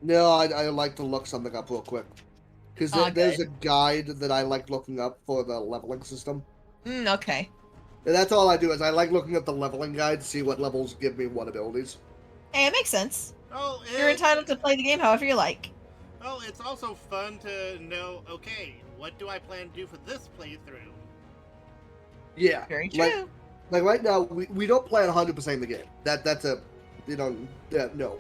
No, I like to look something up real quick. Because Oh, there's good. a guide that I like looking up for the leveling system. Okay. And that's all I do is I like looking at the leveling guide to see what levels give me what abilities. Hey, it makes sense. Oh, You're entitled to play the game however you like. well, it's also fun to know, okay, what do I plan to do for this playthrough? Yeah. Very true. Like right now, we don't plan 100% the game. That's a, no.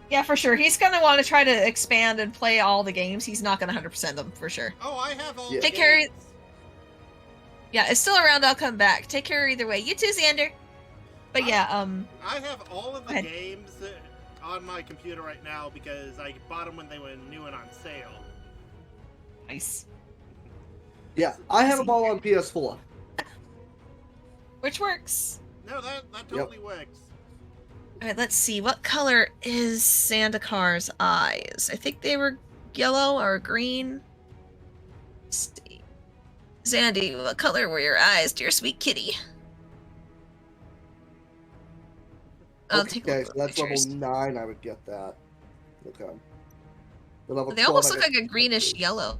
Yeah, for sure. He's gonna want to try to expand and play all the games. He's not gonna 100% them for sure. Oh, I have all Yeah. the Take care. games. Yeah, it's still around. I'll come back. Take care either way. You too, Xander. But yeah, I have all of Go the ahead. games on my computer right now because I bought them when they were new and on sale. Nice. Yeah, I have them all on PS4. Which works. No, that totally works. All right, let's see. What color is Zandakar's eyes? I think they were yellow or green. Let's see. Zandy, what color were your eyes, dear sweet kitty? I'll take a Okay, look so at that's pictures. level 9, I would get that. Okay. The level They 12, almost I look get like a greenish yellow.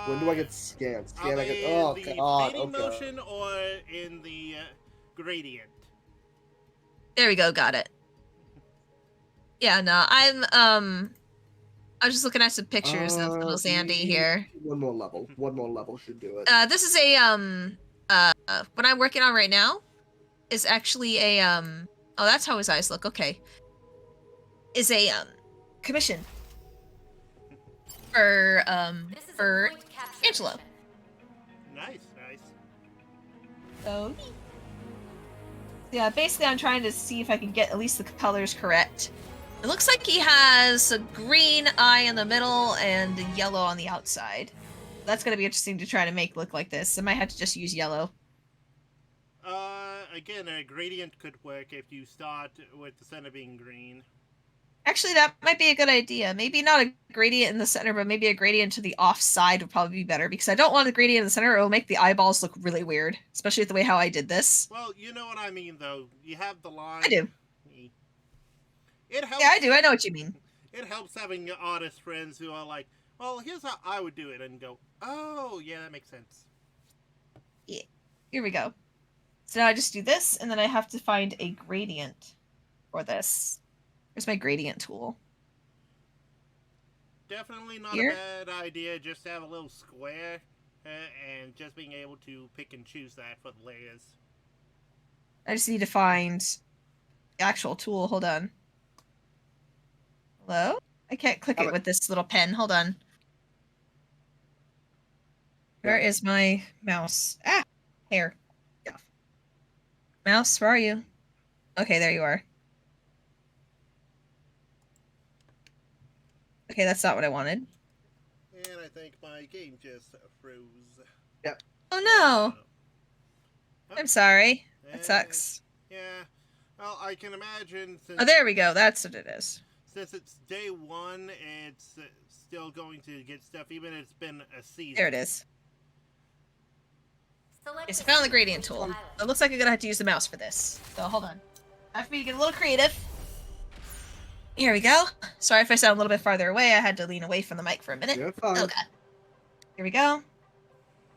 When do I get scanned? Are Scan, I they get, oh in the god, fading okay. motion or in the gradient? There we go, got it. Yeah, no, I was just looking at some pictures of little Zandy here. One more level should do it. This is a, what I'm working on right now is actually a, oh, that's how his eyes look, okay. Is a, commission. For Angelo. Nice. So, yeah, basically I'm trying to see if I can get at least the colors correct. It looks like he has a green eye in the middle and a yellow on the outside. That's going to be interesting to try to make look like this. I might have to just use yellow. Again, a gradient could work if you start with the center being green. Actually, that might be a good idea. Maybe not a gradient in the center, but maybe a gradient to the off side would probably be better, because I don't want a gradient in the center. It will make the eyeballs look really weird, especially with the way how I did this. Well, you know what I mean, though. You have the line. I do. It helps. Yeah, I do. I know what you mean. It helps having artist friends who are like, well, here's how I would do it, and go, oh, yeah, that makes sense. Yeah. Here we go. So now I just do this, and then I have to find a gradient for this. Where's my gradient tool? Definitely not Here? a bad idea just to have a little square and just being able to pick and choose that for the layers. I just need to find the actual tool. Hold on. Hello? I can't click it with this little pen. Hold on. Where is my mouse? Ah! Hair. Yeah. Mouse, where are you? Okay, there you are. Okay, that's not what I wanted. And I think my game just froze. Yep. Oh no! I'm sorry. That sucks. Yeah. Well, I can imagine since... Oh, there we go. That's what it is. Since it's day one, it's still going to get stuff, even if it's been a season. There it is. Okay, so I found the gradient tool. It looks like I'm gonna have to use the mouse for this. So hold on. I have for me to get a little creative. Here we go. Sorry if I sound a little bit farther away. I had to lean away from the mic for a minute. You're fine. Oh god. Here we go.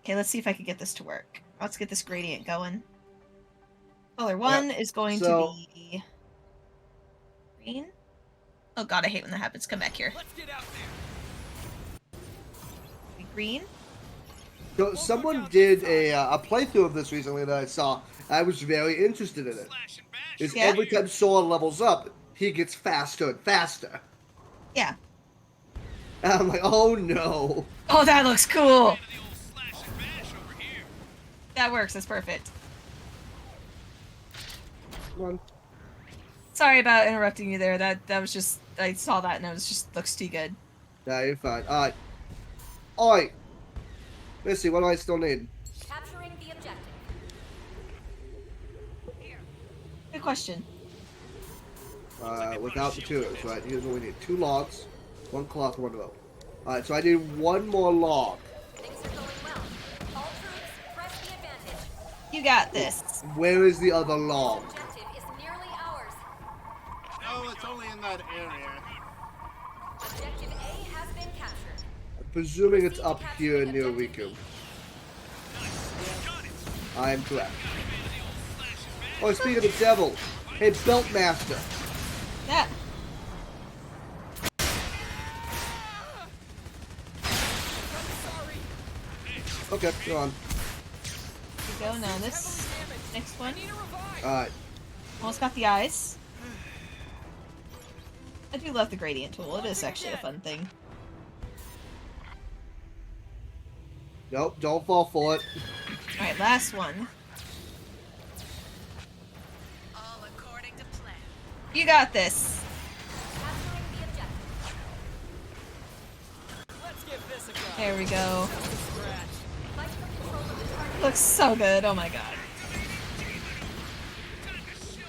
Okay, let's see if I can get this to work. Let's get this gradient going. Color 1 is going to be green. Oh god, I hate when that happens. Come back here. Let's get out there. Be green. So someone did a playthrough of this recently that I saw. I was very interested in it. Is every time Sora levels up, he gets faster and faster. Yeah. And I'm like, oh no. Oh, that looks cool. That works. That's perfect. Come on. Sorry about interrupting you there. That was just, I saw that and it was just looks too good. Yeah, you're fine. Alright. Alright. Let's see, what do I still need? Capturing the objective. Good question. Without materials, right? Here's what we need. 2 logs, 1 cloth, 1 rope. Alright, so I need 1 more log. Things are going well. All troops, press the advantage. You got this. Where is the other log? Objective is nearly ours. Oh, it's only in that area. presuming it's up here near Riku. I am correct. Oh, speaking of the devil, hey, Belt Master. Yeah. Okay, go on. Here we go. Now this next one. Alright. Almost got the eyes. I do love the gradient tool. It is actually a fun thing. Nope, don't fall for it. Alright, last one. All according to plan. You got this. Capturing the objective. Let's give this a go. There we go. Scratch. Fight for control of the target. Looks so good. Oh my god.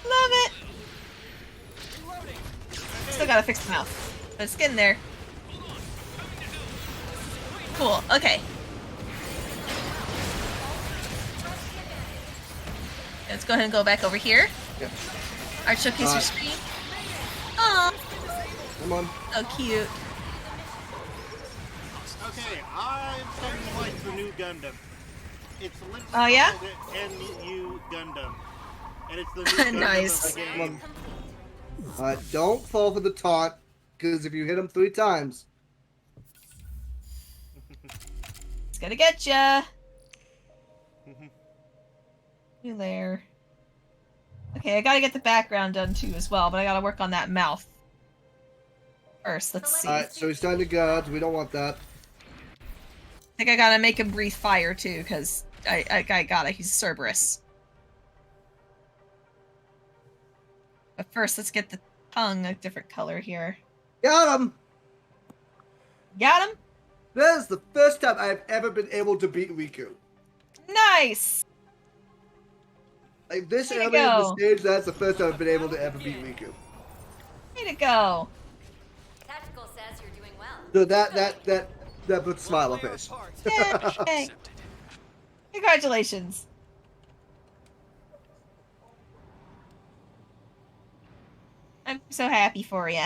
Love it. Reloading. Still gotta fix the mouth. But it's getting there. Cool. Okay. Let's go ahead and go back over here. Yep. Art showcase your screen. Aw, Come on. so cute. Okay, I'm starting to like the new Gundam. It's literally Oh, yeah? called NU Gundam. And it's the new Gundam Nice. of the Come game. on. Alright, don't fall for the taunt, because if you hit him 3 times, It's gonna get ya. New layer. Okay, I gotta get the background done too as well, but I gotta work on that mouth. First, let's see. alright, so he's starting to guard. We don't want that. I think I gotta make him breathe fire too, because I gotta. He's Cerberus. But first, let's get the tongue a different color here. Got him! Got him? That is the first time I've ever been able to beat Riku. Nice! Like, this Way to early in the go. stage, that's the first time I've been able to ever beat Riku. Way to go. Tactical says you're doing well. So that puts a smile on my face. Yay. Congratulations. I'm so happy for you.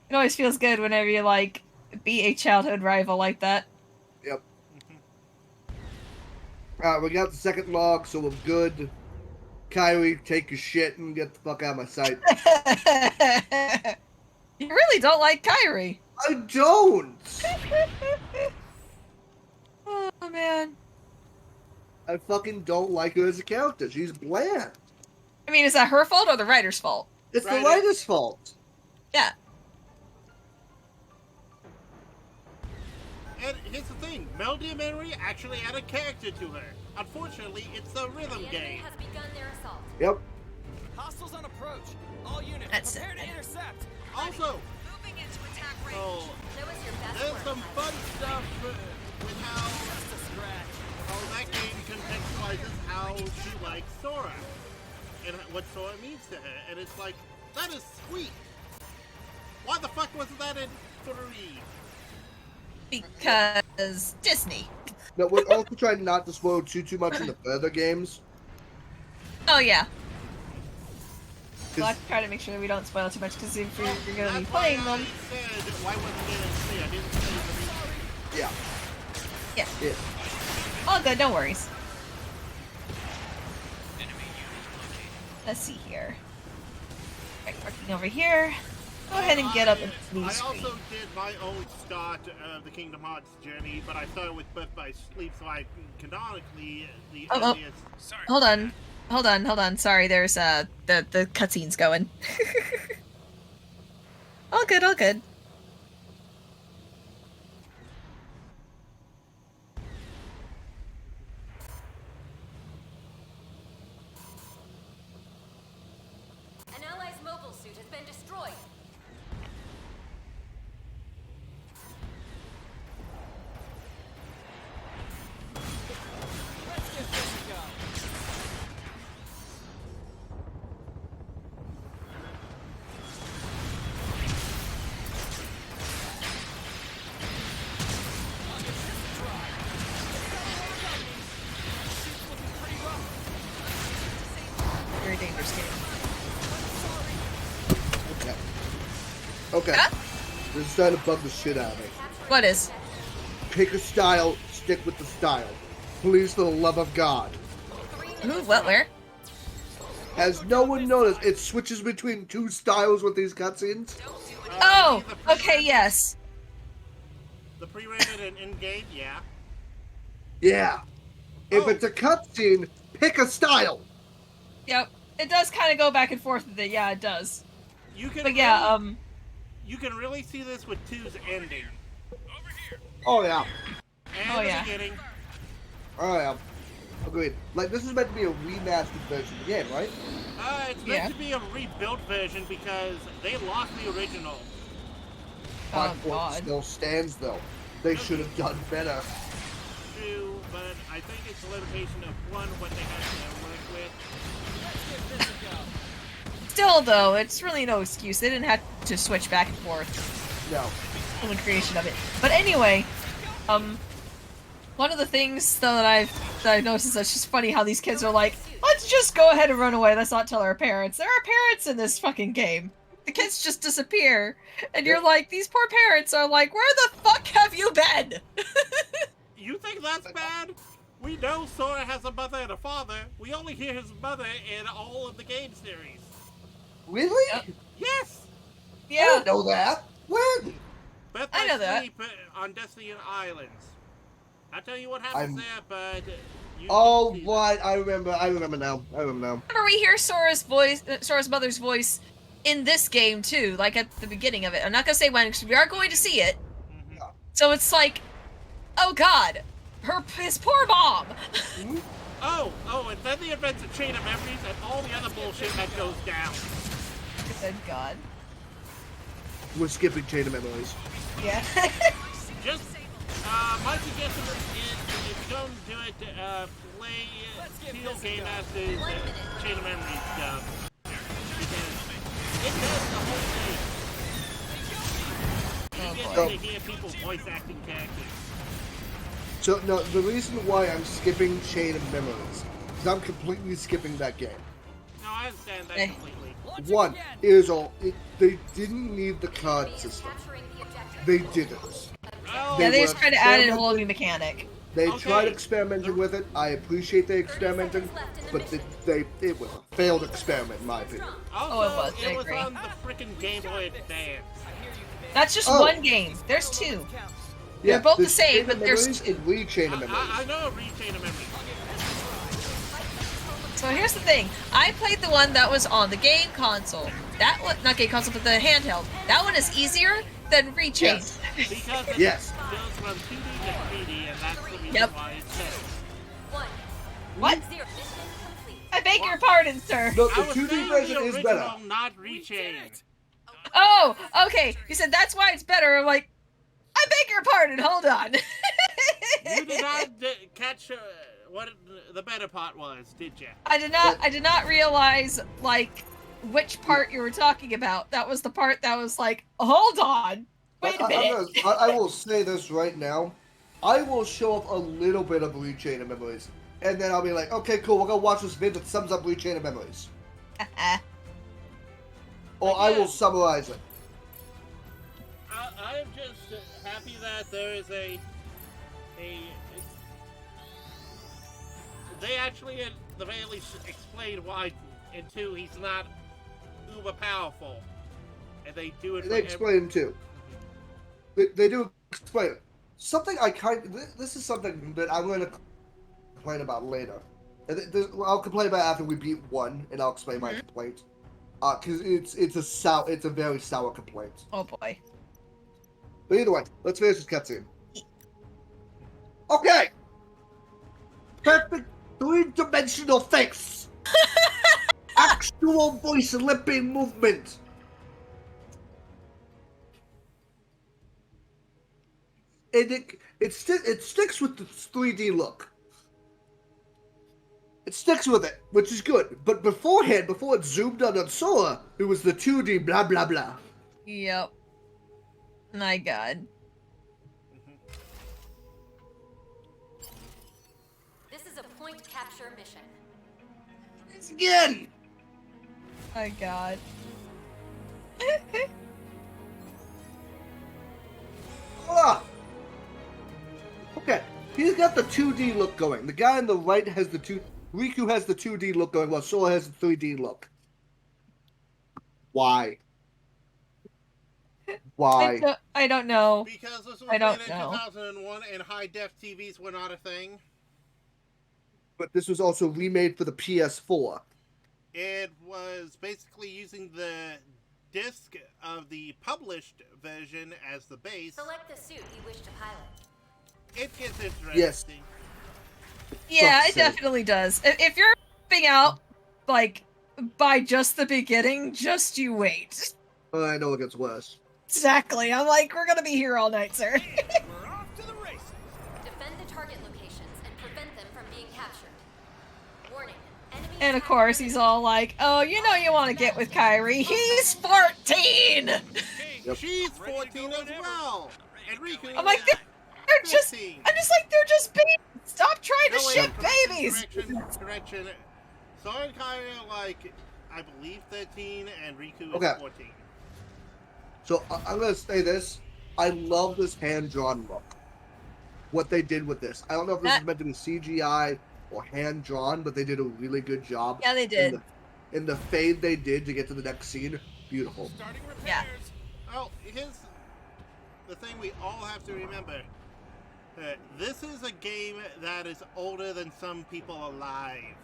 It always feels good whenever you, like, beat a childhood rival like that. Yep. Alright, we got the second log, so we're good. Kyrie, take your shit and get the fuck out of my sight. You really don't like Kyrie. I don't! Oh, man. I fucking don't like her as a character. She's bland. I mean, is that her fault or the writer's fault? It's the Right. writer's fault. Yeah. And here's the thing, Melody Mary actually had a character to her. Unfortunately, it's a rhythm The enemy game. has begun their assault. Yep. Hostiles on approach. All units, That's prepare to it. intercept. Also, Moving into attack range. so Show us your best there's work. some fun stuff with how Just a scratch. that game contextualizes how she likes Sora and what Sora means to her, and it's like, that is sweet. Why the fuck wasn't that in 3? Because Disney. No, we're also trying not to spoil too much in the further games. Oh, yeah. 'Cause- Well, I try to make sure that we don't spoil too much, because if you're going to be That's why playing I them... said, why wasn't it in 3? I didn't say yeah. Yeah. Yeah. All good, no worries. Let's see here. Right, working over here. Go ahead and get up and blue I screen. also did my own start of the Kingdom Hearts journey, but I started with Birth by Sleep, so I canonically the Oh, earliest. Sorry. Hold on. Sorry, there's the cutscene's going. All good. An ally's mobile suit has been destroyed. Let's give this a go. Very dangerous game. Okay. Okay. Huh? This is starting to bug the shit out of me. What is? Pick a style, stick with the style. Please, for the love of God. Who? What? Where? Has no one noticed it switches between two styles with these cutscenes? Oh, the pre- okay, yes. The pre-rendered and in-game, yeah. Yeah. If Oh. it's a cutscene, pick a style. Yep. It does kind of go back and forth with it. Yeah, it does. You can But yeah, really, you can really see this with 2's ending. Oh yeah. And Oh, the yeah. beginning. Oh yeah. Agreed. Like, this is meant to be a remastered version of the game, right? It's Yeah. meant to be a rebuilt version because they lost the original. My Oh, point God. still stands, though. They should have done better. True, but I think it's a limitation of one, what they had to work with. Let's give this a go. Still, though, it's really no excuse. They didn't have to switch back and forth No. in the creation of it. But anyway, one of the things though that I've noticed is it's just funny how these kids are like, let's just go ahead and run away. Let's not tell our parents. There are parents in this fucking game. The kids just disappear, and you're like, these poor parents are like, where the fuck have you been? You think that's bad? We know Sora has a mother and a father. We only hear his mother in all of the game series. Really? Yep. Yes! I Yeah. didn't know that. When? Beth I know that. Sleep on Destiny and Islands. I'll tell you what happens there, but you Oh, didn't see right. I remember now. I remember now. Whenever we hear Sora's voice, Sora's mother's voice in this game too, like at the beginning of it. I'm not gonna say when, because we are going to see it. that. Mhm. So it's like, oh god, his poor mom. Oh, and then the events of Chain of Memories and all the other bullshit that goes down. Good god. We're skipping Chain of Memories. Yeah. Just, my suggestion is if you don't do it, play Steel Game Master's Chain of Memories stuff. Because it does the whole thing. Oh, You boy. get to hear people voice acting characters. So, no, the reason why I'm skipping Chain of Memories is I'm completely skipping that game. No, I understand that Eh. completely. Launch One, again. they didn't need the card system. Capturing the objective. They didn't. Oh, Yeah, they were just tried to add in a whole experimenting. new mechanic. They Okay. tried experimenting with it. I appreciate they experimenting, but it was a failed experiment in my opinion. also, Oh, it was, I it was agree. on the freaking Game Boy Advance. That's just Oh. one game. There's two. Yeah, They're both the there's same, Chain of but there's Memories two. and Re-Chain of I Memories. know a Re-Chain of Memories. So here's the thing. I played the one that was on the game console. That one, not game console, but the handheld. That one is easier than Rechain. Yes. Because it Yes. goes from 2D to 3D, and that's the reason Yep. why it's better. 1. What? 0. Mission complete. I beg your pardon, sir. No, I the was 2D saying version the is original, better. not Rechain. Oh, okay. You said that's why it's better. I'm like, I beg your pardon. Hold on. You did not catch what the better part was, did you? I did not realize like which part you were talking about. That was the part that was like, hold on. Wait a minute. I will say this right now. I will show up a little bit of Re-Chain of Memories, and then I'll be like, okay, cool, we're gonna watch this vid that sums up Re-Chain of Memories. Or I will summarize it. I'm just happy that there is a they actually at the very least explained why in 2 he's not uber powerful, and they do it. They explain it too. They do explain it. Something this is something that I'm going to complain about later. I'll complain about it after we beat 1, and I'll explain my complaint. Because it's a very sour complaint. Oh boy. But either way, let's finish this cutscene. Okay. Perfect 3-dimensional face. Actual voice and lipping movement. And it sticks with the 3D look. It sticks with it, which is good. But beforehand, before it zoomed on Sora, it was the 2D blah blah blah. Yep. My god. This is a point capture mission. It's again. My god. He's got the 2D look going. The guy on the right has the Riku has the 2D look going, while Sora has the 3D look. Why? Why? I don't know. Because this was I don't made in know. 2001 and high-def TVs were not a thing. But this was also remade for the PS4. It was basically using the disc of the published version as the base. Select the suit you wish to pilot. It gets interesting. Yes. Yeah, Fuck's it sake. definitely does. If you're flipping out, like, by just the beginning, just you wait. I know it gets worse. Exactly. I'm like, we're gonna be here all night, sir. We're off to the races. Defend the target locations and prevent them from being captured. Warning. Enemy And of attack course, he's all like, oh, you know you want to get with Kyrie. He's 14! Yep. She's 14 as well. And Riku I'm like, is they're just, 15. I'm just like, they're just babies. Stop trying to No, wait, ship babies. Correction. Sora and Kyrie are like, I believe 13, and Riku is Okay. 14. So I'm gonna say this. I love this hand-drawn look. What they did with this. I don't know if this is meant to be CGI or hand-drawn, but they did a really good job. Yeah, they did. In the fade they did to get to the next scene, beautiful. Starting repairs. Yeah. Oh, here's the thing we all have to remember. This is a game that is older than some people alive.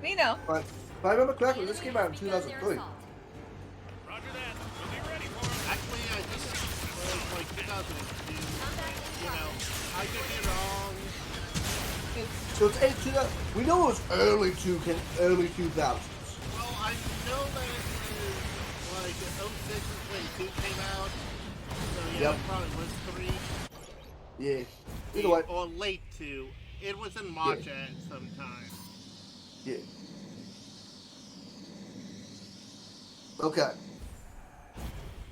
We know. But if I remember correctly, this came out in Begun their 2003. assault. Roger that. We'll be ready for him. Actually, I think it was like 2002. Combat in You know, progress. I could be wrong. So it's 2000. We know it was early 2000s. Well, I know that it was like 06 is when 2 came out. So yeah, Yep. it probably was 3. Yeah. Either way, Or late 2. It was in March at some time. yeah. Okay.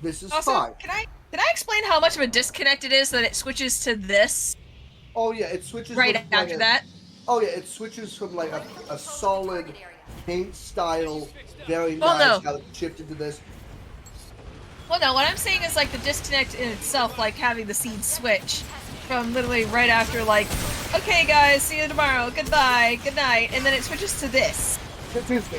This is Also, fine. can I explain how much of a disconnect it is that it switches to this Oh yeah, it switches right from, after like, that? Oh yeah, it switches from like a solid paint style, very Well, nice no. how it shifted to this. Well, no, what I'm saying is like the disconnect in itself, like having the scene switch from literally right after, like, okay guys, see you tomorrow, goodbye, good night, and then it switches to this. Disney.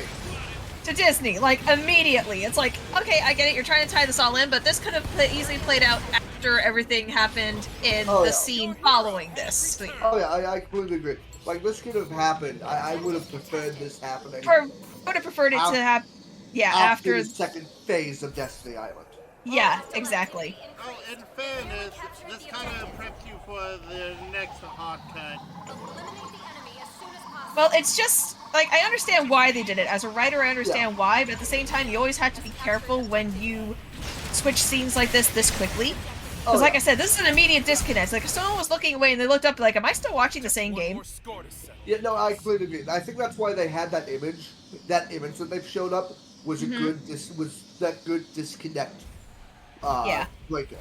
To Disney, like immediately. It's like, okay, I get it, you're trying to tie this all in, but this could have easily played out after everything happened in Oh, the yeah. scene following this. Oh yeah, I completely agree. Like this could have happened. I would have preferred this happening Would have preferred it to happen. Yeah, after after. the second phase of Destiny Island. Yeah, exactly. Oh, in fairness, this kind of preps you for the next hard cut. Eliminate the enemy as soon as possible. Well, it's just like I understand why they did it. As a writer, I understand why, but at the same time, you always have to be careful when you switch scenes like this quickly. Because, like I said, this is an immediate disconnect. Like, if someone was looking away and they looked up, like, am I still watching the same One game? more score to settle. Yeah, no, I completely agree. I think that's why they had that image. That image that they've showed up was a good good disconnect. Yeah. Breaker.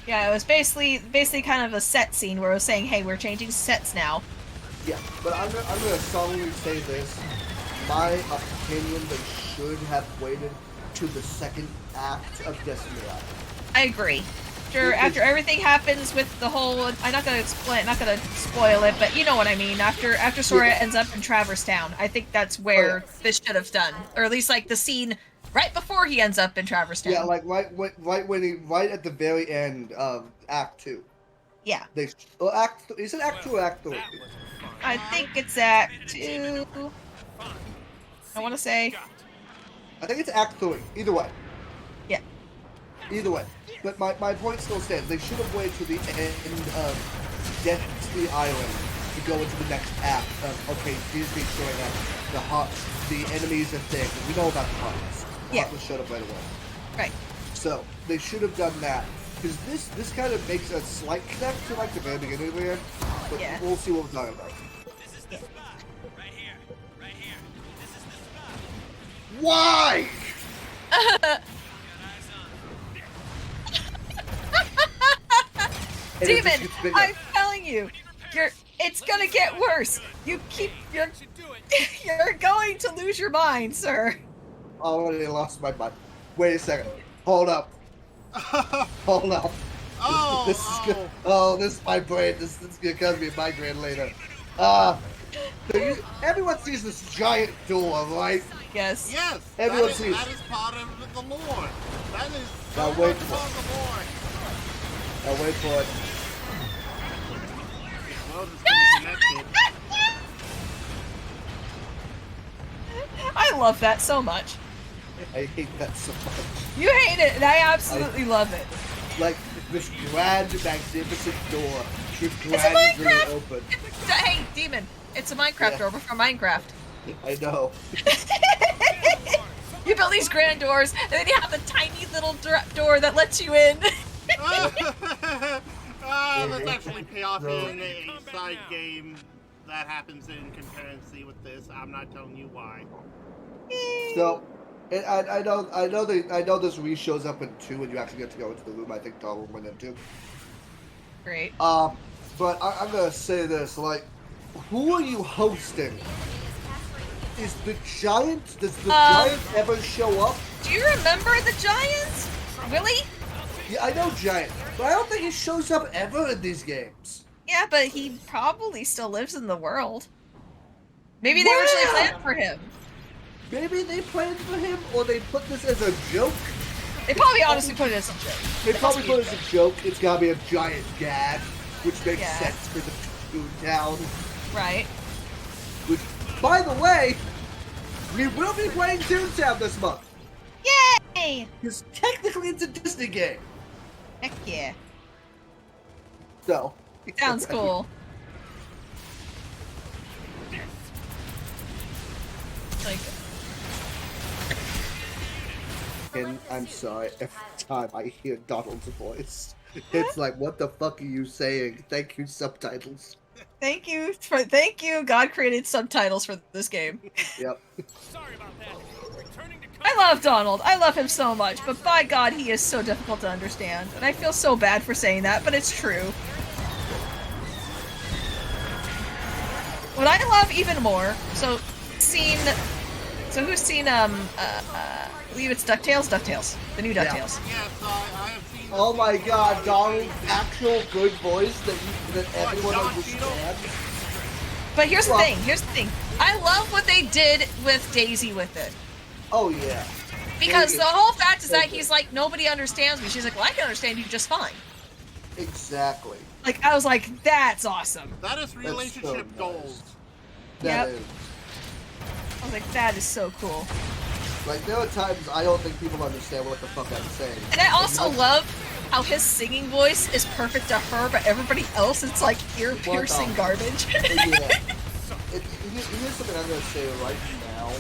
Yeah, it was basically kind of a set scene where it was saying, hey, we're changing sets now. Yeah, but I'm gonna solemnly say this. My opinion, they should have waited to the second act of Destiny Island. I agree. After everything happens with the whole, I'm not gonna spoil it, but you know what I mean. After Sora ends up in Traverse Town, I think that's where this should have done, or at least like the scene right before he ends up in Traverse Town. Yeah, like right at the very end of Act 2. Yeah. Is it Act 2 or Act 3? That was fun. I think it's Act 2. I want to say. I think it's Act 3. Either way. Yeah. Either way. But my point still stands. They should have waited to the end of Destiny Island to go into the next act of, okay, Disney showing up. The enemies are thick. We know about the Huns. The Huns showed up right away. Right. So, they should have done that. Because this kind of makes a slight connect to like the very beginning of the game. But Yeah. we'll see what we're talking about. This is the spot. Right here. Right here. This is the spot. Why? Got eyes on. And it just Demon, gets bigger. I'm telling you, it's gonna get worse. You're Should do it. you're going to lose your mind, sir. Already lost my mind. Wait a second. Hold up. Hold on. Oh, This is good. Oh, this is my brain. This is gonna cause me a migraine later. Everyone sees this giant door, right? Yes. Yes, Everyone that sees. is part of the lore. That is Now so wait much for part of the lore. I'll wait for it. The world is interconnected. I love that so much. I hate that so much. You hate it, and I absolutely love it. Like this grand, magnificent door should It's a grandly Minecraft! open. Hey, demon! It's a Minecraft Yeah. door, but for Minecraft. I know. You build these grand doors, and then you have a tiny little door that lets you in. Let's actually pay off in a side game that happens in concurrency with this. I'm not telling you why. So, I know this re shows up in 2 when you actually get to go into the room. I think Donald went into. Great. But I'm gonna say this: like, who are you hosting? Is the giant? Does the giant ever show up? Do you remember the Giants? Really? Yeah, I know giant, but I don't think he shows up ever in these games. Yeah, but he probably still lives in the world. Maybe they Where? originally planned for him. Maybe they planned for him, or they put this as a joke. They probably honestly put it as a joke. They probably put it as a joke. It's gotta be a giant gag, which makes Yeah. sense for the Toontown. Right. Which, by the way, we will be playing Toontown this month. Yay! Because technically it's a Disney game. Heck yeah. So. Sounds cool. Like, And I'm sorry, every time I hear Donald's voice, it's like, what the fuck are you saying? Thank you, subtitles. thank you, God created subtitles for this game. Yep. Sorry about that. Returning to I love Donald. I love him so much, but by God, he is so difficult to understand. And I feel so bad for saying that, but it's true. What I love even more, so who's seen, I believe it's DuckTales? DuckTales. The new DuckTales. Yes, I have seen. Oh my god, Donald's actual good voice that everyone Don understands. But here's the thing, I love what they did with Daisy with it. Oh yeah. Because They- the whole fact is that they- he's like, nobody understands me. She's like, well, I can understand you just fine. Exactly. Like, I was like, that's awesome. That is relationship nice. goals. That Yep. is. I was like, that is so cool. Like, there are times I don't think people understand what the fuck I'm saying. And I also Like, love how his singing voice is perfect to her, but everybody else, it's like ear-piercing garbage. Yeah. Here's something I'm gonna say right now.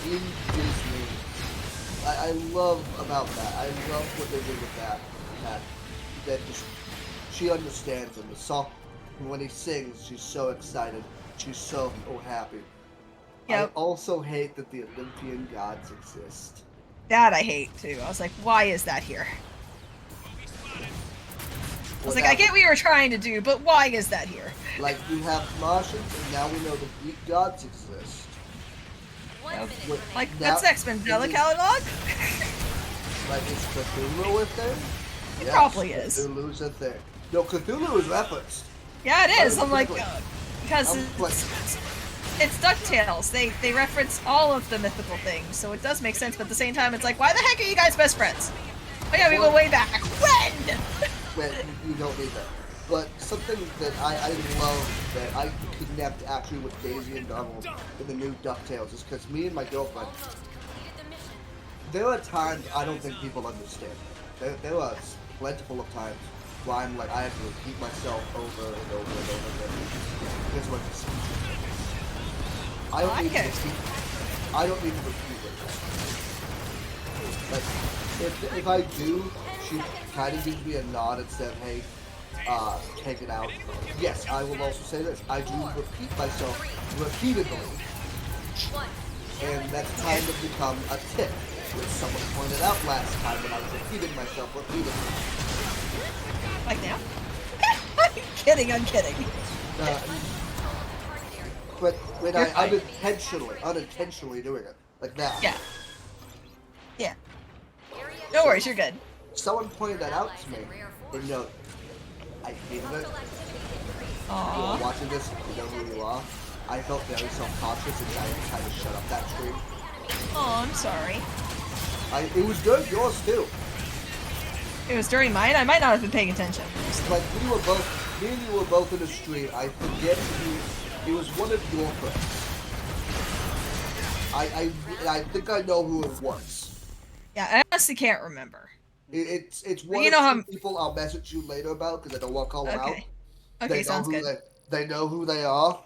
In Disney, I love about that. I love what they did with that. That just she understands him. The song, when he sings, she's so excited. She's so happy. Yep. I also hate that the Olympian gods exist. That I hate, too. I was like, why is that here? I was like, I get what you were trying to do, but why is that here? Like, we have Martians, and now we know the Greek gods exist. One minute Wait, remaining. Like, Now- what's next, Mandela Catalog? Like, is Cthulhu a thing? It probably is. Cthulhu's a thing. No, Cthulhu is referenced. Yeah, it is. I'm like, because I'm like- it's DuckTales. They reference all of the mythical things, so it does make sense, but at the same time, it's like, why the heck are you guys best friends? Oh yeah, we go way back. When? Well, you don't need that. But something that I love that I connect actually with Daisy and Donald in the new DuckTales is because me and my girlfriend, Completed the mission. there are times I don't think people understand. There are plentiful of times where I'm like, I have to repeat myself over and over and over again. Here's what this is. I don't need to repeat. I don't need to repeat it. Like, if I do, she kind of gives me a nod and said, hey, take it out. Yes, I will also say this. I do repeat myself repeatedly. One. And that's kind of become a tip, which someone pointed out last time when I was repeating myself repeatedly. Like now? I'm kidding. But when You're I'm fine. unintentionally doing it, like that. Yeah. No worries, you're good. someone pointed that out to me. And I hated it. Aww. Watching this, you know who you are. I felt very self-conscious and I tried to shut up that stream. Oh, I'm sorry. It was good, yours too. It was during mine? I might not have been paying attention. Like, me and you were both in the stream. I forget who, it was one of your friends. I think I know who it was. Yeah, I honestly can't remember. It's one You know of two people I'll message you later about because I don't want to call them out. Okay, sounds good. They know who they are.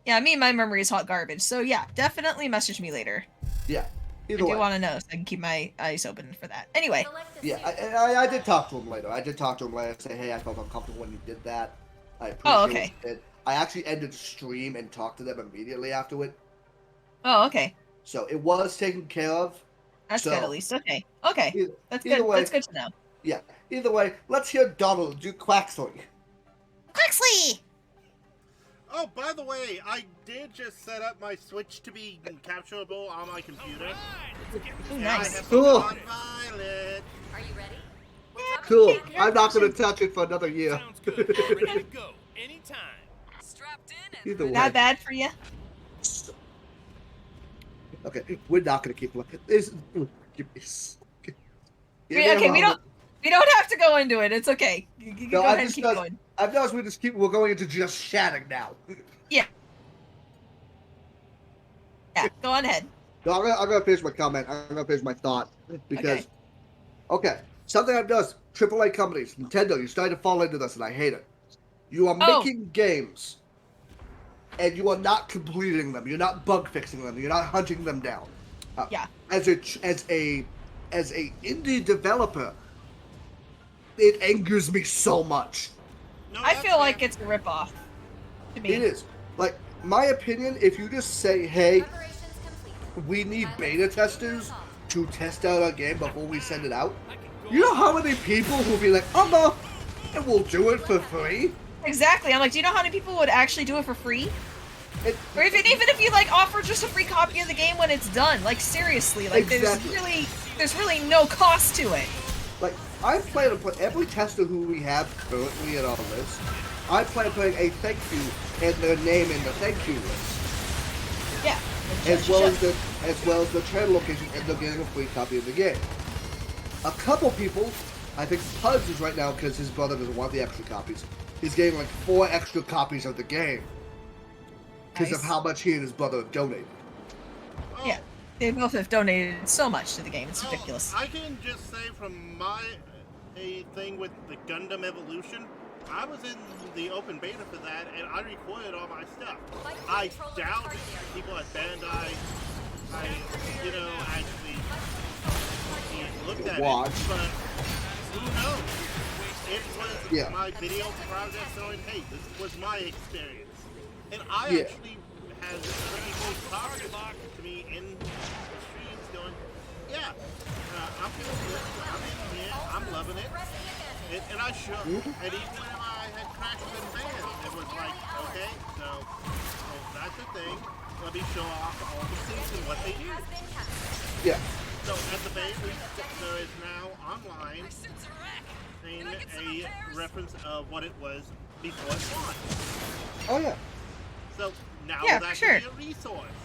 Yeah, my memory is hot garbage. So yeah, definitely message me later. Yeah. I do want to know so I can keep my eyes open for that. Anyway. Yeah, I did talk to him later. I say, hey, I felt uncomfortable when you did that. I appreciate Oh, okay. it. I actually ended the stream and talked to them immediately afterward. Oh, okay. So it was taken care of. That's good at least. Okay. Okay. That's either good. Way, That's good to know. Yeah. Either way, let's hear Donald do Quaxley. Quaxley! Oh, by the way, I did just set up my Switch to be capturable on my computer. Ooh, nice. Cool. Violet. Are you ready? Cool. I'm not going to touch it for another year. Sounds good. Ready to go. Anytime. Strapped in and Either way. Not bad for you? Okay, we're not going to keep looking. Okay, we don't have to go into it. It's okay. You can go ahead and keep going. I've noticed we're going into just chatting now. Yeah. Yeah, go on ahead. No, I'm gonna finish my comment. I'm gonna finish my thought because, okay, something I've noticed: AAA companies, Nintendo, you're starting to fall into this, and I hate it. You are making games, and you are not completing them. You're not bug fixing them. You're not hunting them down. Yeah. As a indie developer, it angers me so much. No, I feel like it's a ripoff. To me. It is. Like, my opinion, if you just say, hey, we need beta testers to test out our game before we send it out, you know how many people will be like, oh no, and we'll do it for free? Exactly. I'm like, do you know how many people would actually do it for free? Or even if you like offer just a free copy of the game when it's done, like seriously, like Exactly. there's really no cost to it. Like, I plan to put every tester who we have currently in our list, I plan on putting a thank you and their name in the thank you list. Yeah. As well as the channel location, and they're getting a free copy of the game. A couple people, I think Pudge is right now because his brother doesn't want the extra copies. He's getting like 4 extra copies of the game because of how much he and his brother have donated. Oh, Yeah. They both have donated so much to the game. It's ridiculous. I can just say from my thing with the Gundam Evolution, I was in the open beta for that, and I recorded all my stuff. I doubt people at Bandai, actually looked at Watch. it, but who knows? It was my video project showing, hey, this was my experience. And I actually had pretty close talk to me in the streams going, I'm feeling good, I'm in here, I'm loving it. And I shook, and even when I had crashed and banned, it was like, okay, so that's the thing. Let me show off all the things and what they do. Yeah. So at the base, there is now online a reference of what it was before it launched. Oh yeah. So now Yeah, that sure. can be a resource.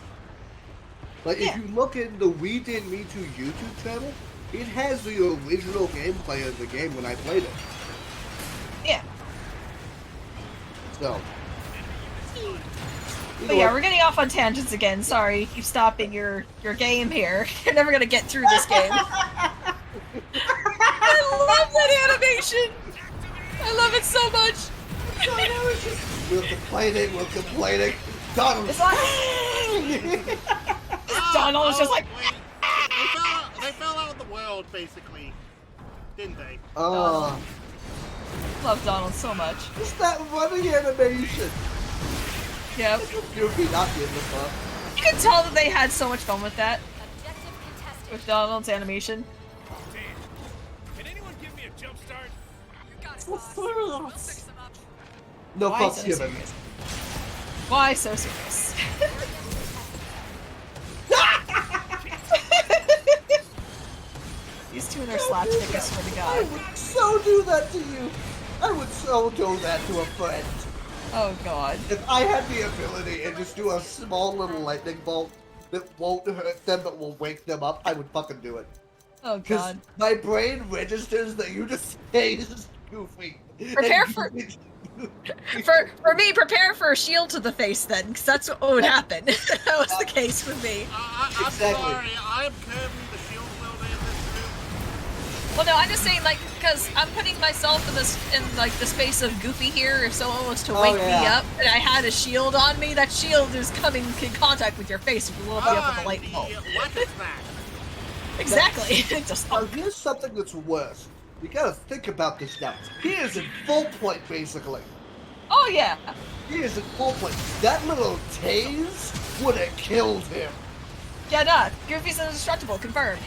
Like, if you look in the We Did Me Too YouTube channel, it has the original gameplay of the game when I played it. Yeah. So. But yeah, we're getting off on tangents again. Sorry, keep stopping your game here. You're never gonna get through this game. I love that animation. I love it so much. We're complaining. Donald. It's like Donald is just like. Wait. They fell out of the world, basically. Didn't they? Oh. Love Donald so much. It's that running animation. Yep. Goofy, not the fun. You can tell that they had so much fun with that. With Donald's animation. Damn. Can anyone give me a jump start? You got it, boss. I'll fix them up. No Why fucks so given. serious? Why so serious? These two Women are slapstick, I swear to I God. would so do that to you. I would so do that to a friend. Oh God. If I had the ability and just do a small little lightning bolt that won't hurt them but will wake them up, I would fucking do it. Oh Because God. my brain registers that you just say is goofy. Prepare And for- Goofy- For me, prepare for a shield to the face then, because that's what would happen. That was the case with me. I'm Exactly. sorry, I'm currently the shield builder in this group. Well, no, I'm just saying, like, because I'm putting myself in like the space of Goofy here. If someone was to wake me yeah. up and I had a shield on me, that shield is coming in contact with your face. You will be up in the light bulb. Weapon smash. Exactly. Just Now, here's something that's worse. You gotta think about this now. He is in full point, basically. oh yeah. He is in full point. That little tase would have killed him. Yeah, nah. Goofy's indestructible. Confirmed.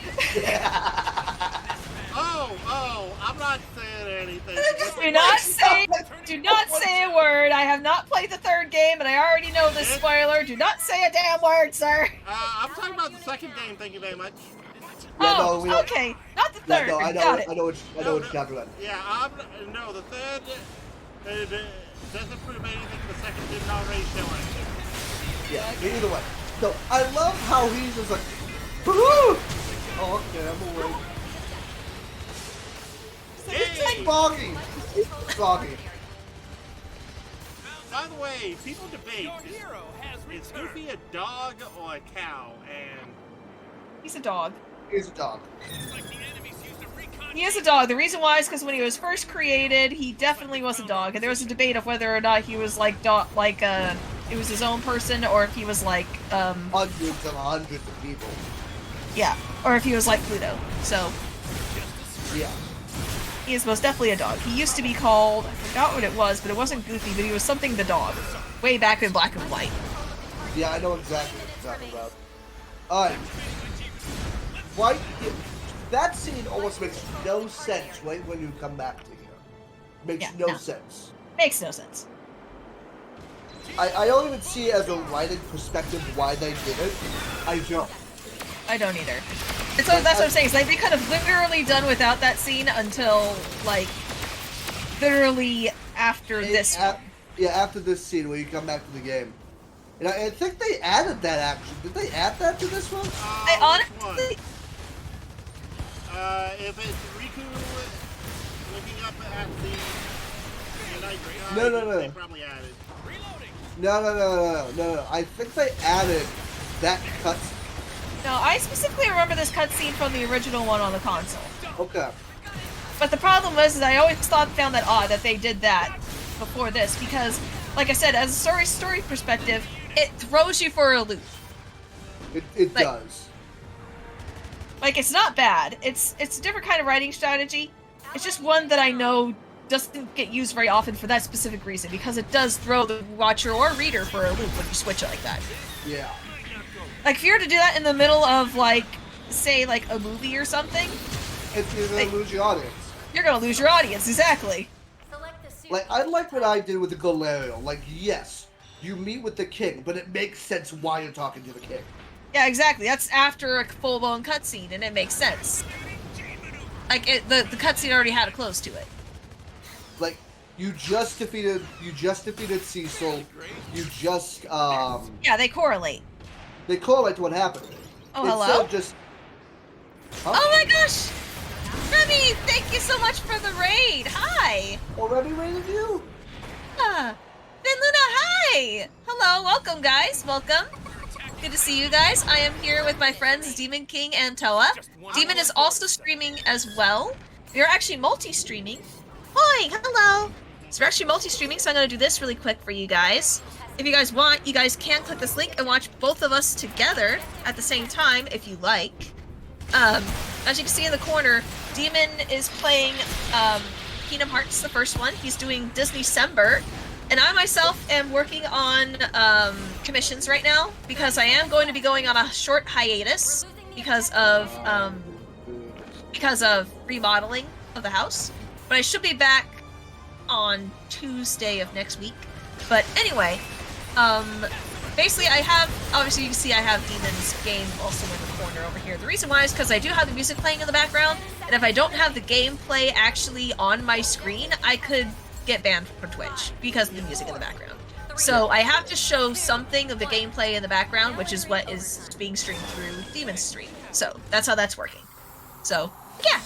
Oh, I'm not saying anything. Do not say a word. I have not played the third game, and I already know this spoiler. Do not say a damn word, sir. I'm talking about the second game, thank you very much. Yeah, no, Oh, we don't- okay. Not the Yeah, third. no, I know, Got it. I know what you're talking about. Yeah, no, the third doesn't prove anything the second didn't already show anything. Yeah, either way. So, I love how he's just like, woohoo! Oh, okay, I'm awake. It's like Boggy. Boggy. By the way, people debate, is Goofy a dog or a cow? And He's a dog. He's a dog. He is a dog. The reason why is because when he was first created, he definitely was a dog, and there was a debate of whether or not he was like it was his own person, or if he was like Hundreds and hundreds of people. yeah, or if he was like Pluto. So Yeah. he is most definitely a dog. He used to be called, I forgot what it was, but it wasn't Goofy, but he was something the dog, way back in Black and White. Yeah, I know exactly what you're talking about. Alright. Right here. That scene almost makes no sense right when you come back to here. Makes Yeah, no no. sense. Makes no sense. I don't even see as a writing perspective why they did it. I don't. I don't either. And so that's what I'm saying. Is like they could have literally done without that scene until like literally after this. Yeah, after this scene where you come back to the game. And I think they added that action. Did they add that to this one? I honestly, if it's Riku looking up at the night sky, No. they probably added. No. I think they added that cut. no, I specifically remember this cutscene from the original one on the console. Okay. But the problem was that I always found that odd that they did that before this because, like I said, as a story perspective, it throws you for a loop. It Like- does. Like it's not bad. It's a different kind of writing strategy. It's just one that I know doesn't get used very often for that specific reason because it does throw the watcher or reader for a loop when you switch it like that. Yeah. Like if you were to do that in the middle of like, say like a movie or something, You're gonna lose your audience. you're gonna lose your audience. Exactly. Select the suit. Like, I like what I did with the Galarial. Like, yes, you meet with the king, but it makes sense why you're talking to the king. Yeah, exactly. That's after a full-blown cutscene, and it makes sense. Like the cutscene already had a close to it. Like, you just defeated Cecil. You just Yeah, they correlate. they correlate to what happened. Oh, Instead hello? of just huh? Oh my gosh! Remy, thank you so much for the raid. Hi. Already rated you? Ah, Then Luna, hi. Hello, welcome guys. Welcome. Good to see you guys. I am here with my friends Demon King and Toa. Demon is also streaming as well. We are actually multi-streaming. Hi, hello. So we're actually multi-streaming, so I'm going to do this really quick for you guys. If you guys want, you guys can click this link and watch both of us together at the same time if you like. As you can see in the corner, Demon is playing Kingdom Hearts, the first one. He's doing Disney December. And I myself am working on commissions right now because I am going to be going on a short hiatus because of remodeling of the house. But I should be back on Tuesday of next week. But anyway, basically I have, obviously you can see I have Demon's game also in the corner over here. The reason why is because I do have the music playing in the background, and if I don't have the gameplay actually on my screen, I could get banned from Twitch because of the music in the background. So I have to show something of the gameplay in the background, which is what is being streamed through Demon's stream. So that's how that's working. So, yeah.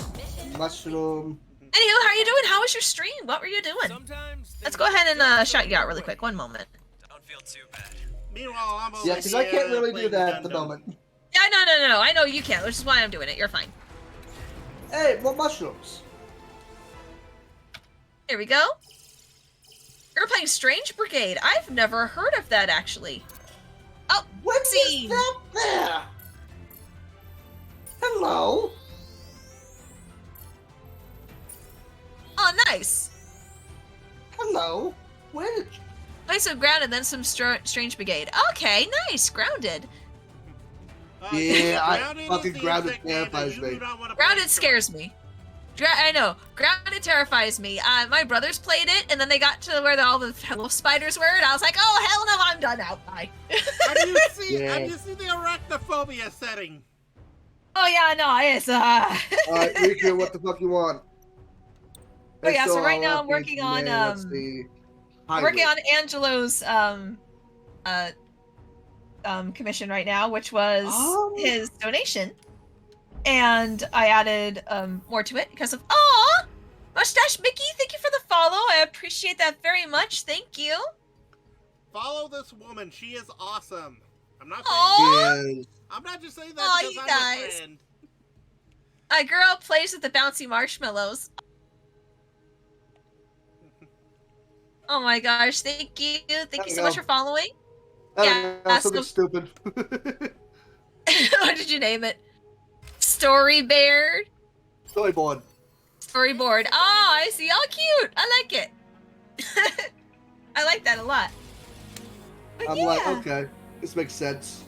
Mushroom. Anywho, how are you doing? How was your stream? What were you doing? Sometimes Let's go ahead and shout you out really quick. One moment. don't feel too bad. Meanwhile, I'm over Yeah, because I can't here really do playing that at the Gundam. moment. Yeah, no. I know you can't, which is why I'm doing it. You're fine. Hey, what mushrooms? Here we go. You're playing Strange Brigade. I've never heard of that, actually. Oh, What see. is that there? Hello? Oh, nice. Hello? Where did you... Play some Grounded, then some Strange Brigade. Okay, nice. Grounded. Yeah, I Grounded is fucking the Grounded insect game that terrifies you me. do not wanna play Grounded with scares me. I know. Grounded terrifies me. My brothers played it, and then they got to where all the little spiders were, and I was like, oh, hell no, I'm done out. Bye. Have you seen? Yeah. Have you seen the arachnophobia setting? Oh, yeah, no, it's, Alright, Riku, what the fuck you want? Oh, yeah, so Let's right go now up I'm working into on, there, let's see. I'm working Highway. on Angelo's, commission right now, which was his donation. And I added more to it because of Mustache Mickey, thank you for the follow. I appreciate that very much. Thank you. Follow this woman. She is awesome. I'm not saying. Aw. Yes. I'm not just saying that Aw, because you I'm guys. a friend. A girl plays with the bouncy marshmallows. Oh my gosh, thank you. Thank you so much for following. I don't know, something so- stupid. What did you name it? Story Bear? Storyboard. Storyboard. Oh, I see. Oh, cute. I like it. I like that a lot. But I'm yeah, like, okay, this makes sense.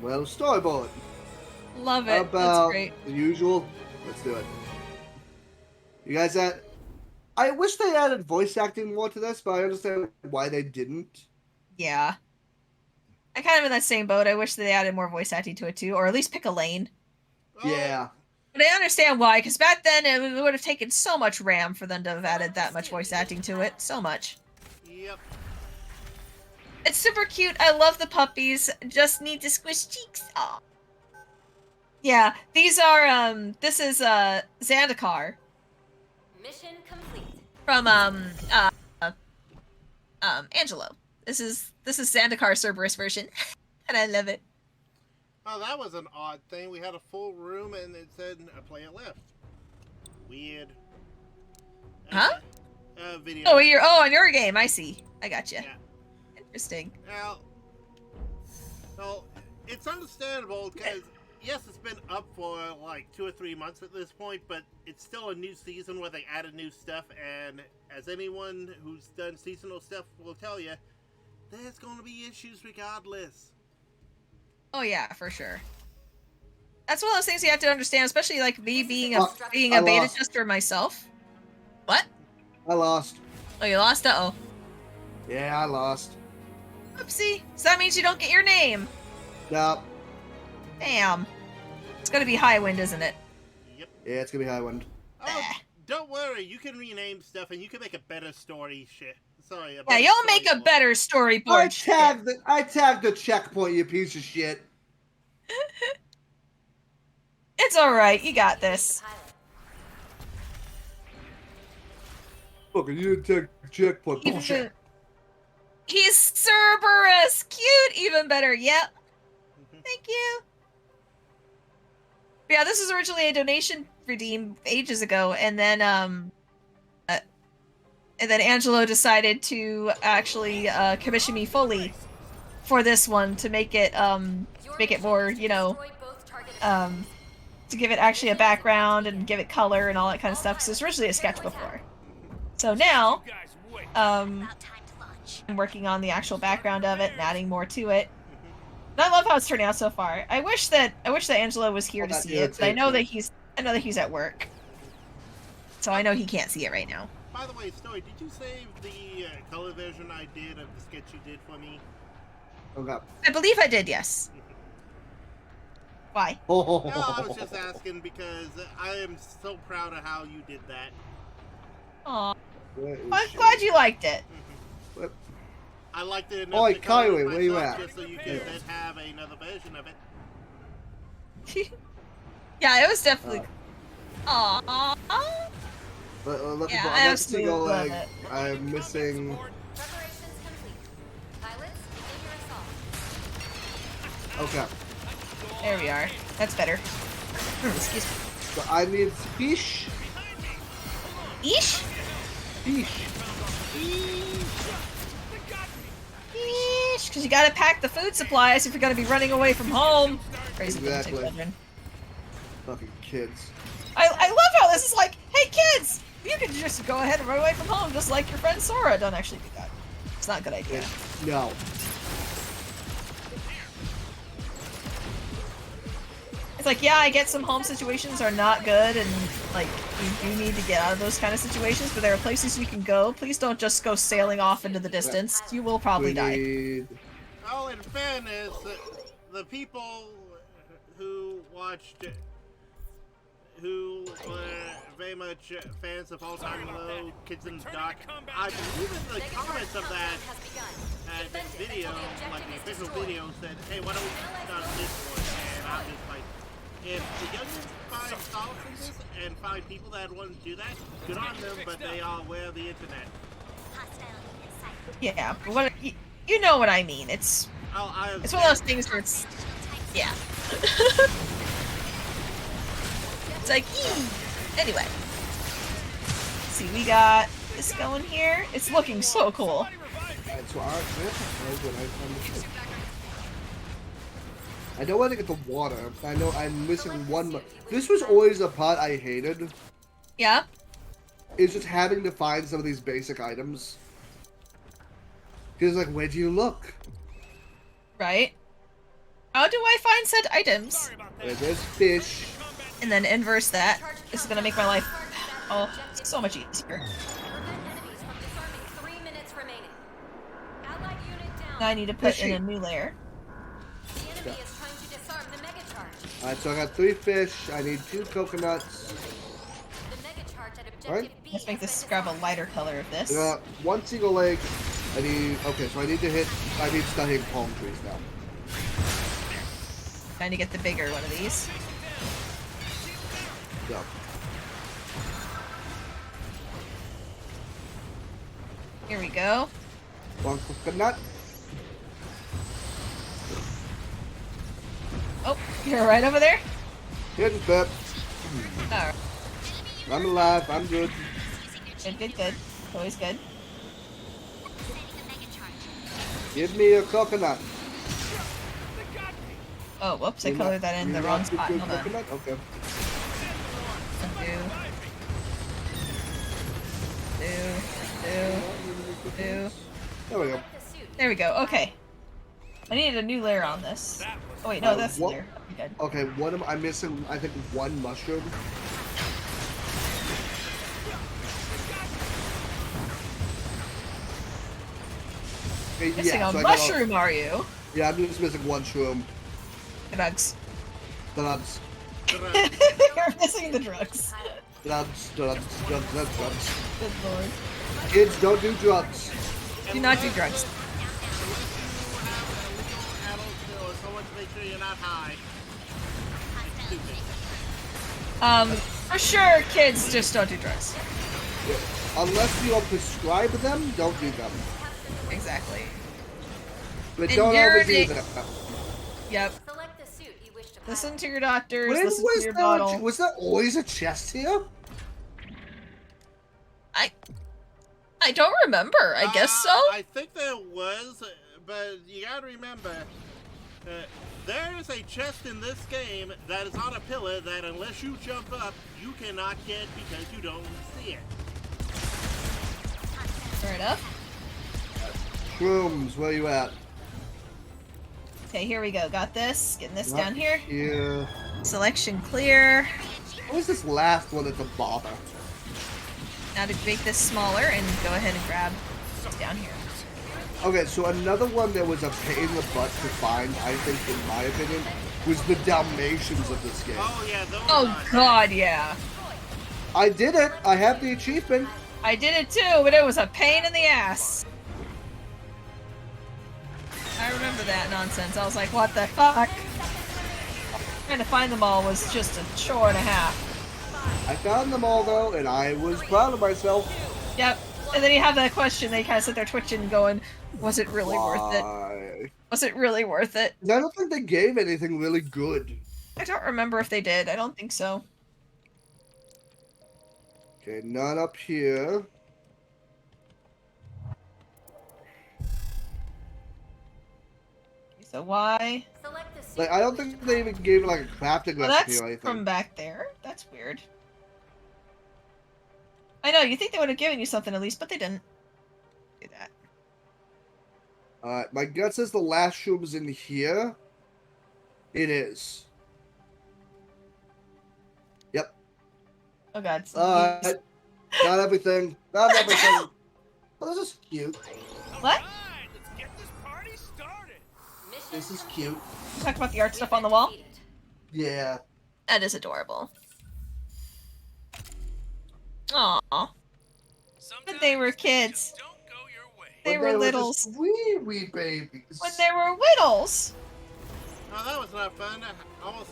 Well, storyboard. love How it. That's about great. the usual? Let's do it. You guys I wish they added voice acting more to this, but I understand why they didn't. Yeah. I'm kind of in that same boat. I wish they added more voice acting to it too, or at least pick a lane. Oh, Yeah. But I understand why, because back then it would have taken so much RAM for them to have added that much voice acting to it. So much. Yep. It's super cute. I love the puppies. Just need to squish cheeks. Aw. Yeah, these are this is Zendikar Mission complete. from Angelo. This is Zendikar Cerberus version. And I love it. Oh, that was an odd thing. We had a full room and it said a player left. Weird. Huh? Video. Oh, on your game. I see. I got you. Yeah. Interesting. Well, it's understandable because yes, it's been up for like 2 or 3 months at this point, but it's still a new season where they added new stuff, and as anyone who's done seasonal stuff will tell you, there's going to be issues regardless. Oh yeah, for sure. That's one of those things you have to understand, especially like me being a Fuck, being I a beta lost. tester myself. What? I lost. Oh, you lost? Uh-oh. Yeah, I lost. Oopsie. So that means you don't get your name. Nope. Damn. It's gonna be Highwind, isn't it? Yep. Yeah, it's gonna be Highwind. Oh, don't worry, you can rename stuff and you can make a better story shit. Sorry. Yeah, better you'll make a storyboard. better storyboard. I tagged the checkpoint, you piece of shit. It's alright, you got this. Look, you didn't tag the checkpoint. Even- Bullshit. He's Cerberus! Cute! Even better, yep. Thank you. Yeah, this was originally a donation redeem ages ago, and then Angelo decided to actually commission me fully for this one to make it more, you know, to give it actually a background and give it color and all that kind of stuff. Because it was originally a sketch before. So now, I'm working on the actual background of it and adding more to it. And I love how it's turning out so far. I wish that Angelo was here to that see it, but I know irritates that he's at work. So I know he can't see it right now. By the way, Story, did you save the color version I did of the sketch you did for me? Okay. I believe I did, yes. Why? Oh, No, I was just asking because I am so proud of how you did that. Aw. Where is I'm she? glad you liked it. What? I liked it enough Oi, to color Kylie, it where you myself at? just so you can then have another version of it. Yeah, it was definitely. Aww. Let Yeah, me I go absolutely love leg. it. I'm missing. Preparations complete. Pilots, begin your assault. Okay. There we are. That's better. Excuse me. So I need fish. Eesh? Fish. Eesh, because you gotta pack the food supplies if you're gonna be running away from home. Crazy Exactly. lunatic children. Fucking kids. I love how this is like, hey kids, you can just go ahead and run away from home just like your friend Sora. Don't actually do that. It's not a good idea. No. It's like, yeah, I get some home situations are not good and like you do need to get out of those kind of situations, but there are places you can go. Please don't just go sailing off into the distance. You will probably We die. need. Oh, in fairness, the people who watched, who were very much fans of All Time Low, Kids in the Dark, I believe in the comments of that video, like the official video, said, hey, why don't we start this one? And I'm just like, if the youngins find solace in this and find people that want to do that, good on them, but they are aware of the internet. Yeah, but what you know what I mean. It's Oh, one of those things where it's yeah. It's like anyway. Let's see, we got this going here. It's looking so cool. Alright, so I don't want to get the water. I know I'm missing one. This was always a part I hated. Yeah. Is just having to find some of these basic items. Because like, where do you look? Right. How do I find said items? There's fish. And then inverse that. This is gonna make my life so much easier. Prevent enemies from disarming. 3 minutes remaining. Allied unit down. Now I need to put in a new layer. The enemy is trying to disarm the mega charge. Alright, so I got 3 fish. I need 2 coconuts. The mega charge at objective Right. B. Let's make has this been grab a disarmed. lighter color of this. 1 single leg. I need. Okay, so I need to start hitting palm trees now. Trying to get the bigger one of these. Go. Here we go. 1 coconut. Oh, you're right over there? Hidden pep. Alright. I'm alive. I'm good. Good. Always good. Give me a coconut. Oh, whoops, I colored that in the wrong spot. Hold on. Coconut? Okay. Do. There we go. The suit. There we go, okay. I needed a new layer on this. Oh wait, no, that's the what- layer. Okay, good. Okay, I'm missing, I think, 1 mushroom. Okay, Missing yeah, a so mushroom, are you? Yeah, I'm just missing 1 shroom. Drugs. Drugs. You're missing the drugs. Drugs. Drugs. Good lord. Kids, don't do drugs. Do not do drugs. Someone to make sure you're not high. For sure, kids just don't do drugs. Unless you don't prescribe them, don't do them. Exactly. But And don't you're overdo the- them. Yep. Select the suit you wish to pilot. Listen to your doctors, When listen was to your there, bottle. was there always a chest here? I don't remember. I guess so. I think there was, but you gotta remember, there is a chest in this game that is on a pillar that unless you jump up, you cannot get because you don't see it. Fair enough. Shrooms, where you at? Okay, here we go. Got this. Getting this down here. Yeah. Selection clear. What was this last one at the bottom? Now to make this smaller and go ahead and grab what's down here. Okay, so another one that was a pain in the butt to find, I think, in my opinion, was the Dalmatians of this game. Oh yeah, those Oh god, yeah. I did it. I have the achievement. I did it too, but it was a pain in the ass. I remember that nonsense. I was like, what the fuck? Trying to find them all was just a chore and a half. I found them all though, and I was proud of myself. Yep. And then you have that question, they kind of sit there twitching and going, was it really worth it? Why? Was it really worth it? I don't think they gave anything really good. I don't remember if they did. I don't think so. Okay, none up here. So why? Select the suit Like, I don't you wish think to they even gave like a crafting Well, recipe that's or anything. from back there. That's weird. I know, you think they would have given you something at least, but they didn't do that. My gut says the last room is in here. It is. Yep. Oh god. So these- Not everything. Not everything. Oh, this is cute. What? Alright, let's get this party started. Mission This is complete. cute. You talked about the art stuff We've on the wall? succeeded. Yeah. That is adorable. Aww. Sometimes they were things kids. just don't go your way. They When were just littles. wee babies. When they were whittles. Oh, that was not fun. Almost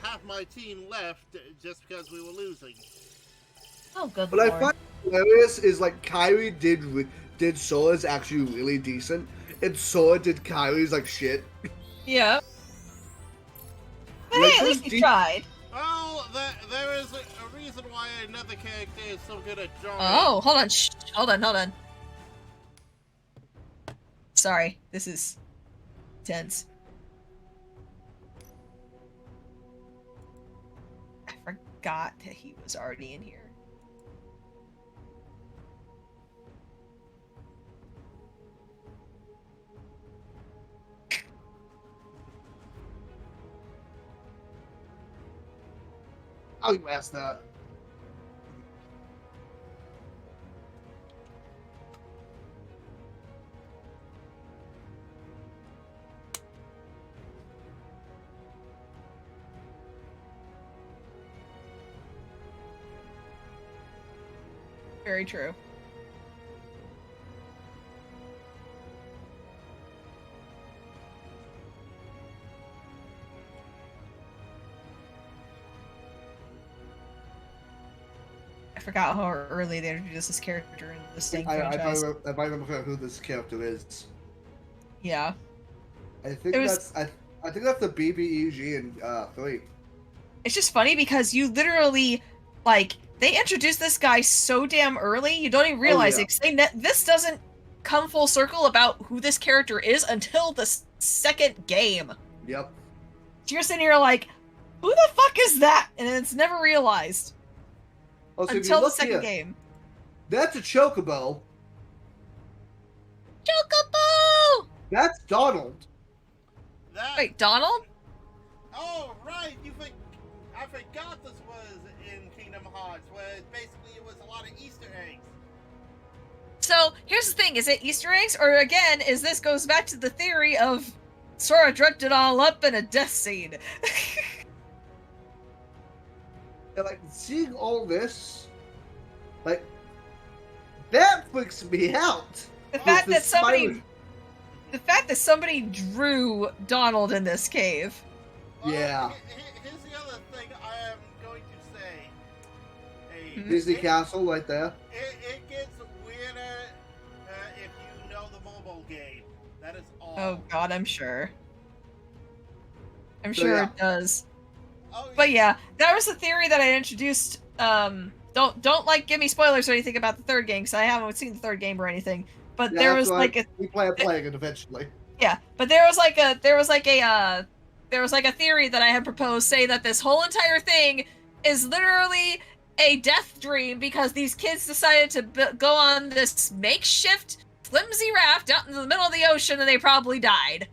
half my team left just because we were losing. Oh, good What lord. I find hilarious is like Kyrie did Sora's actually really decent, and Sora did Kyrie's like shit. Yeah. But Like, hey, at there's least you deep- tried. Oh, there is a reason why another character is so good at drawing. Oh, hold on. Shh. Hold on. Sorry, this is tense. I forgot that he was already in here. How you ask that? Very true. I forgot how early they introduced this character in the Sting franchise. If I remember who this character is. Yeah. I think It was- I think that's the BBEG in 3. It's just funny because you literally, like, they introduced this guy so damn early, you don't even realize yeah. it. 'Cause this doesn't come full circle about who this character is until the second game. Yep. So you're sitting here like, who the fuck is that? And it's never realized Also, if you until the look second here, game. that's a chocobo. Chocobo! That's Donald. That. Wait, Donald? Oh, right. I forgot this was in Kingdom Hearts, where basically it was a lot of Easter eggs. So here's the thing: is it Easter eggs, or again, is this goes back to the theory of Sora dreamt it all up in a death scene? And like seeing all this, like that freaks me out. The With fact the that somebody, spider- the fact that somebody drew Donald in this cave. Yeah. Here's the other thing I am going to say. Hey, Disney it, Castle right there. it gets weirder if you know the mobile game. That is all. Oh God, I'm sure. I'm So, sure yeah. it does. Oh, But yeah, that was the theory that I introduced. Don't like give me spoilers or anything about the third game because I haven't seen the third game or anything. But Yeah, there that's was why like a we plan on playing it eventually. yeah, but there was like a theory that I had proposed, say that this whole entire thing is literally a death dream because these kids decided to go on this makeshift flimsy raft out in the middle of the ocean and they probably died.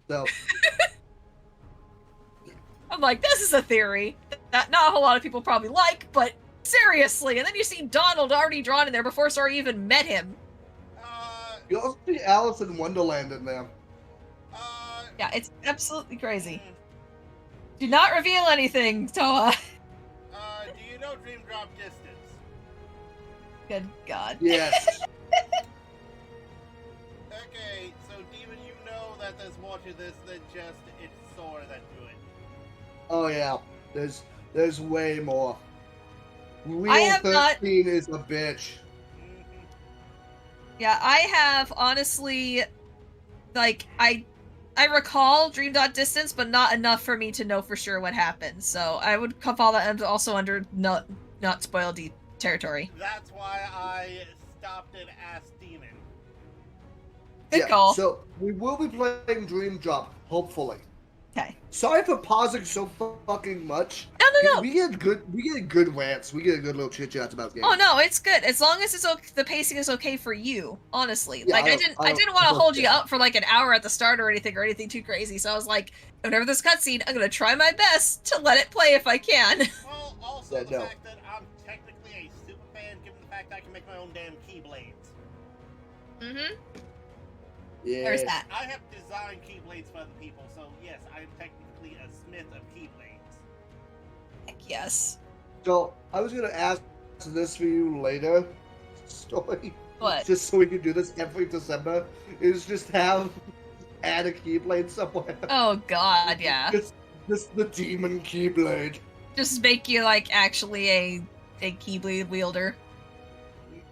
So I'm like, this is a theory that not a whole lot of people probably like, but Seriously, and then you see Donald already drawn in there before Sora even met him. You also see Alice in Wonderland in there. Yeah, it's absolutely crazy. hmm. Do not reveal anything, Toa. Do you know Dream Drop Distance? Good God. Yes. Okay, so Demon, you know that there's more to this than just it's Sora that do it. Oh yeah. There's way more. Wheel I have not- 13 is a bitch. Mhm. Yeah, I have honestly, like, I recall Dream Dot Distance, but not enough for me to know for sure what happened. So I would fall that also under not spoiled territory. That's why I stopped at Ask Demon. Good call. So we will be playing Dream Drop, hopefully. Okay. Sorry for pausing so fucking much. No. We get good rants. We get good little chit chats about games. Oh no, it's good as long as the pacing is okay for you. Honestly, Yeah, like I didn't want to hold you up for like an hour at the start or anything too crazy. So I was like, whenever this cutscene, I'm gonna try my best to let it play if I can. Well, also Yeah, the fact that I'm technically a super fan, given the fact I can make my own damn keyblades. Mm-hmm. Yeah. There's that. I have designed keyblades for other people, so yes, I am technically a smith of keyblades. Heck yes. So I was gonna ask this for you later. Story. What? Just so we can do this every December. Is just add a keyblade somewhere. Oh God, yeah. Just the demon keyblade. Just make you like actually a keyblade wielder.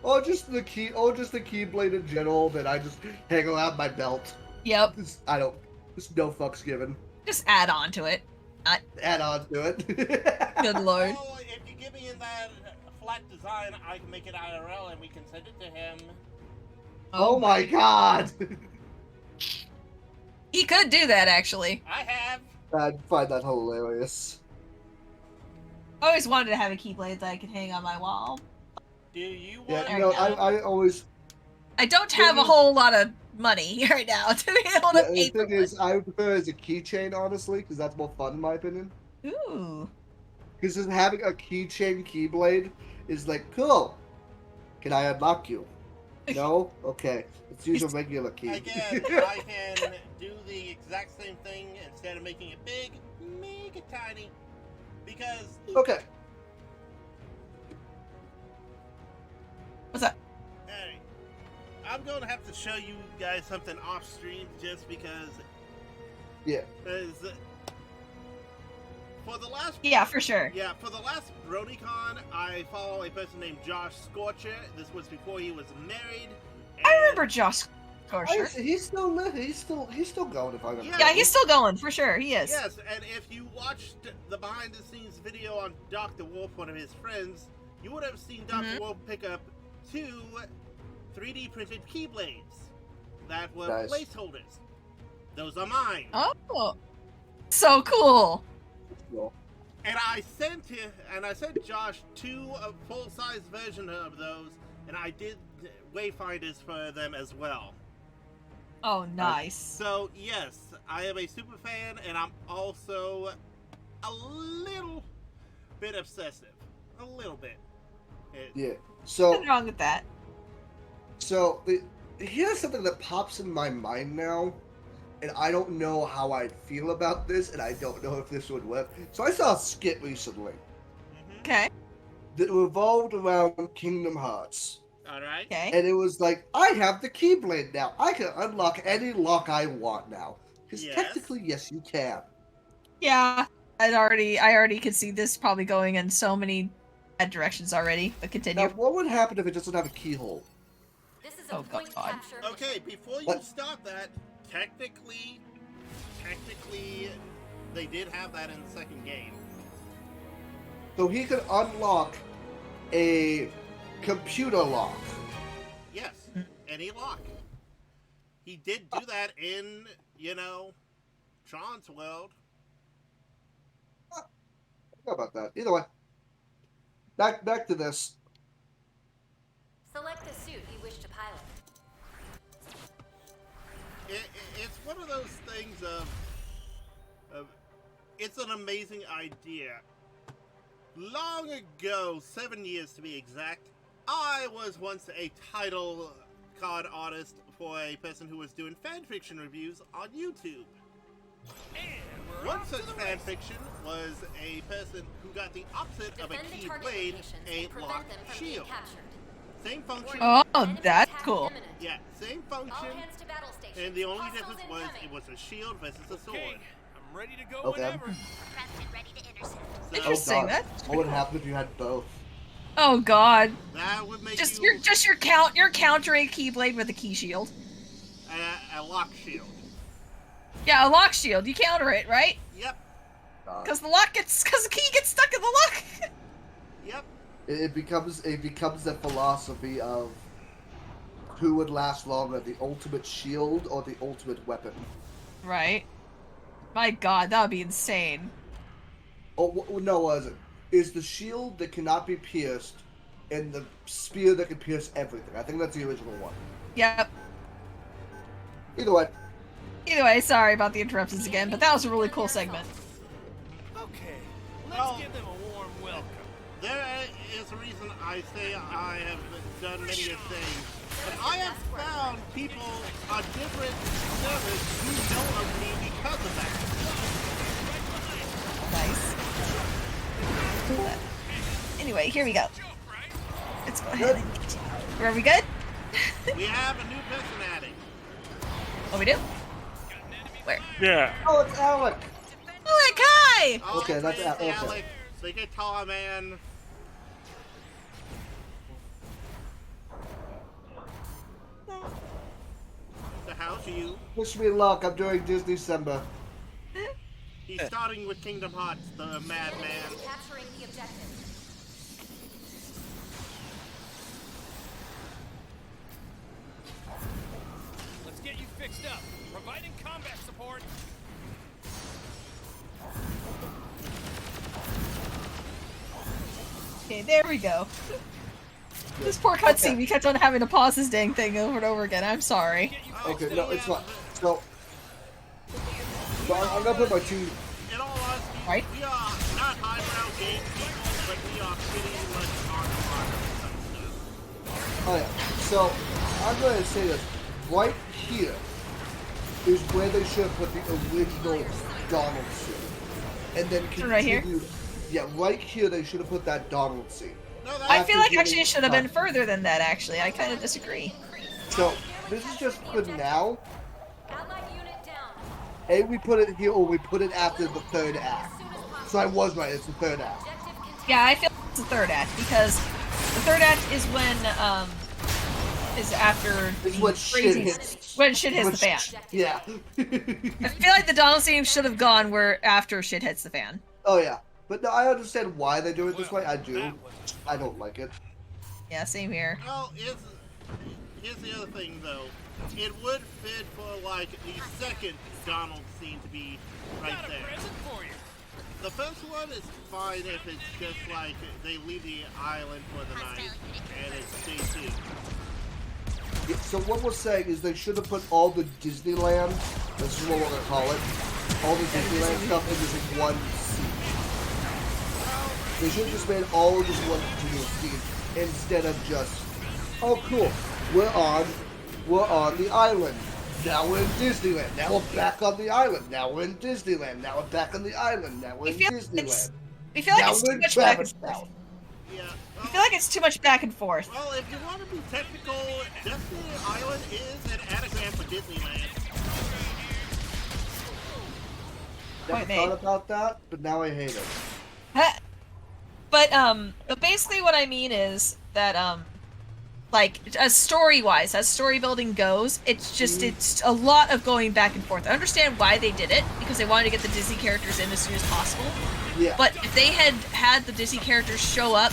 Or just the keyblade in general that I just hang around my belt. Yep. Just no fucks given. Just add on to it. Add on to it. Good lord. Well, if you give me that flat design, I can make it IRL and we can send it to him. Oh my god! He could do that actually. I have. I'd find that hilarious. I always wanted to have a keyblade that I could hang on my wall. Do you want? Yeah, There you know, you go. I always. I don't have a whole lot of money right now to be able to The pay for thing is, I would prefer it as a keychain, honestly, because that's more fun in my opinion. one. Ooh. Because just having a keychain keyblade is like, cool. Can I unlock you? No? Okay. Let's use a regular key. Again, I can do the exact same thing instead of making it big, make it tiny. Because Okay. What's up? hey, I'm going to have to show you guys something off stream just because. Yeah. For the last. Yeah, for sure. Yeah, for the last BronyCon, I follow a person named Josh Scorcher. This was before he was married. I remember Josh Scorcher. He's still lit. He's still going. If I remember. Yeah, he's still going for sure. He is. Yes, and if you watched the behind-the-scenes video on Dr. Wolf, one of his friends, you would have seen Dr. Wolf pick up 2 3D printed keyblades that were Nice. placeholders. Those are mine. Oh, so cool. Cool. And I sent Josh 2 full-size version of those, and I did wayfinders for them as well. Oh, nice. So yes, I am a super fan, and I'm also a little bit obsessive. A little bit. Yeah. So Nothing wrong with that. Here's something that pops in my mind now, and I don't know how I'd feel about this, and I don't know if this would work. So I saw a skit recently Okay. that revolved around Kingdom Hearts. Alright. Okay. And it was like, I have the Keyblade now. I can unlock any lock I want now. Because Yes. technically, yes, you can. Yeah. I already could see this probably going in so many bad directions already. But continue. Now, what would happen if it doesn't have a keyhole? This is a Oh, point God. capture Okay, mission. before you What? start that, technically, they did have that in the second game. So he could unlock a computer lock. Yes, any lock. He did do that in, Tron's world. How about that? Either way. Back to this. Select the suit you wish to pilot. It's one of those things of it's an amazing idea, Long ago, 7 years to be exact, I was once a title card artist for a person who was doing fanfiction reviews on YouTube. One such fanfiction was a person who got the opposite of a Defend the key target blade, locations a and prevent locked them from being shield. captured. Same function. Oh, Enemy that's attack cool. imminent. Yeah, same All function. hands to battle stations. And the only Hostiles difference was incoming. it was a shield versus a sword. Okay, I'm ready to go Okay. whenever. Prepped and ready to intercept. So Interesting. God. That's What would happen if you had both? oh god. that would make Just you you're countering Keyblade with a key shield. a lock shield. Yeah, a lock shield. You counter it, right? Yep, Because the key gets stuck in the lock. yep. It becomes the philosophy of who would last longer, the ultimate shield or the ultimate weapon. Right. My god, that would be insane. Oh no, was it? Is the shield that cannot be pierced, and the spear that can pierce everything. I think that's the original one. Yep. Either way, Either way, sorry about the interruptions again, but that was a really cool segment. Okay, Well- let's give them a warm welcome. There is a reason I say I have done many a thing. But I have found people on different servers who know of me because of that. Nice. Anyway, here we go. Let's go ahead and continue. Are we good? We have a new person adding. Oh, we do? Where? Yeah. oh, it's Alec. Oh, that Kai! Okay, that's okay. Alex. They get tall man. So how's you? Wish me luck. I'm doing Disney December. He's starting with Kingdom Hearts, the madman. Capturing the objective. Let's get you fixed up. Providing combat support. Okay, there we go. This poor cutscene, Okay. we kept on having to pause this dang thing over and over again. I'm sorry. Okay, no, it's not. So I'm gonna put my two. In all honesty, Right. we are not highbrow game people, but we are pretty much hard. Oh yeah. So I'm going to say this. Right here is where they should have put the original Donald scene, and then So right here? continued. Yeah, right here they should have put that Donald scene. No, I that's feel like giving actually it should have been time. further than that, actually. I kind of disagree. So this is just for now. Allied unit down. We put it here, or we put it after the third act. So I was right. It's the third act. Objective contained. Yeah, I feel it's the third act, because the third act is when, is after It's the when shit crazy- hits. when shit hits When the fan. Yeah. I feel like the Donald scene should have gone where after shit hits the fan. Oh yeah. But no, I understand why they do it this way. I do. That was I don't like it. Yeah, same here. Well, here's the other thing, though. It would fit for, like, the second Donald scene to be right got a there. present for you. The first one is fine if it's just, like, they leave the island for the night, and it's DC. Yeah, so what we're saying is they should have put all the Disneyland, this is what we're gonna call it, all the Disneyland stuff in this one scene. They should have just made all of this one continuous scene instead of just, oh cool, we're on the island. Now we're in Disneyland. Now we're back on the island. Now we're in Disneyland. Now we're back on the island. Now we're We in feel Disneyland. we feel like Now it's we're too in much back and Travis forth. Town. Yeah. I feel like it's too much back and forth. Well, if you want to be technical, Destiny Island is an anagram for Disneyland. Never Point made. thought about that, but now I hate it. But basically what I mean is that like as story building goes, it's just it's a lot of going back and forth. I understand why they did it, because they wanted to get the Disney characters in as soon as possible. Yeah. But if they had the Disney characters show up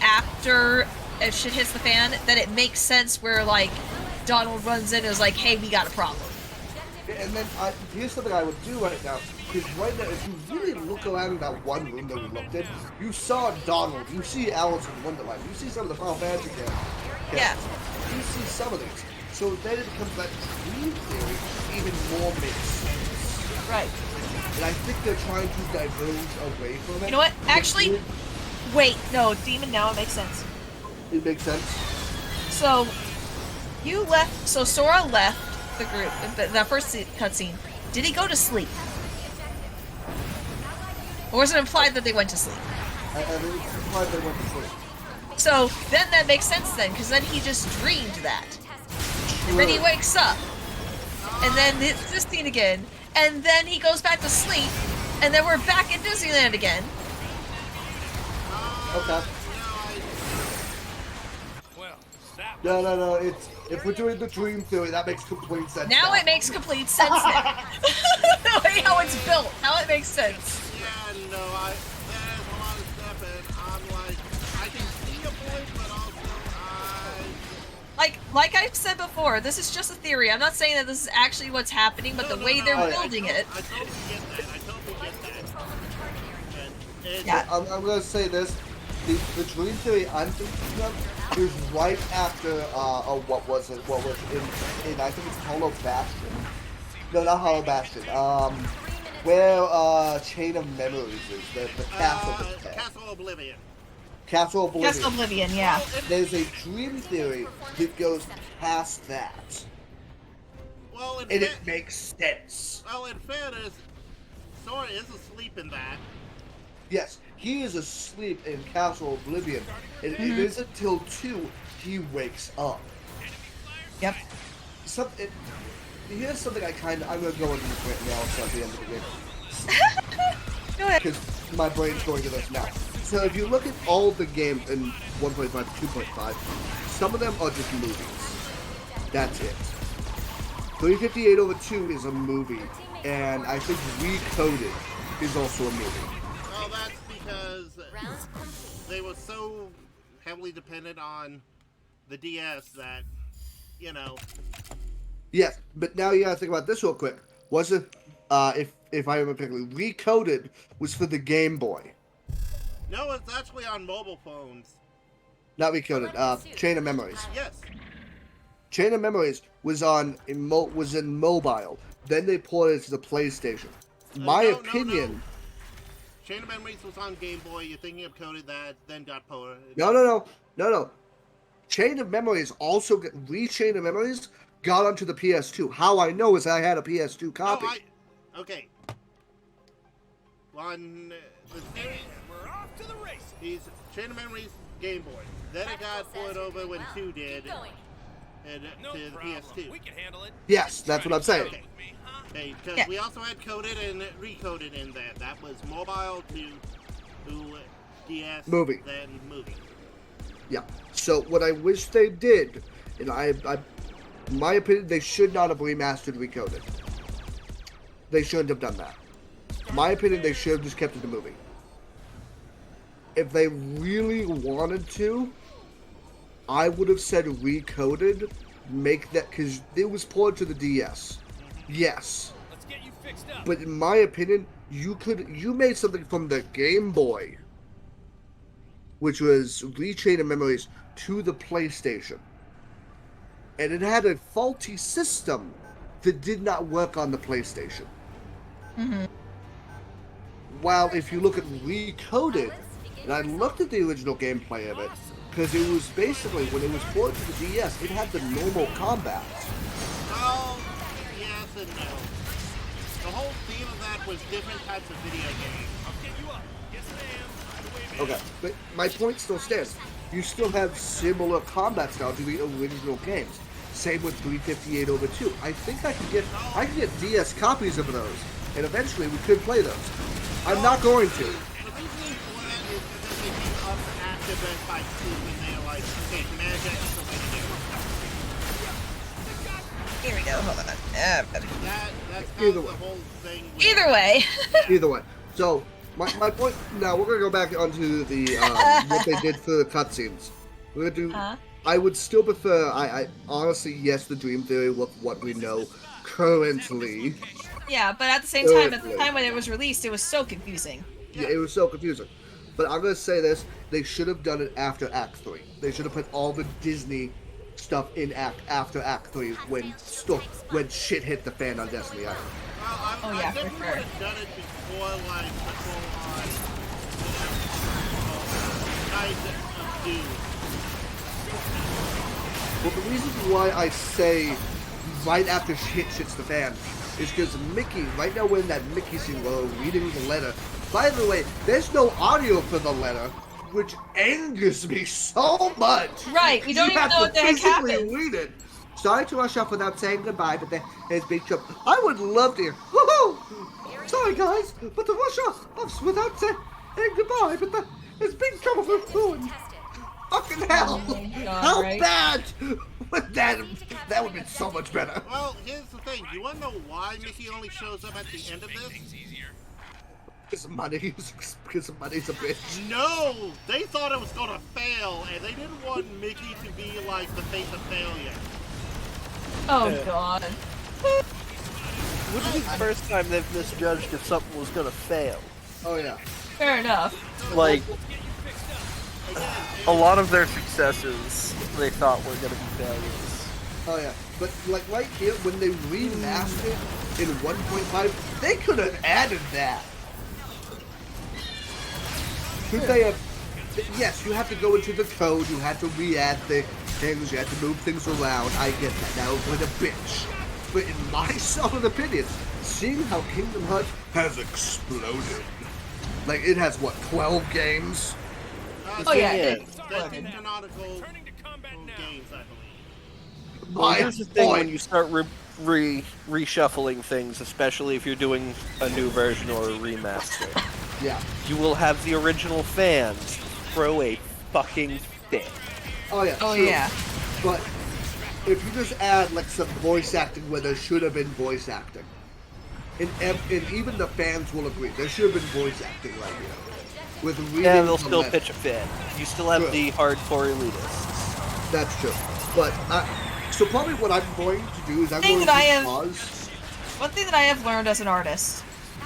after if shit hits the fan, then it makes sense where like Donald runs in and is like, hey, we got a problem. And then here's something I would do right now. Because right now, if you really look around in that one room that we looked in, you saw Donald, you see Alice in Wonderland, you see some of the Final Fantasy characters. Yeah. You see some of these. So then it becomes that dream theory even more makes sense. Right. And I think they're trying to diverge away from it. You know what? Actually, Wait, no, demon now, it makes sense. It makes sense. So, you left, so Sora left the group, that first cutscene. Did he go to sleep? Or was it implied that they went to sleep? I think it's implied they went to sleep. So, then that makes sense then, because then he just dreamed that. And then he wakes up. And then this scene again. And then he goes back to sleep. And then we're back in Disneyland again. Okay. Well, that No. It's if we're doing the dream theory, that makes complete sense. Now it makes complete sense now. The way how it's built. Now it makes sense. Yeah, no, there's a lot of stuff, and I'm like, I can see a point, but also Like I've said before, this is just a theory. I'm not saying that this is actually what's happening, but the way they're building it. I totally get that. And Yeah. I'm gonna say this: the dream theory I'm thinking of is right after what was it? What was in I think it's Hollow Bastion. No, not Hollow Bastion. Where Chain of Memories is the castle. Castle Oblivion. Castle Oblivion. Castle Oblivion, yeah. There's a dream theory that goes past that, Well, and it makes sense. Well, in fairness, Sora is asleep in that. Yes, he is asleep in Castle Oblivion, and it isn't until 2 he wakes up. Yep. Here's something I'm gonna go into this right now until the end of the game. Go ahead. Because my brain's going to this now. So if you look at all the games in 1.5 to 2.5, some of them are just movies. That's it. 358 over 2 is a movie, and I think Recoded is also a movie. Well, that's because they were so heavily dependent on the DS that, you know. Yes, but now you gotta think about this real quick. Was it, if I remember correctly, Recoded was for the Game Boy. No, it's actually on mobile phones. Not Recoded, Chain of Memories. Yes. Chain of Memories was was in mobile. Then they ported it to the PlayStation. My opinion. Chain of Memories was on Game Boy. You're thinking of coded that, then got ported. No. Chain of Memories also Chain of Memories got onto the PS2. How I know is I had a PS2 copy. Okay. On the series, we're off to the races. He's Chain of Memories Game Boy. Then it got ported over when 2 did. And No to the problem. PS2. We can handle it. Yes, that's what I'm saying. Okay. Okay, because we also had coded and recoded in there. That was mobile to DS, Movie. then movie. Yeah. So what I wish they did, and in my opinion, they should not have remastered Recoded. They shouldn't have done that. In my opinion, they should have just kept it the movie. If they really wanted to, I would have said Recoded, make that, because it was ported to the DS. Yes. Let's get you fixed up. But in my opinion, you made something from the Game Boy, which was Chain of Memories, to the PlayStation. And it had a faulty system that did not work on the PlayStation. Mm-hmm. While if you look at Recoded, and I looked at the original gameplay of it, because it was basically, when it was ported to the DS, it had the normal combat. Oh, yes and no. The whole theme of that was different types of video games. I'll get you up. Yes, ma'am. Okay, but my point still stands. You still have similar combat style to the original games. Same with 358 over 2. I think I can get DS copies of those, and eventually we could play those. I'm not going to. The reason for that is because they came up after Best Buy 2 and they're like, okay, Command Jack is the way to do it. Here we go. Hold on. That's kind Either of the way. whole thing. Either way. Either way. So, my point, now we're going to go back onto the, what they did for the cutscenes. We're going to do, I would still prefer, I honestly, yes, the Dream Theory with what we know currently. Yeah, but at the same time, at the time when it was released, it was so confusing. Yeah, it was so confusing. But I'm going to say this, they should have done it after Act 3. They should have put all the Disney stuff in after Act 3 when shit hit the fan on Destiny Island. Oh yeah, I for definitely sure. would have done it before, like, the full on, guys do? Well, the reason why I say right after shit hits the fan is because Mickey, right now we're in that Mickey scene where we're reading the letter. By the way, there's no audio for the letter, which angers me so much. Right, we don't You even have know to what the heck physically happened. read it. Sorry to rush off without saying goodbye, but there's big trouble. I would love to hear, woohoo! Sorry guys, but to rush off without saying goodbye, but there's big trouble for ruin. Fucking hell! Oh my God, How right? bad would that would have been so much better. Well, here's the thing. Do you want to know why Mickey only shows up at the end of this? Because of money. Because of money's a bitch. No! They thought it was going to fail, and they didn't want Mickey to be like the face of failure. Oh God. Wouldn't be the first time they've misjudged if something was gonna fail. Oh yeah. Fair enough. Like, a lot of their successes they thought were gonna be failures. Oh yeah. But like right here, when they remastered in 1.5, they could have added that. Could they have? Yes, you have to go into the code. You have to re-add the things. You have to move things around. I get that. That would have been a bitch. But in my solid opinion, seeing how Kingdom Hearts has exploded, like it has what 12 games. Oh yeah. That's in canonical games, I believe. Well, My here's the thing: when point. you start reshuffling things, especially if you're doing a new version or a remaster, Yeah. you will have the original fans throw a fucking fit. Oh yeah. Oh true. yeah. But if you just add like some voice acting where there should have been voice acting, and even the fans will agree there should have been voice acting right here. With reading Yeah, they'll the still letter. pitch a fit. You still have True. the hardcore elitists. That's true. But so probably what I'm going to do is I'm Thing going that to I have- pause. One thing that I have learned as an artist,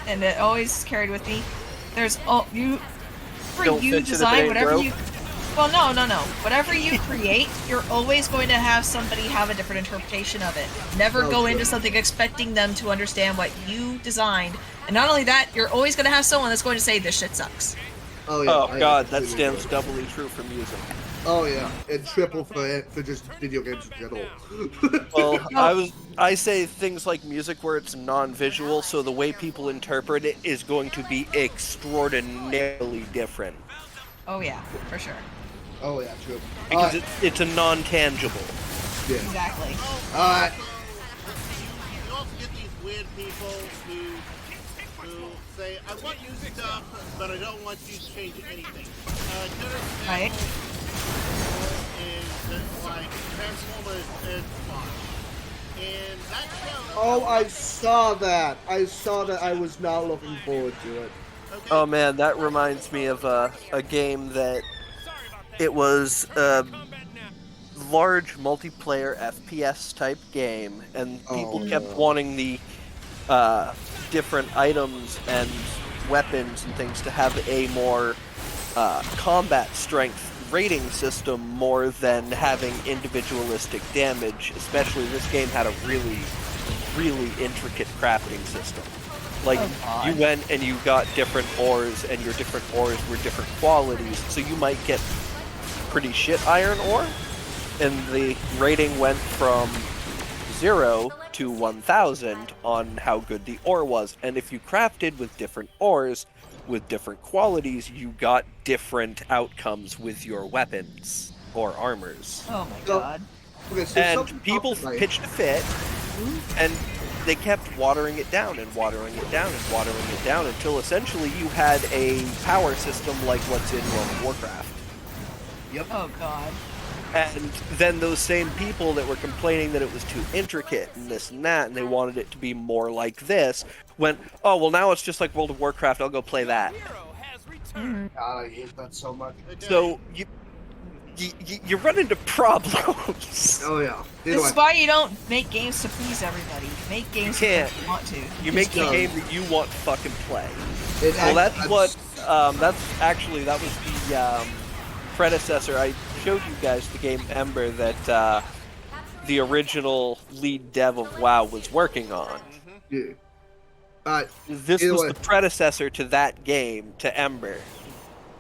and it always carried with me, there's you Don't fix it if it design ain't whatever broke. you. Well, no. Whatever you create, you're always going to have somebody have a different interpretation of it. Never go Okay. into something expecting them to understand what you designed. And not only that, you're always going to have someone that's going to say this shit sucks. Oh yeah. Oh I god, that completely stands agree. doubly true for music. Oh yeah, and triple for just video games in general. Well, I say things like music where it's non-visual, so the way people interpret it is going to be extraordinarily different. Oh yeah, for sure. Oh yeah, true. Because it's a non-tangible. Yeah. Exactly. Alright. You also get these weird people who say, I want you stuff, but I don't want you to change anything. Good example Right. is that, like Transformers is fun. And that show. Oh, I saw that. I was not looking forward to it. Okay. Oh man, that reminds me of a game that it was a large multiplayer FPS type game, and people Oh, kept no. wanting the different items and weapons and things to have a more combat strength rating system more than having individualistic damage. Especially this game had a really intricate crafting system. Like, Oh, God. you went and you got different ores, and your different ores were different qualities, so you might get pretty shit iron ore, and the rating went from 0 to 1000 on how good the ore was. And if you crafted with different ores, with different qualities, you got different outcomes with your weapons or armors. Oh my So- god. Okay, so something And people popped in my- pitched a fit, and they kept watering it down and watering it down and watering it down until essentially you had a power system like what's in World of Warcraft. Oh god. And then those same people that were complaining that it was too intricate and this and that, and they wanted it to be more like this, went, oh, well, now it's just like World of Warcraft, I'll go play that. God, I hate that so much. So you run into problems. Oh yeah. This Anyway, is why you don't make games to please everybody. You make games You because can't. you want to. You make the done. game that you want to fucking play. it Well, act- that's what, that was the predecessor. I showed you guys the game Ember that the original lead dev of WoW was working on. Yeah. This was Anyway. the predecessor to that game, to Ember.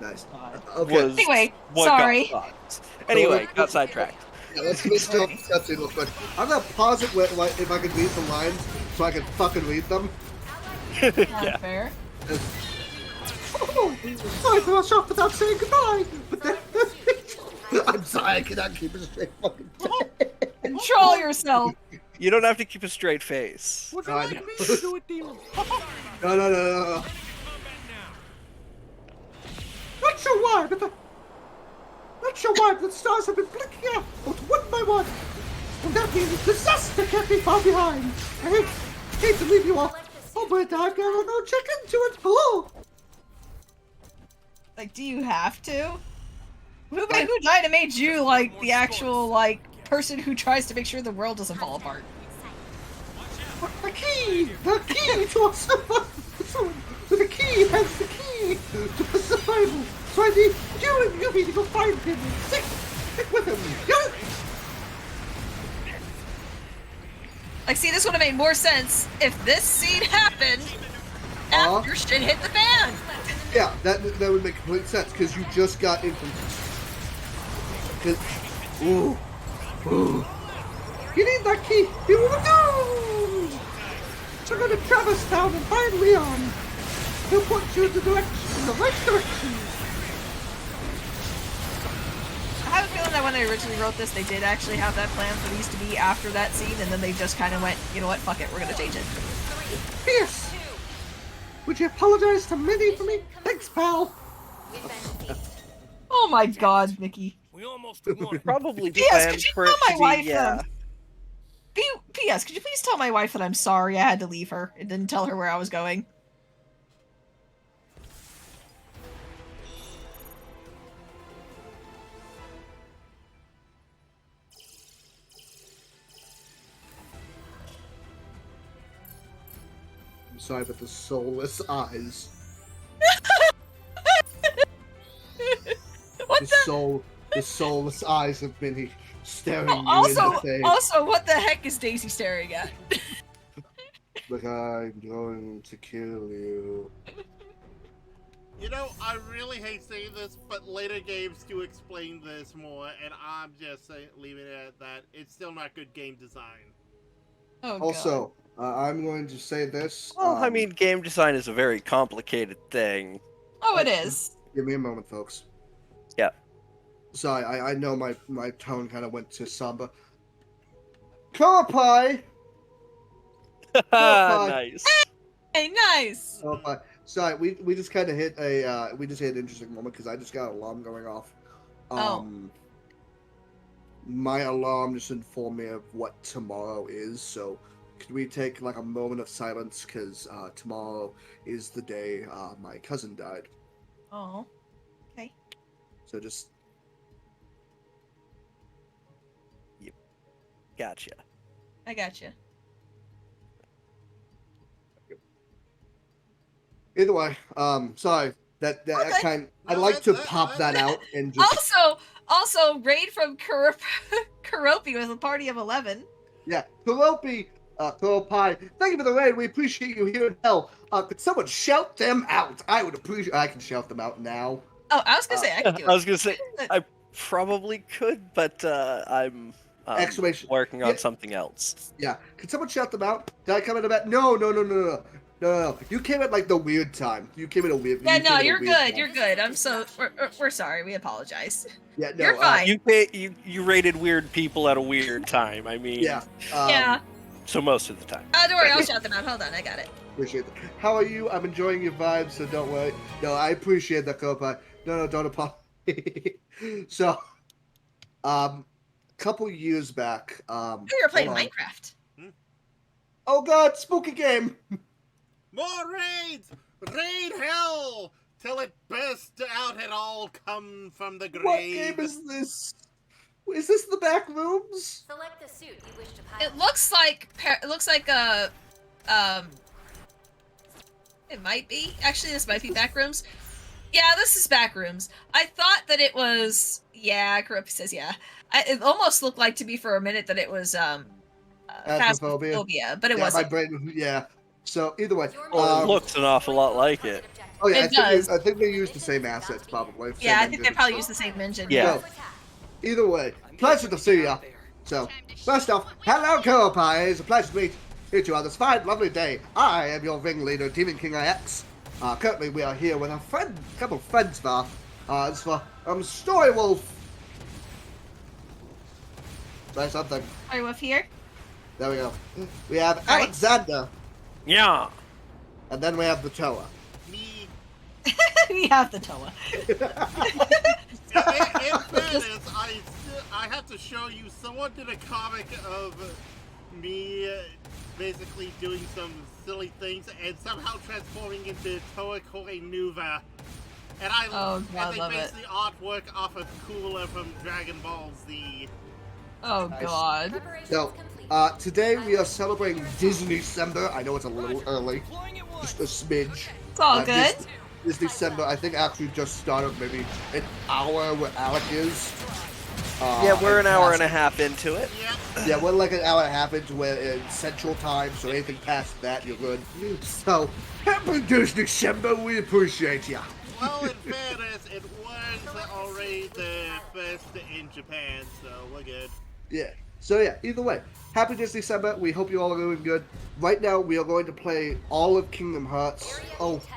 Nice. God. Okay. Was Anyway, what sorry. got fucked. Anyway, got sidetracked. Yeah, let's still cutscene real quick. I'm gonna pause it if I can read the lines so I can fucking read them. Yeah. Fair. Oh, sorry to rush off without saying goodbye. But then, I'm sorry, I cannot keep a straight fucking face. Control yourself. You don't have to keep a straight face. Would you I like know. me to do it, demon? No. Not sure why, but the stars have been blinking out, but one by one. And that means disaster can't be far behind. I hate to leave you all. Oh, but I've gotta go check into it. Hello. Like, do you have to? Who died and made you, like, the actual, like, person who tries to make sure the world doesn't fall apart? The key to our survival. The key has the key to our survival. So I need you and Yubi to go find him and stick with him. Got it? Like, see, this would have made more sense if this scene happened after shit hit the fan. Yeah, that would make complete sense because you just got in from. Ooh. You need that key. You will do. So go to Travis Town and find Leon. He'll point you in the right direction. I have a feeling that when they originally wrote this, they did actually have that plan for these to be after that scene, and then they just kind of went, you know what, fuck it, we're gonna change it. Yes. Would you apologize to Minnie for me? Thanks, pal. Oh my god, Mickey. We almost won. Probably P.S. planned Could you for tell it my to wife be, yeah. that P.S. Could you please tell my wife that I'm sorry I had to leave her and didn't tell her where I was going? I'm sorry, but the soulless eyes. What The soulless eyes of Minnie staring you in also, the face. also, what the heck is Daisy staring at? Like, I'm going to kill you. You know, I really hate saying this, but later games do explain this more, and I'm just leaving it at that. It's still not good game design. Oh, God. Also, I'm going to say this. Well, I mean, game design is a very complicated thing. Oh, it is. Give me a moment, folks. Yeah. Sorry, I know my tone kind of went to Samba. Karapai! Nice. Hey, nice! Karapai. Sorry, we just kind of hit an interesting moment because I just got an alarm going off. My alarm just informed me of what tomorrow is, so could we take like a moment of silence because tomorrow is the day my cousin died. Oh. Okay. So just Gotcha. I gotcha. either way, sorry that Okay. kind. I'd No, like to that- pop that- that out and just Also, raid from Kuropi with a party of 11. yeah, Karapai. Thank you for the raid. We appreciate you here in hell. Could someone shout them out? I would appreciate. I can shout them out now. Oh, I was gonna say I could do it. I was gonna say I probably could, but I'm Exclamation. working on Yeah. something else. Yeah. Could someone shout them out? Did I come in about? No. You came at like the weird time. You came at a weird. Yeah, you no, came at a you're weird good. time. You're good. We're sorry. We apologize. Yeah, no. You're fine. You rated weird people at a weird time. I mean, Yeah. Yeah. So most of the time. Don't worry. I'll shout them out. Hold on. I got it. Appreciate that. How are you? I'm enjoying your vibes, so don't worry. No, I appreciate that, Kopai. No, don't apologize. So, couple years back, Oh, you were playing hold on. Minecraft. Oh God, spooky game. More raids! Raid hell! Till it burst out and all come from the grave. What game is this? Is this the back rooms? Select the suit you wish to pilot. It looks like a It might be. Actually, this might be Backrooms. Yeah, this is Backrooms. I thought that it was. Yeah, Kuropi says yeah. It almost looked like to me for a minute that it was Phasmophobia. Phasmophobia, but it Yeah, wasn't. my brain. Yeah. So either way, Your Well, it um, looks an awful lot like it. Objective. Oh yeah, It does. I think they use the same assets probably. Yeah, same I think they engine. probably use the same engine. Yeah. So, either way, pleasure to see ya. So, first off, hello, Kopai. It's a pleasure to meet you on this fine, lovely day. I am your ringleader, Demon King IX. Currently, we are here with a couple of friends of ours. It's for Story Wolf. Say something. Are we here? There we go. We have Right. Alexander, Yeah. and then we have the Toa. Me. We have the Toa. In fairness, I have to show you. Someone did a comic of me basically doing some silly things and somehow transforming into Toa Koi Nuva. And Oh, God, and they love based the artwork off of Cooler from Dragon Ball Z. Oh Nice. God. Preparations So, complete. today we are celebrating Disney December. I know it's a little early, just a smidge. It's all good. This December, I think, actually just started maybe an hour where Alec is. Yeah, we're an hour and a half into it. Yep. Yeah, we're like an hour and a half into it in Central Time, so anything past that, you're good. So, happy Disney December, we appreciate ya. Well, in fairness, it was already the first in Japan, so we're good. Yeah. So yeah, either way, happy Disney December. We hope you all are doing good. Right now, we are going to play all of Kingdom Hearts. Area Oh, contested.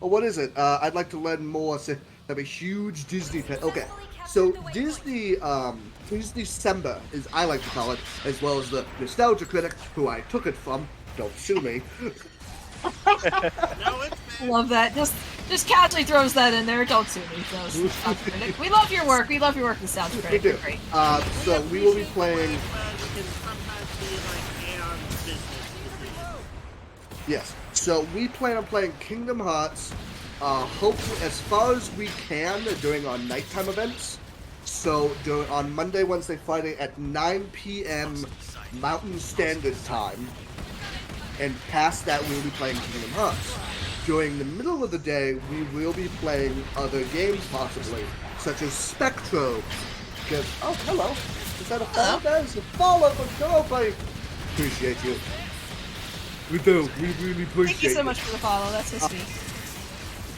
what is it? I'd like to learn more. So, have a huge Disney fan. Okay, so Disney December, as I like to call it, as well as the Nostalgia Critic, who I took it from. Don't sue me. No, it's Love that. Just casually throws that in there. Don't sue me. We love your work. We love your work. This sounds We great. do. Great. So we will be playing. We can sometimes be like air on business decisions. Yes. So we plan on playing Kingdom Hearts, hopefully as far as we can during our nighttime events. So on Monday, Wednesday, Friday at 9 p.m. Mountain Standard Time, and past that we will be playing Kingdom Hearts. During the middle of the day, we will be playing other games possibly, such as Spectro. Because hello, is that a follow? That is a follow for Kopai. Appreciate you. We do. We really appreciate Thank you so much for the follow. That's so sweet.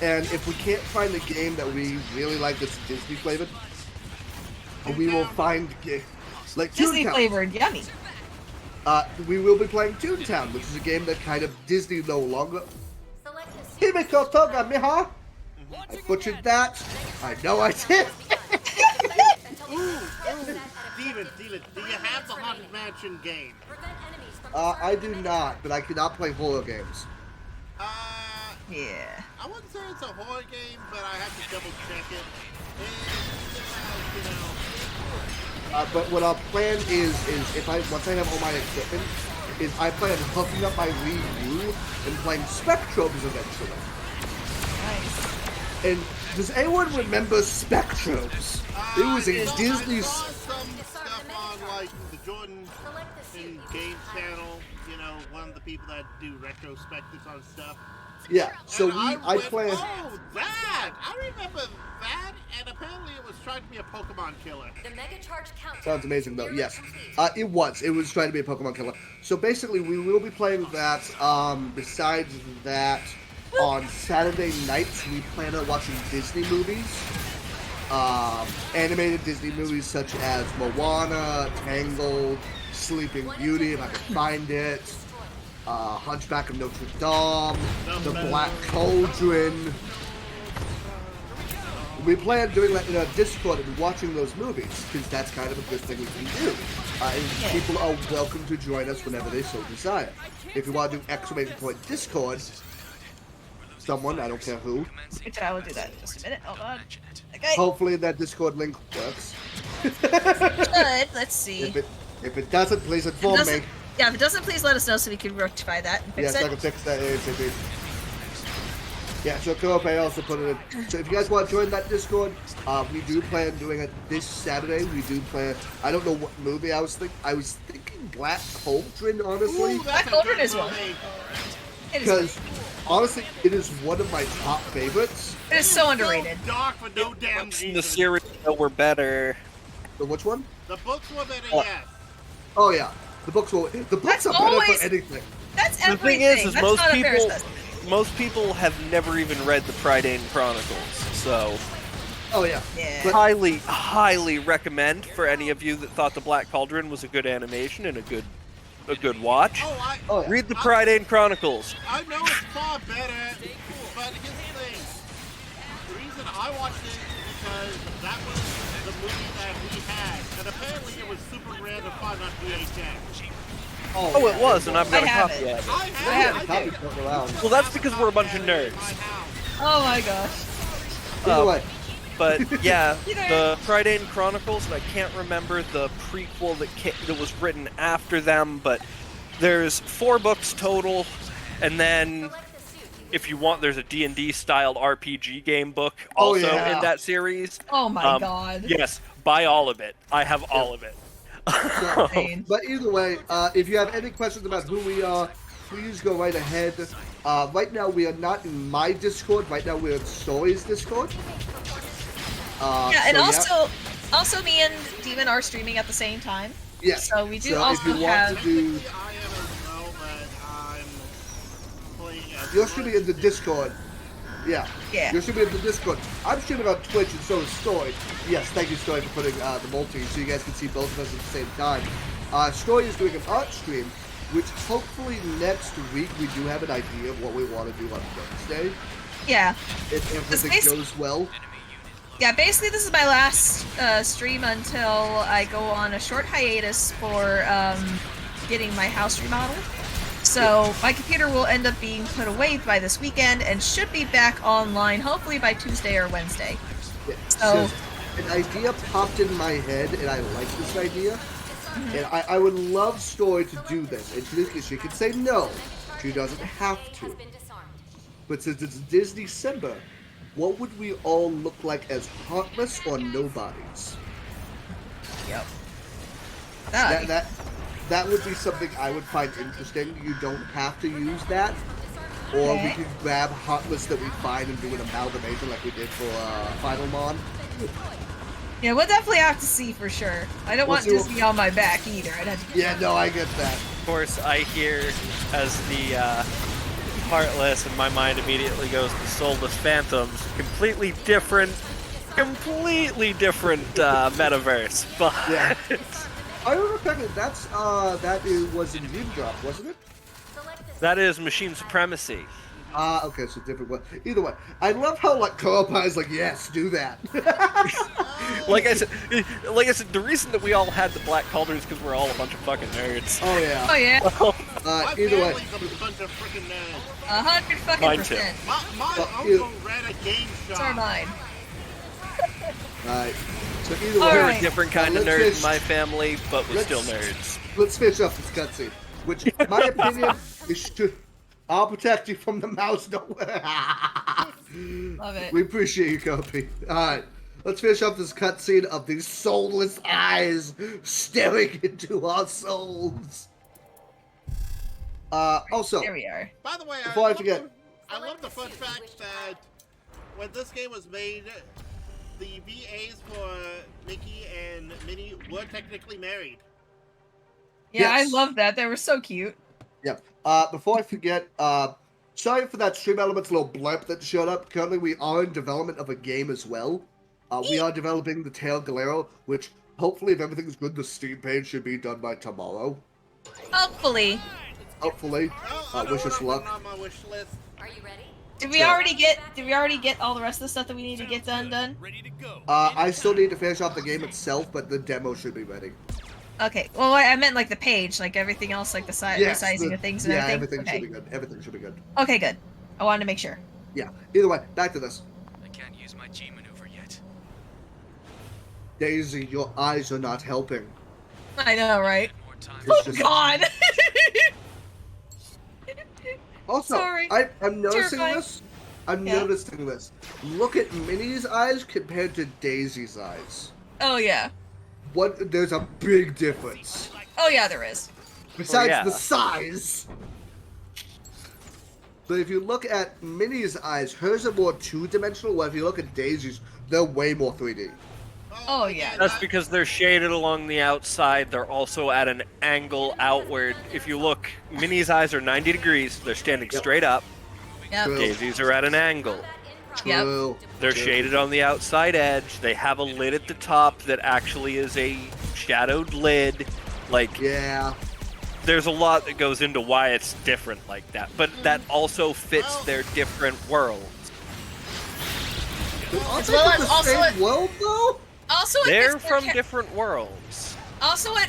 And if we can't find a game that we really like that's Disney flavored, we will find like Disney Toontown. flavored, yummy. We will be playing Toontown, which is a game that kind of Disney no longer. Select the suit. Himiko Toga Miha. I butchered that. I know I did. Until the set at a Demon, do you have the Haunted Mansion game? prevent enemies from I do not, but I cannot play horror games. Yeah. I wouldn't say it's a horror game, but I have to double check it. And, But what our plan is if once I have all my equipment, is I plan on hooking up my Wii U and playing Spectrobes eventually. Nice. And does anyone remember Spectrobes? It was a Disney. I saw some stuff on like the Jordan select the suit. and Games channel. You know, one of the people that do retrospectives on stuff. Yeah, so And I went, plan. Oh, that! I remember that, and apparently it was trying to be a Pokemon killer. The mega charge countdown. Sounds amazing though. Nearly Yes, complete. it was. It was trying to be a Pokemon killer. So basically, we will be playing that. Besides that, on Saturday nights we plan on watching Disney movies. Animated Disney movies such as Moana, Tangled, Sleeping Beauty, if I can find it. Hunchback of Notre Dame, The Black Cauldron. We plan on doing that in our Discord and watching those movies, because that's kind of a good thing we can do. And people are welcome to join us whenever they so desire. If you want to do ! Discord, someone, I don't care who, I will do that in just a minute. Hold on. Okay. hopefully that Discord link works. Good. Let's see. If it doesn't, please inform me. Doesn't- Yeah, if it doesn't, please let us know so we can rectify that and fix Yes, I it. can fix that ASAP. Yeah, so Kope also put it in. So if you guys want to join that Discord, we do plan on doing it this Saturday. We do plan. I don't know what movie I was thinking. I was thinking Black Cauldron, honestly, Ooh, Black that's a Cauldron good is one. movie. It is, because honestly, it is one of my top favorites. it is so underrated. So dark for no damn Books reason. in the series that were better. So which one? The books were better, Oh. yes. Oh yeah, the books are That's better always- for anything. That's The thing everything. is That's most not a fair people- assessment. most people have never even read the Prydain Chronicles, so Oh yeah. Yeah. But- highly recommend for any of you that thought the Black Cauldron was a good animation and a good watch. Oh yeah. Read the Prydain Chronicles. I know it's far better, but here's the thing. The reason I watched it is because that was the movie that we had, and apparently it was super rare to find on VHS. Oh, it was, and I've got I a have copy it. of it. I have have it. Copy floating around. Well, that's because we're a bunch of nerds. Oh my gosh. Either way, But yeah, Either- the Prydain Chronicles, and I can't remember the prequel that was written after them, but there's 4 books total, and then if you want, there's a D&D styled RPG game book Oh, also yeah. in that series. Oh my god. Yes, buy all of it. I have all of it. Insane. but either way, if you have any questions about who we are, please go right ahead. Right now we are not in my Discord. Right now we're in Story's Discord. Yeah, and so, also me and Demon are streaming at the same time. yeah. So we do So also if you have. want to do, I am as well, but I'm playing as you're streaming in the Discord. Yeah. Yeah. You're streaming in the Discord. I'm streaming on Twitch, and so is Story. Yes, thank you, Story, for putting the multi, so you guys can see both of us at the same time. Story is doing an art stream, which hopefully next week we do have an idea of what we want to do on Wednesday, Yeah. if everything basi- goes well. Yeah, basically this is my last stream until I go on a short hiatus for getting my house remodeled. So my computer will end up being put away by this weekend and should be back online hopefully by Tuesday or Wednesday. Yeah, So- an idea popped in my head, and I like this idea. And I would love Story to do this. And she can say no. She doesn't have to. But since it's Disney December, what would we all look like as heartless or nobodies? Yep. That would be something I would find interesting. You don't have to use that. Or we Okay. can grab heartless that we find and do an amalgamation like we did for Final Mon. Yeah, we'll definitely have to see for sure. I don't We'll want see what- Disney on my back either. I'd have to Yeah, no, I get that. Of course, I hear as the Heartless, and my mind immediately goes to Soulless Phantoms. Completely different metaverse. But Yeah. I remember correctly, was in Dream Drop, wasn't it? that is Machine Supremacy. Okay, so different one. Either way, I love how like Koropai is like, yes, do that. Like I said, the reason that we all had the Black Cauldron is because we're all a bunch of fucking nerds. Oh yeah. Oh yeah, my Either way, family's a bunch of freaking nerds. 100 fucking Mine too. percent. My Well, uncle ran a game shop. So are mine. alright. So either way, All We're right. a different kind of Let's nerd in just- my family, but we're let's- still nerds. let's finish up this cutscene. Which, in my opinion, is to. I'll protect you from the mouse. Don't worry. Love it. We appreciate you, Kopi. Alright. Let's finish up this cutscene of these soulless eyes staring into our souls. Also, There we are. By the way, Before I forget. I love the fun fact that when this game was made, the VAs for Mickey and Minnie were technically married. Yeah, Yes. I love that. They were so cute. yeah. Before I forget, sorry for that Stream Elements little blurb that showed up. Currently, we are in development of a game as well. We are developing the Tail Galero, which hopefully, if everything's good, the Steam page should be done by tomorrow. Hopefully. Hopefully. I Wish us luck. on my wish list. Are you ready? Did we So- already get all the rest of the stuff that we need to get done? Ready to go. I still need to finish off the game itself, but the demo should be ready. Okay. Well, I meant like the page, like everything else, like the sizing of things and yeah, everything. everything should be good. Everything should be good. Okay, good. I wanted to make sure. Yeah. Either way, back to this. I can't use my G maneuver yet. Daisy, your eyes are not helping. I know, right? More time. It's Oh just- God. Also, Sorry. I'm noticing Terrifying. this. I'm Yeah. noticing this. Look at Minnie's eyes compared to Daisy's eyes. Oh yeah. There's a big difference. Oh yeah, there is. Besides yeah. the size. But if you look at Minnie's eyes, hers are more two-dimensional, while if you look at Daisy's, they're way more 3D. Oh yeah. That's because they're shaded along the outside. They're also at an angle outward. If you look, Minnie's eyes are 90 degrees. They're standing Yep. straight up. Yep. True. Daisies are at an angle. Yep. True. They're True. shaded on the outside edge. They have a lid at the top that actually is a shadowed lid. Like, Yeah. there's a lot that goes into why it's different like that. But that also fits their different worlds. Aren't As they well from as the also same world, though? Also, it They're fits their from different worlds. Also, it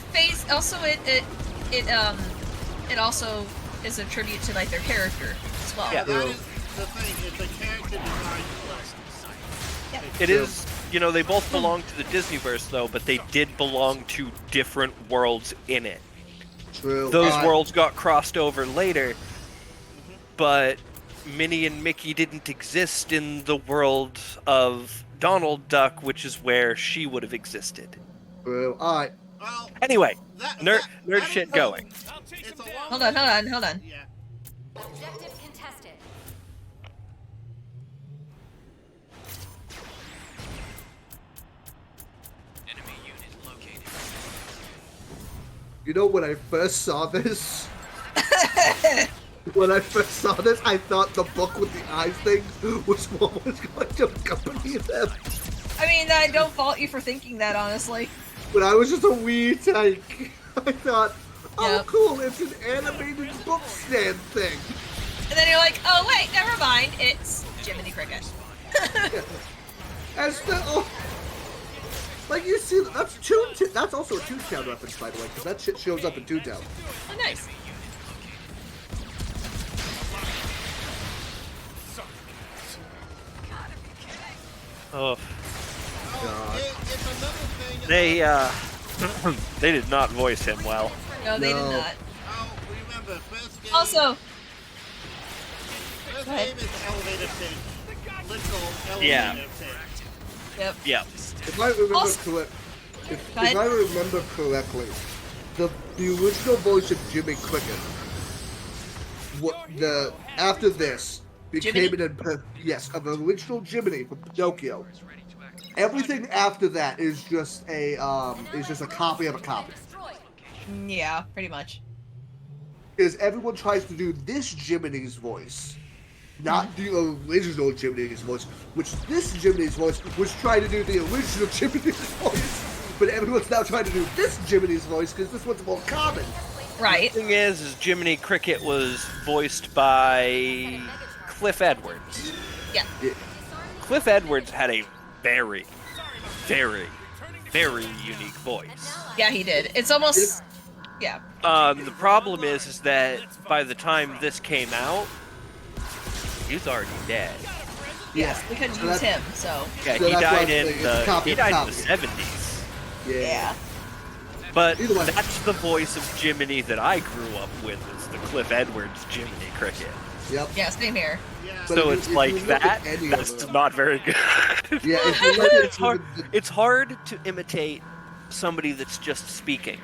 also is a tribute to like their character as well. Yeah. That is the thing. It's a character design quest. It is, you know, they both belong to the Disneyverse, though, but they did belong to different worlds in it. True. Those worlds got crossed over later, but Minnie and Mickey didn't exist in the world of Donald Duck, which is where she would have existed. True. Alright. Well, Anyway, nerd I shit don't know. going. It's a long Hold on. Yeah. Objective contested. Enemy unit located. You know, when I first saw this, I thought the book with the eyes thing was what was going to accompany them. I mean, I don't fault you for thinking that, honestly. When I was just a wee tank, I thought, oh Yep. cool, it's an animated book stand thing. And then you're like, oh wait, never mind, it's Jiminy Cricket. As the like you see, that's also a Toontown reference, by the way, because that shit shows up in Toontown. Oh, nice. Oh, God. It's another thing. they did not voice him well. No, they No. did not. Oh, remember, first game. Also, First Go ahead. game is elevator pitch. Literal elevator Yeah. pitch. yep. Yeah. If I remember Also- correct, if Go ahead. I remember correctly, the original voice of Jimmy Cricket, after this became Jiminy? of the original Jiminy from Pinocchio. Everything after that is just a copy of a copy. Destroyed. Yeah, pretty much. Is everyone tries to do this Jiminy's voice, not the original Jiminy's voice, which this Jiminy's voice was trying to do the original Jiminy's voice, but everyone's now trying to do this Jiminy's voice because this one's more common. Right. The thing is Jiminy Cricket was voiced by Cliff Edwards. Yeah. Cliff Edwards had a very, very, very unique voice. Yeah, he did. It's almost. Yeah. The problem is that by the time this came out, he's already dead. Yes, we couldn't So use that's- him, so. Yeah, So he that's why died in it's a copy he of died in copy. the 70s. Yeah. But Either way. that's the voice of Jiminy that I grew up with, is the Cliff Edwards Jiminy Cricket. Yep. Yeah, same here. Yeah. But So if it's you like look at that. any of That's them- not very good. Yeah, if you look at it's hard. even It's hard to imitate somebody that's just speaking.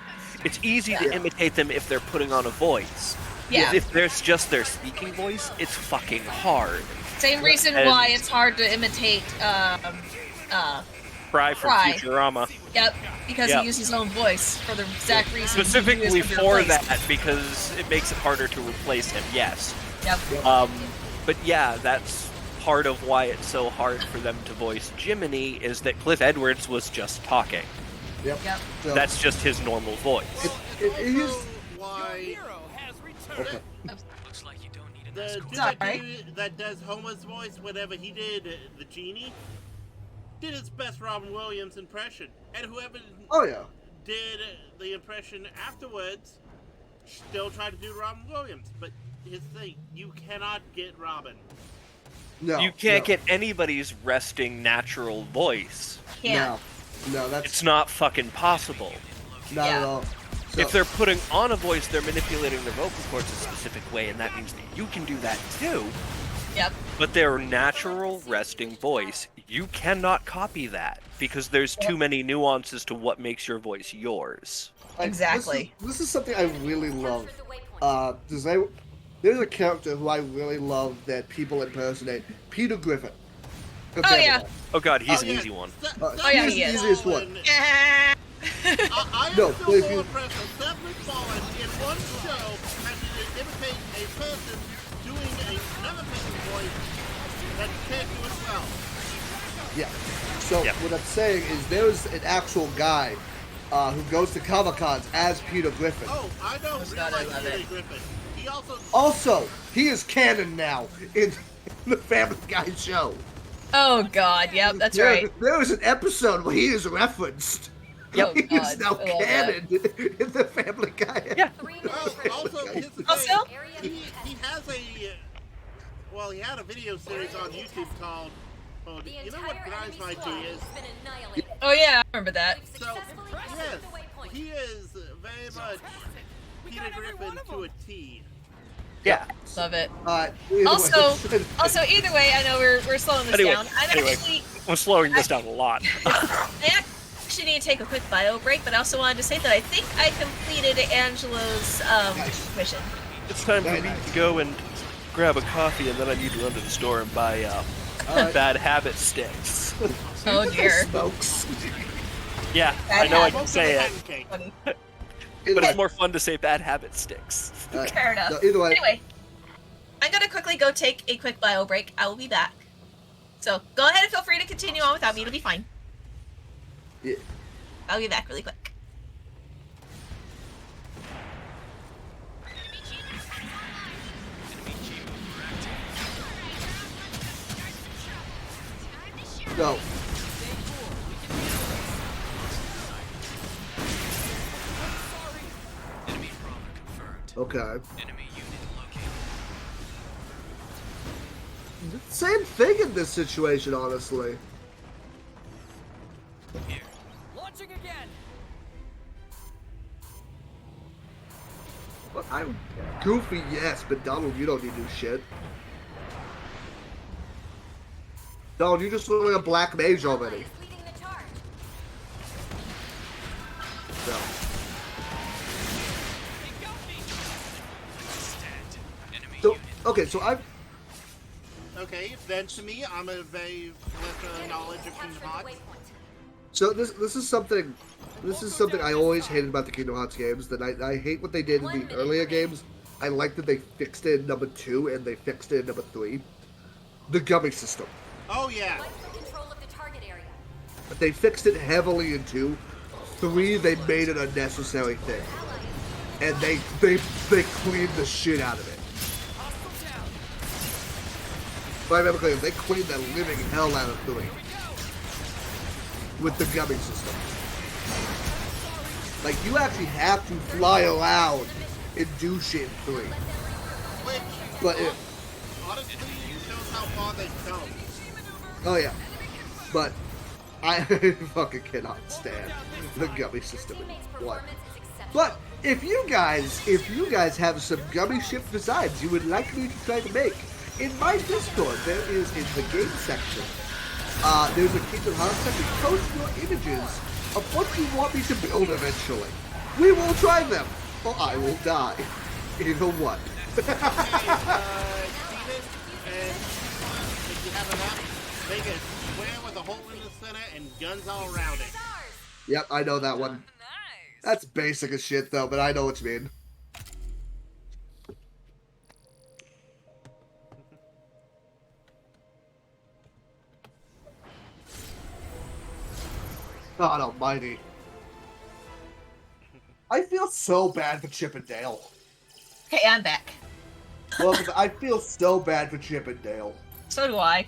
It's easy to Yeah. imitate them if they're putting on a voice. Yeah. If there's just their speaking voice, it's fucking hard. Same reason And- why it's hard to imitate, Fry from Fry. Futurama. Yep, because Yep. he uses his own voice for the exact reason. he Specifically used to be for replaced. that, because it makes it harder to replace him, yes. Yep. But yeah, that's part of why it's so hard for them to voice Jiminy, is that Cliff Edwards was just talking. Yep. Yep. So, That's just his normal voice. it is. Why Okay. Looks like you don't need an the escort. dude Sorry. that does Homer's voice, whatever he did, the genie, did his best Robin Williams impression, and whoever Oh yeah. did the impression afterwards still tried to do Robin Williams. But his thing, you cannot get Robin. No. You can't no, get anybody's resting natural voice. Yeah. No, that's It's not fucking possible. not Yeah. at all. So, If they're putting on a voice, they're manipulating their vocal cords a specific way, and that means that you can do that too. Yep. But their natural resting voice, you cannot copy that, because there's too many nuances to what makes your voice yours. like, Exactly. This is something I really love. Captured the waypoint. There's a character who I really love that people impersonate. Peter Griffin. from Oh, Family yeah. Guy. Oh god, he's Oh, an yeah, easy one. Oh, yeah, he he's is. the easiest one. I No, am but still if more you- impressed that Seth MacFarlane in one show had to imitate a person doing another person's voice that you can't do as well. Yeah. So Yeah. what I'm saying is there's an actual guy who goes to Comic-Cons as Peter Griffin. Oh, I know. Oh, God, I love Peter it. Griffin. He also. Also, he is canon now in the Family Guy show. Oh God, yep, that's right. There was an episode where he is referenced. Oh, He is God, now I love canon in the Family Guy. Yeah. 3 minutes Oh, remaining. also, here's the Also? thing. Area He has a. Well, he had a video series on YouTube called. Oh, The you know what entire grinds enemy my squad gears? has been annihilated. Oh yeah, I remember that. We've So, successfully yes, captured the waypoint. he is very much Peter Griffin to a T. Yeah. Love it. Either Also, way. also, either way, I know we're slowing this Anyway, down. anyway. I'm slowing this down a lot. I actually need to take a quick bio break, but I also wanted to say that I think I completed Angelo's Nice. mission. It's time for Very me nice. to go and grab a coffee, and then I need to run to the store and buy Alright. bad habit sticks. Oh dear. Smokes. Yeah, Bad I know I habit. can say it, Pancake. Funny. but Either it's way. more fun to say bad habit sticks. Alright. Fair enough. No, either way. Anyway, I'm gonna quickly go take a quick bio break. I will be back. So go ahead and feel free to continue on without me. It'll be fine. Yeah. I'll be back really quick. No. Enemy prowler confirmed. Okay. Enemy unit located. Same thing in this situation, honestly. Here. Launching again. Well, I'm goofy, yes, but Donald, you don't need to do shit. Donald, you just look like a black mage already. Is leading the charge. So. They got me. Stand. Enemy So, unit. okay, so I've Okay, then to me, I'm a very lesser knowledge of Kingdom Captured the Hearts. waypoint. so this is something I always hated about the Kingdom Hearts games. That I hate what they did in the earlier games. I like that they fixed it in number 2 and they fixed it in number 3. The gummy system. Oh yeah. Fight for control of the target area. But they fixed it heavily in 2. 3, they made it a necessary thing. And they cleaned the shit out of it. Hostile down. If I remember clearly, they cleaned the living hell out of 3. With the gummy system. Like, you actually have to fly around and do shit in 3. Which, But it, honestly, shows how far they've come. oh yeah. But I fucking cannot stand the gummy system in Teammates' 1. performance is exceptional. But if you guys have some gummy ship designs you would like me to try to make, in my Discord there is in the game section. There's a Kingdom Hearts section. Post your images of what you want me to build eventually. We will try them, or I will die. Either one. Steven, and if you have enough, make a square with a hole in the center and guns all around it. Stars. Yep, I know that one. Nice. That's basic as shit though, but I know what you mean. God almighty. I feel so bad for Chip and Dale. Okay, I'm back. Well, I feel so bad for Chip and Dale. So do I.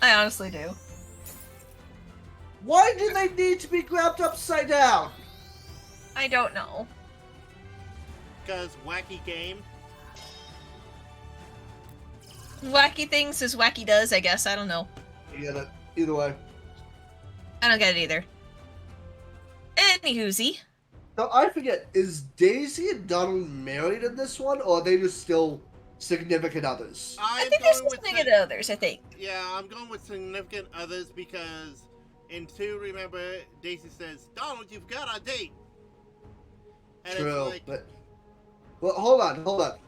I honestly do. Why do they need to be grabbed upside down? I don't know. Because wacky game. Wacky things as wacky does, I guess. I don't know. You get it. Either way. I don't get it either. Anywhoozy. Now, I forget, is Daisy and Donald married in this one, or are they just still significant others? I I'm think there's going with something in others, I think. Yeah, I'm going with significant others because in 2, remember, Daisy says, Donald, you've got a date. And True, it's like, but... Well, hold on.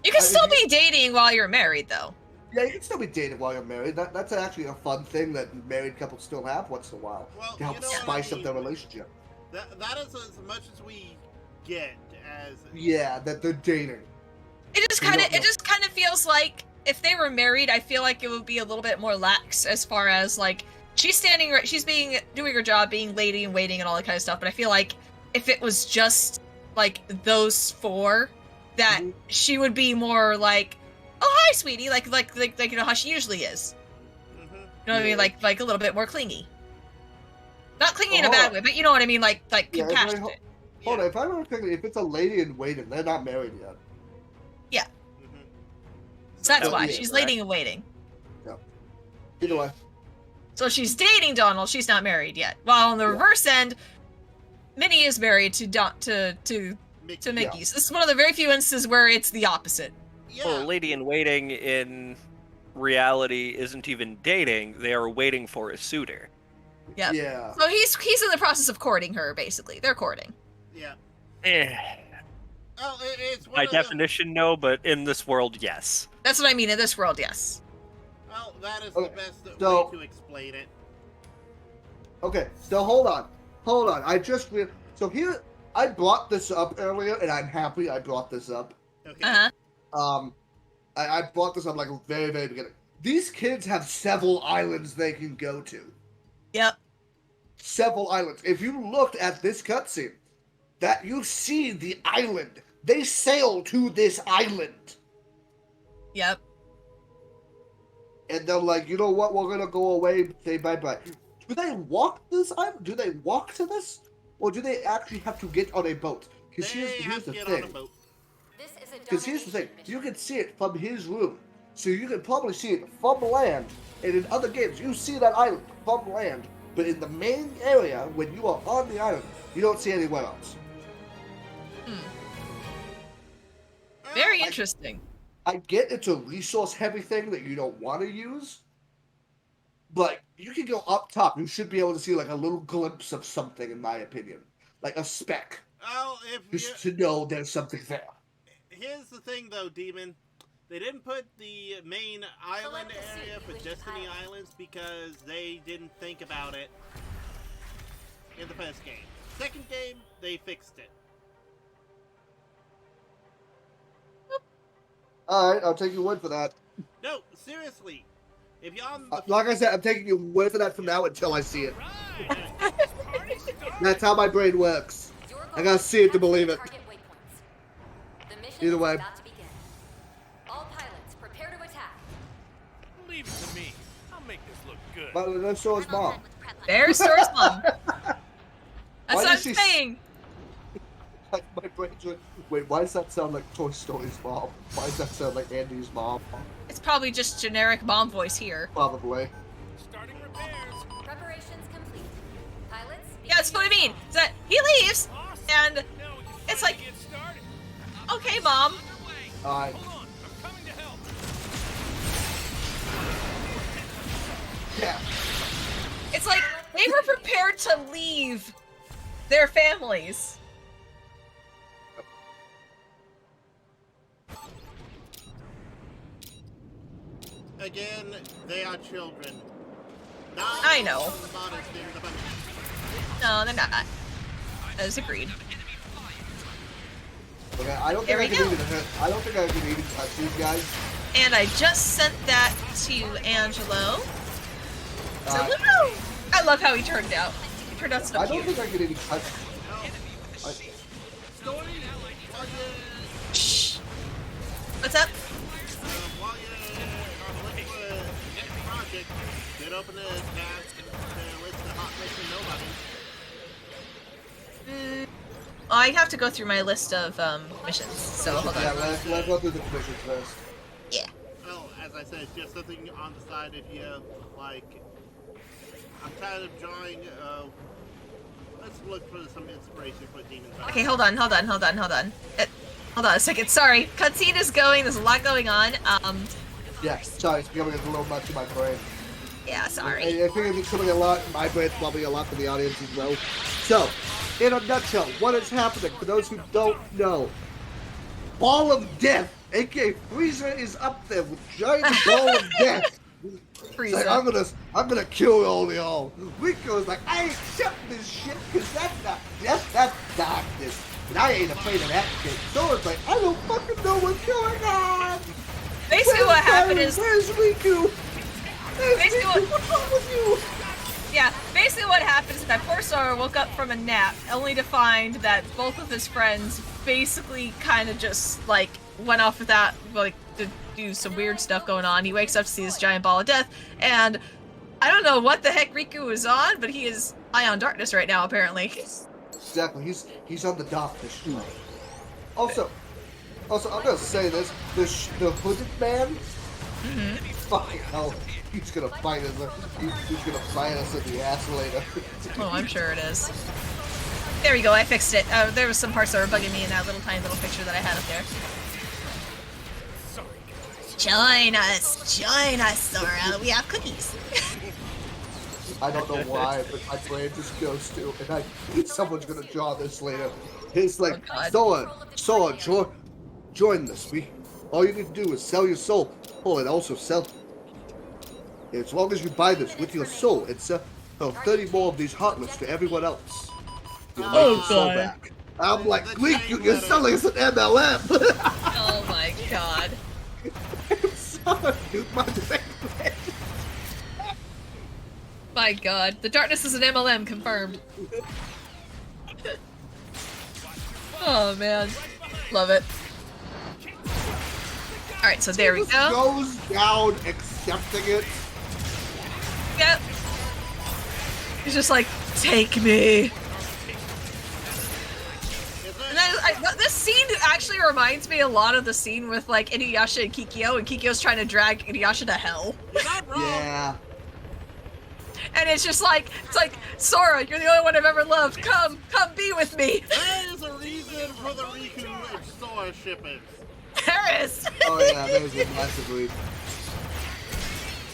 You can still if you- be dating while you're married, though. Yeah, you can still be dating while you're married. That's actually a fun thing that married couples still have once in a while. Well, To help you know what I spice up mean. their relationship. that is as much as we get as... Yeah, that they're dating. It just We kind of don't know. feels like if they were married, I feel like it would be a little bit more lax as far as like she's doing her job, being lady in waiting and all that kind of stuff. But I feel like if it was just like those four, that she would be more like, "Oh, hi, sweetie," like you know how she usually is. Mm-hmm. You know what I mean? Like a little bit more clingy. Not clingy in a Oh. bad way, but you know what I mean? Like Yeah, compassionate. Hold on, if I remember correctly, if it's a lady in waiting, they're not married yet. Yeah. Mm-hmm. So that's Oh, why yeah, she's right. lady in waiting. Either way. So she's dating Donald. She's not married yet. While on the reverse end, Minnie is married to Mickey. Mickey's. This is one of the very few instances where it's the opposite. Yeah. Well, lady in waiting in reality isn't even dating; they are waiting for a suitor. Yeah. Yeah. So he's in the process of courting her. Basically, they're courting. Yeah. Eh. Oh, it's one By of definition, no, but in this world, yes. That's what I mean in this world. Yes. Well, that is Okay, the best so- way to explain it. Okay, so hold on. So here, I brought this up earlier, and I'm happy I brought this up. Okay. Uh huh. I brought this up like very, very beginning. These kids have several islands they can go to. Yep. Several islands. If you looked at this cutscene, that you see the island. They sail to this island. Yep. And they're like, you know what, we're gonna go away, say bye-bye. Do they walk this island? Do they walk to this? Or do they actually have to get on a boat? Because They here's have the to get on a thing. boat. This is a Because here's the thing. domination You mission. can see it from his room. So you can probably see it from land. And in other games, you see that island from land. But in the main area, when you are on the island, you don't see anywhere else. Very interesting. I get it's a resource-heavy thing that you don't want to use. But you can go up top. You should be able to see like a little glimpse of something, in my opinion. Like a speck. Oh, Just to know there's something there. Here's the thing, though, Demon. They didn't put the main island Select the area suit for with the Destiny pilot. Islands because they didn't think about it in the first game. Second game, they fixed it. Alright, I'll take your word for that. No, seriously. If you're on the Like I said, I'm taking your word for that from now until I see it. Right. Party started. That's how my brain works. Your goal I gotta is see it to capture believe the it. target waypoints. The mission Either is way. about to begin. All pilots, prepare to attack. Leave it to me. I'll make this look good. But let's show his I'm all mom. done with prep. There's Source Mom. That's Why what I'm does she s- saying. My brain's like, wait, why does that sound like Toy Story's mom? Why does that sound like Andy's mom? It's probably just generic mom voice here. Probably. Starting repairs. Preparations complete. Pilots, Yeah, that's what I mean. Is that he leaves, Awesome. and Now we can it's finally like- get started. okay, Mom. Underway. Alright. Hold on. I'm coming to help. Yeah. It's like they were prepared to leave their families. again, they are children. Not I know. modest in the bunch. No, they're not. As agreed. Okay, I don't There think I we can go. even hurt. I don't think I can even touch these guys. And I just sent that to Angelo. So Uh, woo! I love how he turned out. He turned out so I don't cute. think I can even touch. Story, while you're, Shh. What's up? while you're on the Liquid project, get open the tab to list the hot mission nobody. I have to go through my list of missions. So hold Yeah, on. let's go through the commissions first. Yeah. Well, as I said, just something on the side if you like. I'm tired of drawing. Let's look for some inspiration for Demon Time. Okay, hold on. Hold on a second. Sorry. Cutscene is going. There's a lot going on. Yeah, sorry, it's becoming a little much in my brain. Yeah, sorry. I think it's becoming a lot. My brain's probably a lot for the audience as well. So, in a nutshell, what is happening? For those who don't know, Ball of Death, aka Frieza, is up there with giant Ball of Death. It's like, I'm gonna kill all y'all. Rico's like, I accept this shit because that's not death, that's darkness. And I ain't afraid of that shit. Sora's like, I don't fucking know what's going on. Basically what happened is... Where's Riku? Basically what... What's wrong with you? Yeah, basically what happened is that poor Sora woke up from a nap, only to find that both of his friends basically kind of just, like, went off without, like, to do some weird stuff going on. He wakes up to see this giant ball of death, and I don't know what the heck Riku is on, but he is high on darkness right now, apparently. Exactly, he's on the darkness. Also, I'm gonna say this: the hooded man, fucking hell, he's gonna bite us. He's gonna bite us in the ass later. Oh, I'm sure it is. There we go, I fixed it. There was some parts that were bugging me in that tiny little picture that I had up there. Join us, Sora. We have cookies. I don't know why, but my brain just goes to, and someone's gonna draw this later. It's like, Sora, join this. All you need to do is sell your soul. Oh, and also sell. As long as you buy this with your soul, and sell 30 more of these heartless to everyone else. You'll make your soul back. I'm like, Link, you're selling us an MLM. Oh my god. My god, the darkness is an MLM, confirmed. Oh man, love it. Alright, so there we go. Goes down, accepting it. Yep. He's just like, take me. And then, this scene actually reminds me a lot of the scene with like Inuyasha and Kikyo's trying to drag Inuyasha to hell. Yeah. And it's just like, Sora, you're the only one I've ever loved. Come be with me. There is a reason for the Riku and Sora shipping. There is. Oh yeah, there's a massive lead.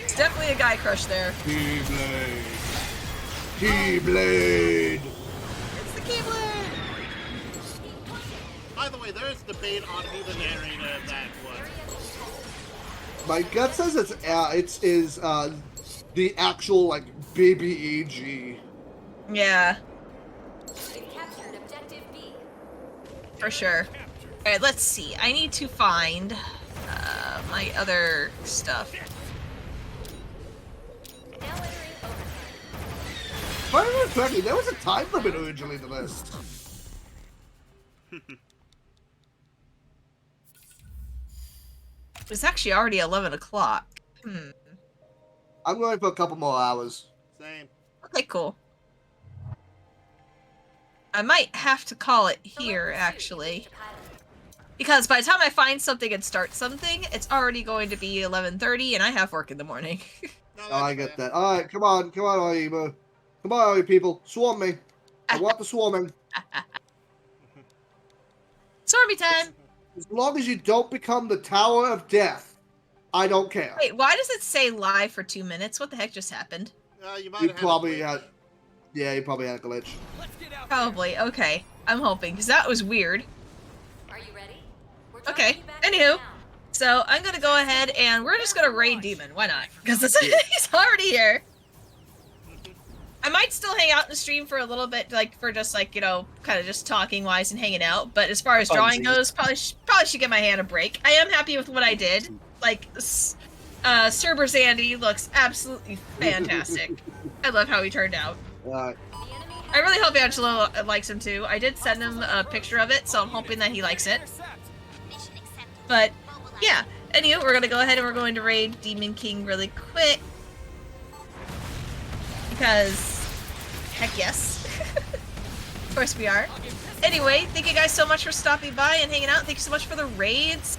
It's definitely a guy crush there. Keyblade. Keyblade. It's the Keyblade. By the way, there is debate on who the narrator of that was. My gut says it's the actual like baby AG. Yeah, We've captured objective B. for sure. Alright, let's see. I need to find my other stuff. Now entering overtime. If I remember correctly, there was a time limit originally to this. It was actually already 11 o'clock. I'm going for a couple more hours. Same. Okay, cool. I might have to call it here, actually. Because by the time I find something and start something, it's already going to be 11:30, and I have work in the morning. No, Oh, I that's get fair. that. Alright, come on, Oima. Come on, all you people. Swarm me. I want the swarming. Stormy time! As long as you don't become the Tower of Death, I don't care. Wait, why does it say live for 2 minutes? What the heck just happened? You might You have probably had. had... Yeah, you probably had a glitch. Let's get out. Probably. Okay. I'm hoping, because that was weird. Are you ready? We're dropping Okay. you back Anywho. now. So, I'm gonna go ahead and we're just gonna raid Demon. Why not? Because he's already here. I might still hang out in the stream for a little bit, like, for just, like, you know, kind of just talking-wise and hanging out. But as far as drawing goes, probably should give my hand a break. I am happy with what I did. Like, Cerber Zandy looks absolutely fantastic. I love how he turned out. Alright. The enemy I really hope Angelo likes him too. I did send him a picture of it, so I'm hoping that he likes it. Intercept. Mission accepted. But, Mobilize. yeah. Anywho, we're gonna go ahead and we're going to raid Demon King really quick. Because, heck yes. Of course we are. Anyway, thank you guys so much for stopping by and hanging out. Thank you so much for the raids,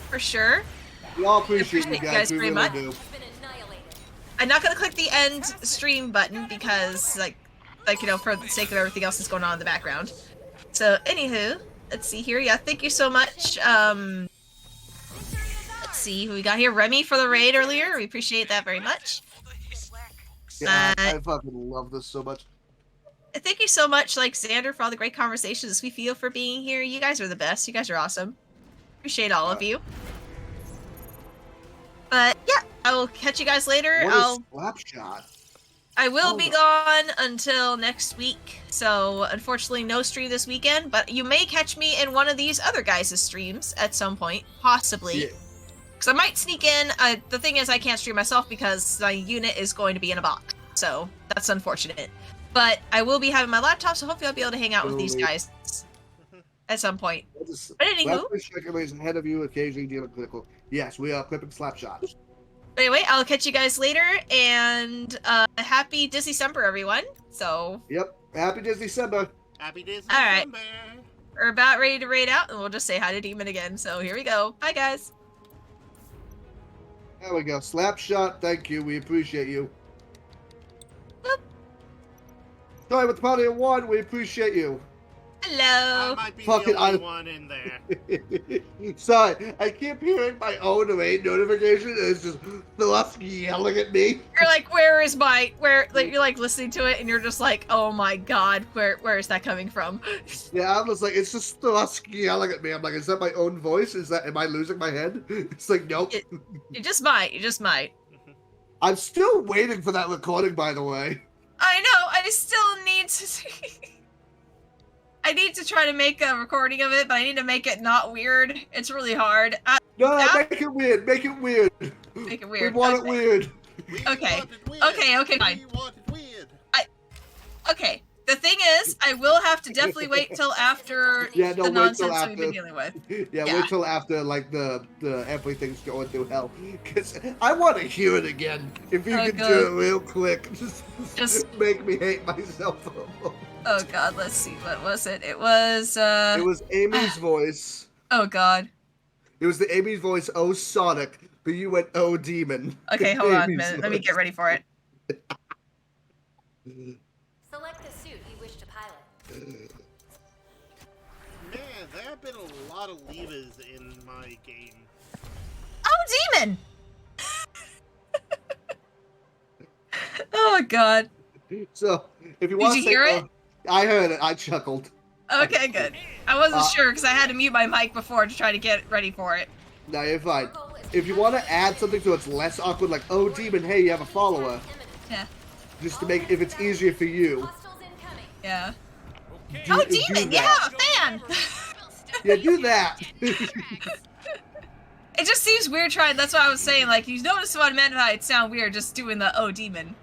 for sure. We all appreciate you appreciate you guys. guys We very really much. do. has been annihilated. I'm not gonna click the end stream button because, like, you know, for the sake of everything else that's going on in the background. So, anywho, let's see here. Yeah, thank you so much. Let's see who we got here. Remy for the raid earlier. We appreciate that very much. Yeah, I fucking love this so much. Thank you so much, like, Xander, for all the great conversations we feel for being here. You guys are the best. You guys are awesome. Appreciate all of you. But, yeah, I will catch you guys later. What a slapshot. I will Hold be on. gone until next week, so unfortunately no stream this weekend, but you may catch me in one of these other guys' streams at some point, possibly. Yeah. Because I might sneak in. The thing is, I can't stream myself because my unit is going to be in a box. So that's unfortunate. But I will be having my laptop, so hopefully I'll be able to hang out with these guys at some point. But anywho, Last ahead of you, occasionally dealing critical. Yes, we are clipping slap shots. anyway, I'll catch you guys later, and happy December, everyone. So. Yep. Happy Disney December. Happy Disney All right. December. We're about ready to raid out, and we'll just say hi to Demon again. So here we go. Bye, guys. There we go. Slap shot. Thank you. We appreciate you. Boop. Sorry with the party of one. We appreciate you. I Hello. might be Fuck the it, only I- one in there. Sorry, I keep hearing my own raid notification. It's just Thrusky yelling at me. You're like, where is my like, you're like listening to it, and you're just like, oh my god, where is that coming from? Yeah, I'm just like, it's just Thrusky yelling at me. I'm like, is that my own voice? Am I losing my head? It's like, nope. You just might. I'm still waiting for that recording, by the way. I know. I still need to. I need to try to make a recording of it, but I need to make it not weird. It's really hard. No, Yeah. make it weird. Make it weird. Make it We weird. want Okay. it weird. We Okay. want it weird. Okay, fine. We want it weird. Okay. The thing is, I will have to definitely wait till after Yeah, no, the wait till nonsense we've been after. dealing with. Yeah, Yeah. wait till after like the everything's going through hell. Cause I want to hear it again. If you Oh, can do good. it real quick, just make me hate myself. For a moment. Oh god, let's see. What was it? It was It was Amy's voice. oh god. It was the Amy's voice. Oh Sonic, but you went oh Demon. Okay, hold on a Amy's minute. Let me voice. get ready for it. Select the suit you wish to pilot. Man, there have been a lot of levers in my game. Oh, Demon! Oh god. So, if you want you to hear say, it? I heard it. I chuckled. Okay, good. I wasn't sure because I had to mute my mic before to try to get ready for it. No, you're fine. If you want to add something so it's less awkward, like oh Demon, hey, you have a follower, Yeah. just to make if it's easier for you. Hostiles incoming. Yeah. Okay. Oh, do Demon! that. Yeah, a fan! Yeah, do that. It just seems weird trying. That's what I was saying. Like, you notice what I meant by it sound weird just doing the oh, Demon.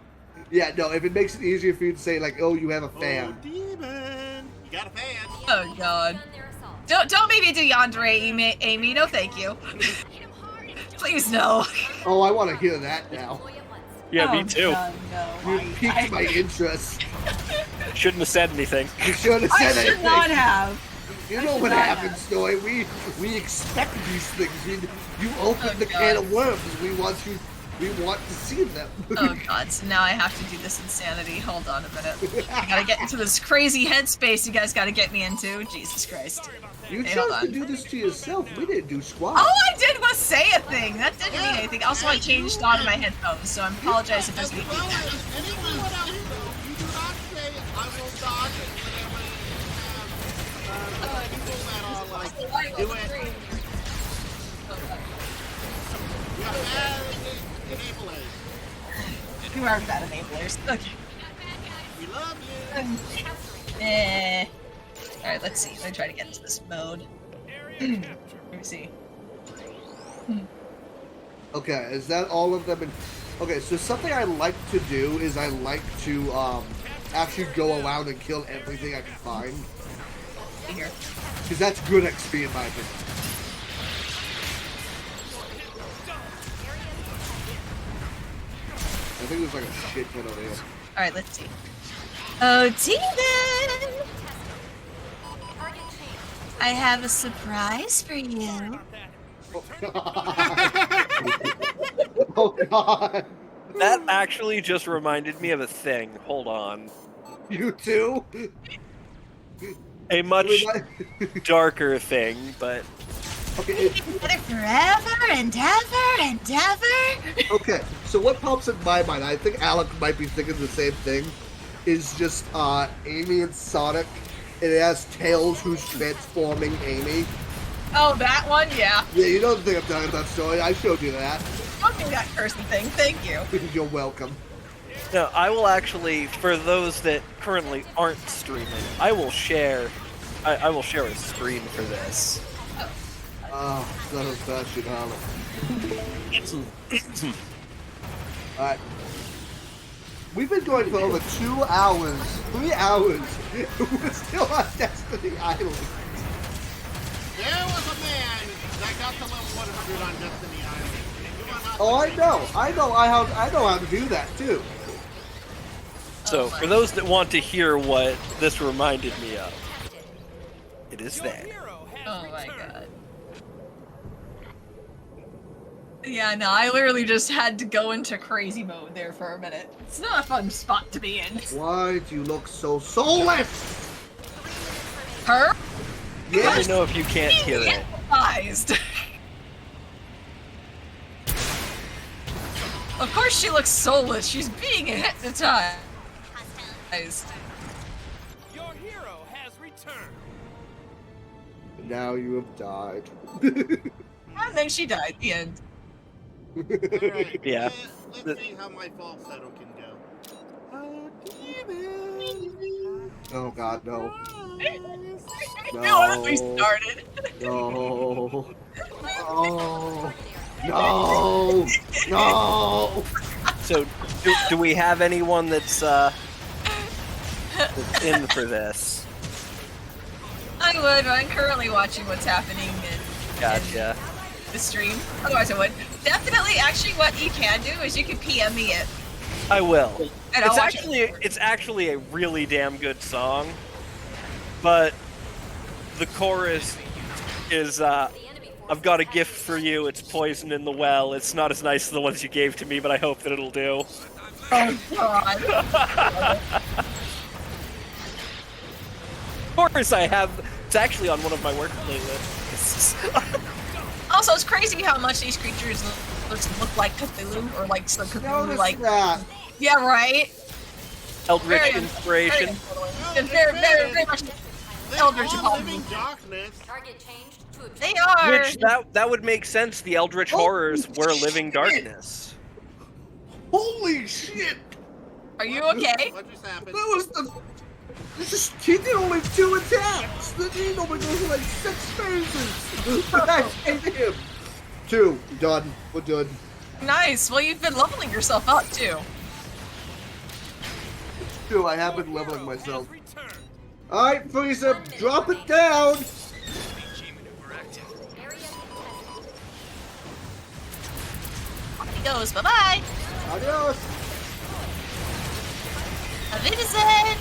Yeah, no, if it makes it easier for you to say, like, oh, you have a Oh, fan. demon! You got a fan. Oh, God. Begun their assault. Don't make me do Yandere, Amy. No, thank you. Please, no. Oh, I want to hear that now. Deploy at once. Yeah, Oh, me too. God, no. You piqued my interest. Shouldn't have said anything. You should have I said should anything. not have. You know what happens, Joy. We expect these things. You open Oh, the God. can of worms. We want to see them. Oh, God. So now I have to do this insanity. Hold on a minute. I gotta get into this crazy headspace you guys gotta get me into. Jesus Christ. You Hey, hold chose to on. do this to yourself. We didn't do squat. All I did was say a thing. That didn't mean anything. Also, I changed on my headphones, so I apologize if there's any Well, feedback. anyone else, though, you do not say, I will dodge it whenever people that are like, do it. You have enablers. You are bad enablers. Okay. We love you. Alright, let's see. Let me try to get into this mode. Let me see. Okay, is that all of them? Okay, so something I like to do is I like to actually go around and kill everything I can find. Here. Because that's good XP in my opinion. I think there's like a shit ton over here. Alright, let's see. Oh, Demon! Target changed. I have a surprise for you. Oh god! That actually just reminded me of a thing. Hold on. You too? A much Remi- darker thing, but okay, Together forever and ever and ever. okay, so what pops in my mind, I think Alec might be thinking the same thing, is just Amy and Sonic, and it has Tails who's transforming Amy. Oh, that one? Yeah. Yeah, you know the thing I'm talking about, Story. I showed you that. Don't do that cursing thing. Thank you. You're welcome. no, I will actually, for those that currently aren't streaming, I will share. I will share a screen for this. Oh, son of a shit, Alec. Alright. We've been going for over 2 hours, 3 hours. We're still on Destiny Island. There was a man that got to level 100 on Destiny Island. You are not Oh, I the know. same. I know how to do that too. So, for those that want to hear what this reminded me of, it is that. Hero has Oh my returned. god. Yeah, no, I literally just had to go into crazy mode there for a minute. It's not a fun spot to be in. Why do you look so soulless? Her? Let me Yes. know if you can't hear it. Hypnotized. Of course she looks soulless. She's being hypnotized. Your hero has returned. Now you have died. And then she died. The end. Alright, Yeah. let's see how my falsetto can go. Oh God, no. No, at least started. No. No. No. No. So, do we have anyone that's in for this? I would. I'm currently watching what's happening in Gotcha. the stream. Otherwise, I would. Definitely, actually, what you can do is you can PM me it. I will. And I'll It's watch actually a really damn good song, but the chorus is I've got a gift for you. It's poison in the well. It's not as nice as the ones you gave to me, but I hope that it'll do. Oh god. Chorus I have. It's actually on one of my work playlists. Also, it's crazy how much these creatures look like Cthulhu or like some Cthulhu, Notice like that. yeah, right. Eldritch Very- inspiration. Very much They Eldritch are upon living me. darkness. Target changed to They objective. are. Which that would make sense. The Eldritch horrors were living darkness. Holy shit! Are you okay? What just happened? That was the. He did only 2 attacks. He normally goes for like 6 phases. But I hit him. 2 done. We're done. Nice. Well, you've been leveling yourself up too. 2. I have been leveling Hero myself. has returned. All right, Frieza, drop it down. Area contested. Off he goes. Bye bye. Adios. Auf Wiedersehen.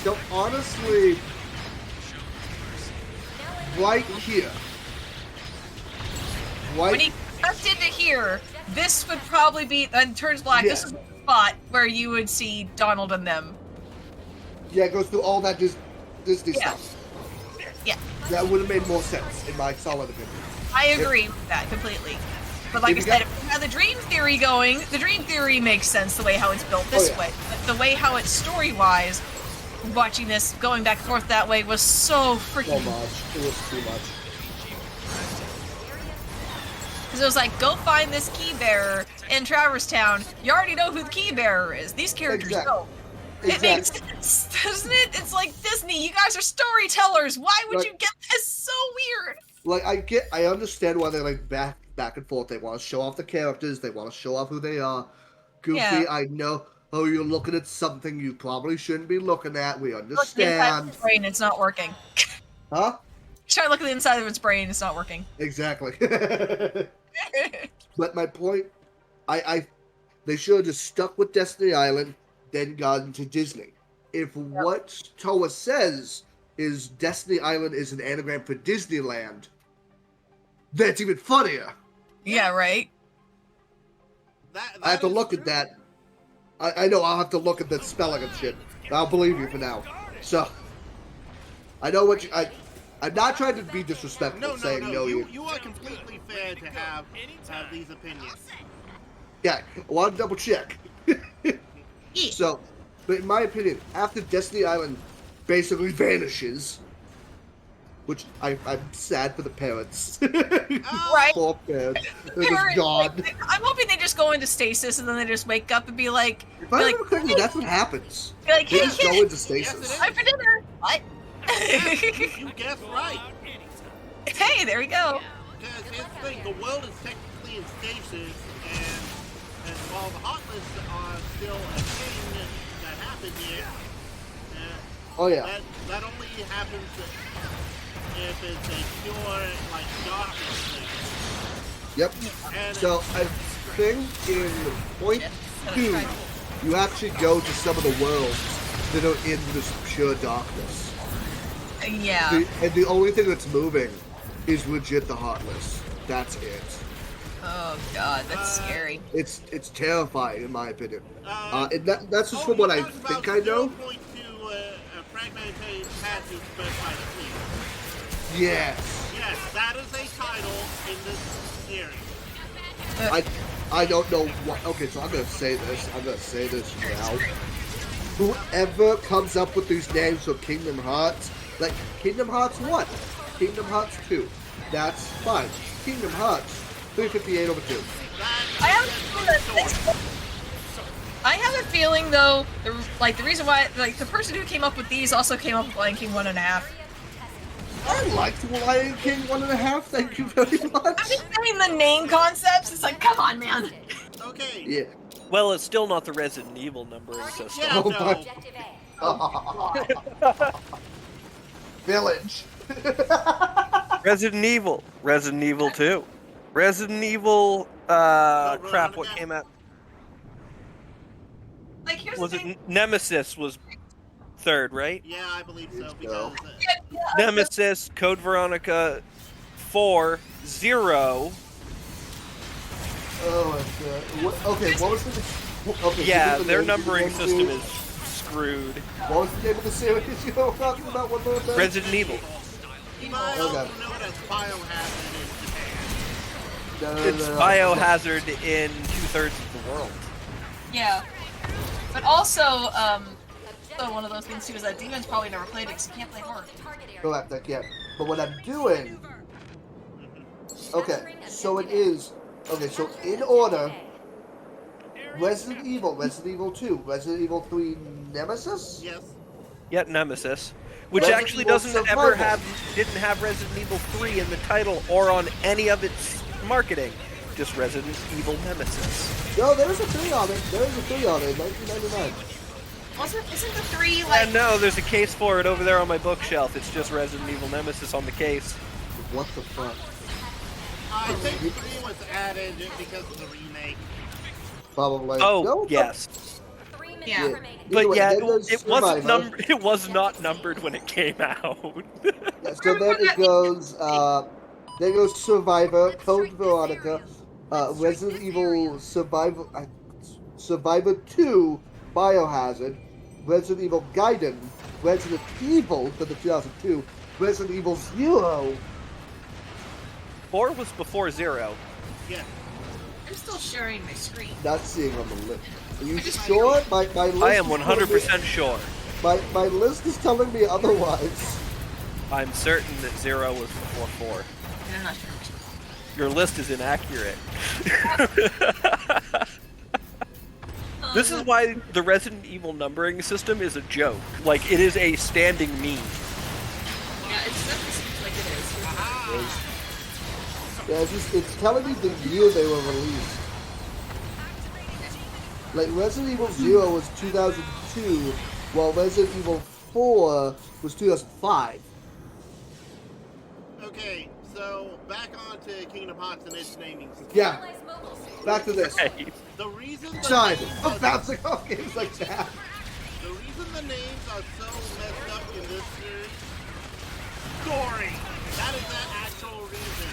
So honestly, right here, When he right, stepped into here, this would probably be and turns black. Yeah. This is the spot where you would see Donald and them. yeah, it goes through all that Disney Yeah. stuff. Yeah, That would have made more sense in my solid opinion. I agree with that completely. But like I If you said, got- if you have the dream theory going, the dream theory makes sense the way how it's built this yeah. way. But the way how it's story-wise, watching this going back and forth that way was so So freaking. much. It was too much. Because it was like, go find this key bearer in Traverse Town. You already know who the key bearer is. These characters Exactly. know. It makes Exactly. sense, doesn't it? It's like Disney. You guys are storytellers. Why would Right. you get this so weird? Like I understand why they like back and forth. They want to show off the characters. They want to show off who they are. Goofy, Yeah. I know. Oh, you're looking at something you probably shouldn't be looking at. We Look at the inside of understand. its brain, it's not working. Huh? Try to look at the inside of its brain, it's not working. Exactly. But my point, they should have just stuck with Destiny Island, then gone to Disney. If what Toa says is Destiny Island is an anagram for Disneyland, that's even funnier. Yeah, right? I have to is look at true. that. I know I'll have to look at the spelling and shit. I'll believe you for now. So, I know what I'm not trying to be disrespectful, No, saying no. You are completely fair to have these opinions. Yeah, I want to double check. Yeah. So, but in my opinion, after Destiny Island basically vanishes, which I'm sad for the parents. Right. Poor parents. They're just Parents, gone. like, I'm hoping they just go into stasis and then they just wake up and be like, If I be remember correctly, that's what happens. be like, They hey, just go kid, into stasis. time for dinner. What? You guessed right. Hey, there we go. Because here's the thing, the world is in stasis, and while the hot lists are still a thing that happens here, Oh yeah. that only happens if it's a pure, like, darkness thing. Yep. And So I think in point two, you actually go to some of the worlds that are in this pure darkness. Yeah. And the only thing that's moving is legit the heartless. That's it. Oh god, that's scary. It's terrifying in my opinion. And that's just oh, from what I you're talking about think I know. 0.2 fragmented passage first by the fleet. Yes. Yes, that is a title in this series. I don't know what. Okay, so I'm gonna say this. I'm gonna say this now. Whoever comes up with these names for Kingdom Hearts, like Kingdom Hearts 1, Kingdom Hearts 2, that's fine. Kingdom Hearts 358/2. I have a feeling though, the reason why, like, the person who came up with these also came up with Lion King 1.5. I liked Lion King 1.5. Thank you very much. I'm just saying the name concepts. It's like, come on, man. Okay. Yeah. Well, it's still not the Resident Evil numbering system. Yeah, Oh no. my- Objective A. Village. Resident Evil 2, Resident Evil. Crap. What came out? Like, here's Was the thing. it Nemesis was third, right? Yeah, I believe so, because... Nemesis, Code Veronica, 4, 0. Oh my god. Okay, what was the? Okay. Yeah, so their the name of the numbering game system to- is screwed. What was the name of the series you were talking about? One more time. Resident Evil. You might also Okay. know it as Biohazard in Japan. No, It's Biohazard in 2/3 of the world. Yeah. But also, so one of those things too is that Demon's probably never played it because you can't play horror. Correct, I can't. But what I'm doing. Okay, so it is. Okay, so in order: Resident Evil 2, Resident Evil 3, Nemesis. Yes. Yet Nemesis, which Resident actually Evil didn't Survival. have Resident Evil 3 in the title or on any of its marketing. Just Resident Evil Nemesis. No, there was a 3 on it. There was a 3 on it in 1999. Isn't the 3 like? And no, there's a case for it over there on my bookshelf. It's just Resident Evil Nemesis on the case. What the fuck? I think 3 was added because of the remake. Probably. Oh, No, yes. 3 minutes Yeah. remaining. Either But way, yeah, then there's it wasn't Survivor. It was not numbered when it came out. Yeah, so then it goes, then goes Survivor, Code Veronica, Resident Evil Survivor 2, Biohazard, Resident Evil Gaiden, Resident Evil for the 2002, Resident Evil 0. 4 was before 0. Yeah. I'm still sharing my screen. Not seeing on the list. Are you sure? My list I am is telling 100% sure. me- My list is telling me otherwise. I'm certain that 0 was before 4. I'm not sure. Your list is inaccurate. This is why the Resident Evil numbering system is a joke. Like, it is a standing meme. Yeah, it's definitely seems like it is. Yeah, it's telling me the year they were released. Like, Resident Evil 0 was 2002, while Resident Evil 4 was 2005. Okay, so back on to Kingdom Hearts and its naming system. Yeah, Finalize mobile system. back to this. Hey, The reason the Time. names I'm are- bouncing off games like that. The reason the names are so messed up in this series, story. That is that actual reason.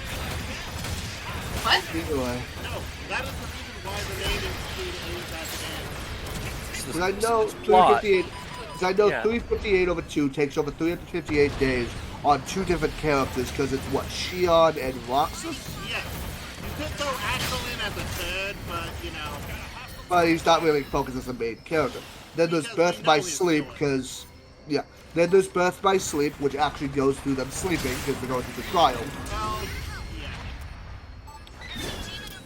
What? Anyway, No, that is the reason why the name is at the end. because I know plot. 358. Because I know Yeah. 358/2 takes over 358 days on 2 different characters. Because it's what, Shion and Roxas. Yes. You could throw Axel in as a third, but you know. But he's not really focused as a main character. Then there's Because Birth we by know his Sleep, story. because yeah. Then there's Birth by Sleep, which actually goes through them sleeping because they're going through the trial. Well,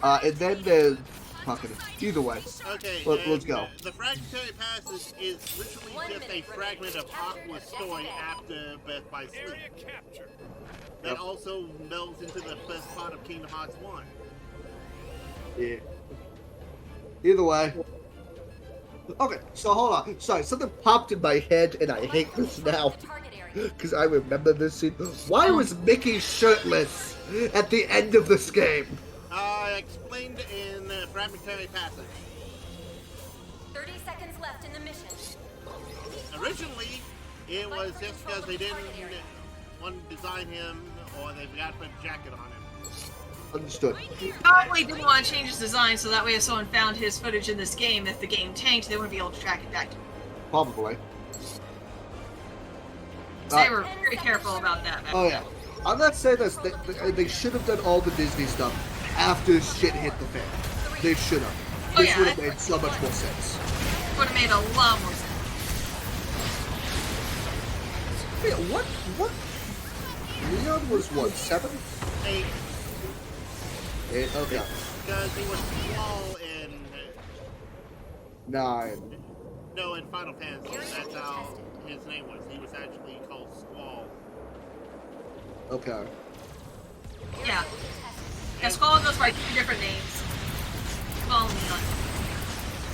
yeah. And then there's fucking either way. Okay. Let's and go. The Fragmentary Passage is literally 1 just a minute fragment of remaining. Aqua's story after Birth by Sleep. Area captured. That also melds into the first part of Kingdom Hearts 1. Yeah. Either way. Okay, so hold on. Sorry, something popped in my head, and I hate this now. Because I remember this scene. Why was Mickey shirtless at the end of this game? Explained in Fragmentary Passage. 30 seconds left in the mission. Originally, it was just because they didn't want to design him, or they forgot to put a jacket on him. Understood. Probably didn't want to change his design so that way if someone found his footage in this game, if the game tanked, they wouldn't be able to track it back. Probably. They were very careful about that. Oh yeah. I'm not saying this. They should have done all the Disney stuff after shit hit the fan. They should have. Oh, This yeah, would have made so much more sense. Would have made a lot more sense. Yeah, what? Leon was what, 7? 8. 8, okay. Because he was Squall in... 9. No, in Final Fantasy. That's how his name was. He was actually called Squall. Okay. Yeah. Yeah, Squall goes by 2 different names. Squall and Leon.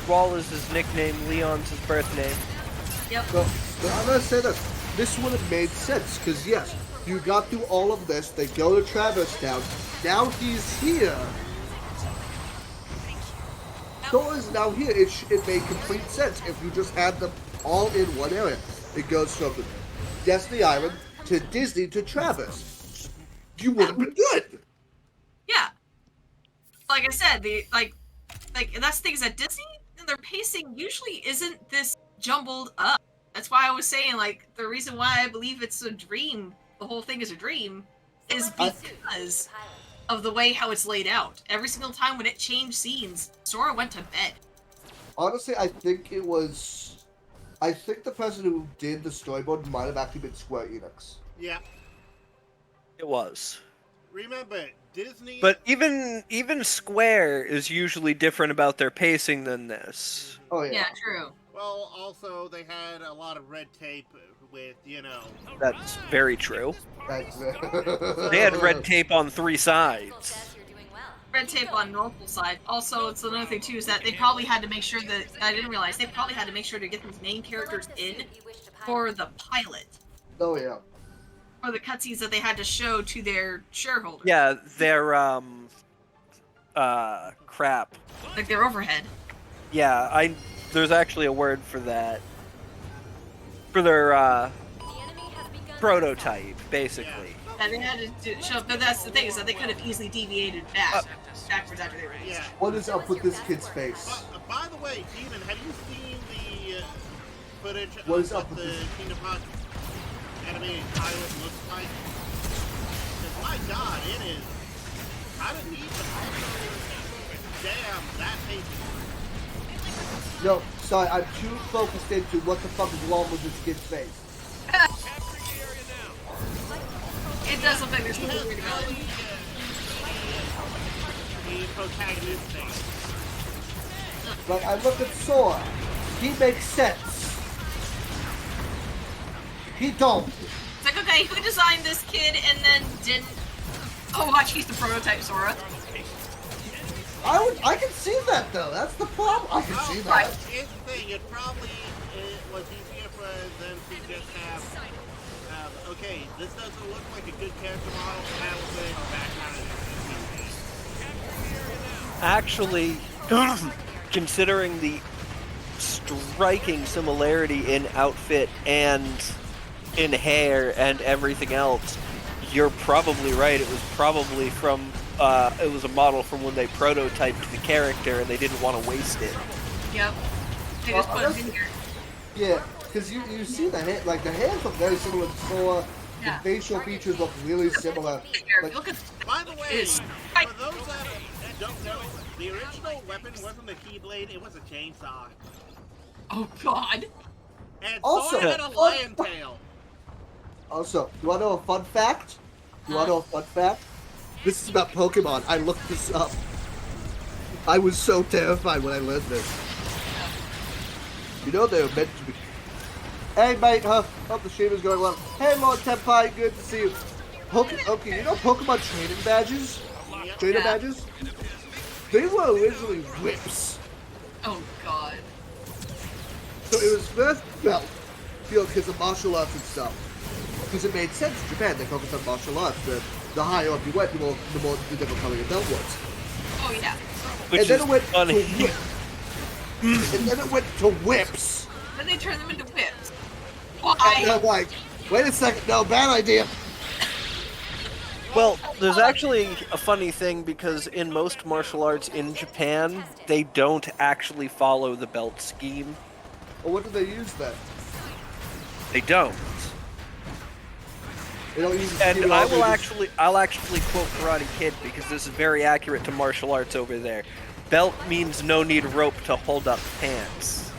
Squall is his nickname, Leon's his birth name. Yep. So, I'm gonna say this. This would have made sense, because yes, you got through all of this, they go to Traverse Town, now he's here. Thor is now here. It made complete sense if you just had them all in one area. It goes from Destiny Island to Disney to Traverse. You would have been good. Yeah. Like I said, that's the thing is that Disney, their pacing usually isn't this jumbled up. That's why I was saying, like, the reason why I believe it's a dream, the whole thing is a dream, is because of the way how it's laid out. Every single time when it changed scenes, Sora went to bed. Honestly, I think the person who did the storyboard might have actually been Square Enix. Yeah. It was. Remember, Disney... But even Square is usually different about their pacing than this. Oh yeah. Yeah, true. Well, also, they had a lot of red tape with, That's very true. That's They had red tape on 3 sides. Red tape on multiple sides. Also, it's another thing too is that they probably had to make sure that I didn't realize they probably had to make sure to get these main characters in for the pilot, Oh yeah. for the cutscenes that they had to show to their shareholders. Yeah, their crap. Like their overhead. Yeah, there's actually a word for that. For their prototype, basically. And they had to show, but that's the thing is that they could have easily deviated backwards after they released. Yeah. What is up with this kid's face? By the way, Demon, have you seen the footage What of is up what with the this? Kingdom Hearts animated pilot looks like? 'Cause my god, it is kind of neat, but also, damn, that pacing. No, sorry, I'm too focused into what the fuck is wrong with this kid's face. It does look like there's something weird about it. The protagonist thing. Like, I look at Sora. He makes sense. He don't. It's like, okay, who designed this kid and then didn't... Oh, watch, he's the prototype Sora. I can see that though. That's the problem. I can see right. that. Here's the thing, it was easier for them to just have, okay, this doesn't look like a good character model, and I will put it in the background of the Actually, considering the striking similarity in outfit and in hair and everything else, you're probably right. It was probably from it was a model from when they prototyped the character and they didn't want to waste it. Yep. They just put him in here. Yeah, because you see the hand, like the hands look very similar to Sora. Yeah. The facial features look really similar. Like, Look at By the way, It's- for those that don't know, the original weapon wasn't a keyblade, it was a chainsaw. Oh god. And Also- Thor had a lion tail. also, you want to know a fun fact? You want to know a fun fact? This is about Pokemon. I looked this up. I was so terrified when I learned this. You know they were meant to be. Hey mate, hope the stream is going well. Hey Lord Tenpai, good to see you. Okay, you know Pokemon training badges? Trainer Yeah. badges? they were originally whips. Oh god. So it was first belt, because of martial arts and stuff. Because it made sense in Japan, they focused on martial arts. The higher up you went, the different color your belt was. Oh yeah. Which and then is it went funny. to whip. And then it went to whips. Then they turn them into whips. And Why? I'm like, wait a second, no, bad idea. Well, there's actually a funny thing because in most martial arts in Japan, they don't actually follow the belt scheme. Well, what do they use then? They don't. They don't use the And scheme at all, they just- I'll actually quote Karate Kid because this is very accurate to martial arts over there. Belt means no need rope to hold up pants.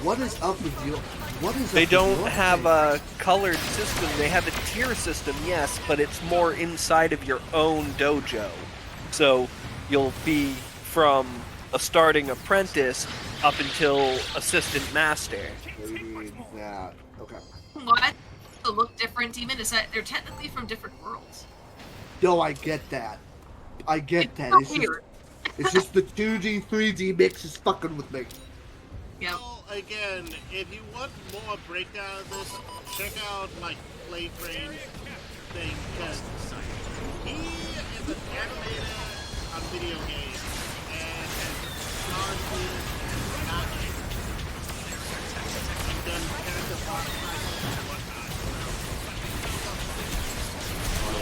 What is up with you? What is They up don't with your have thing? a colored system. They have a tier system, yes, but it's more inside of your own dojo. So you'll be from a starting apprentice up until assistant master. Maybe that. Okay. Why they look different even is that they're technically from different worlds. No, I get that. I get that. so It's just, weird. it's just the 2D, 3D mix is fucking with me. Yep. Well, again, if you want more breakdown of this, check out my Play Frame thing, because he is an animator on video games, and has honestly not and done character prototypes and whatnot.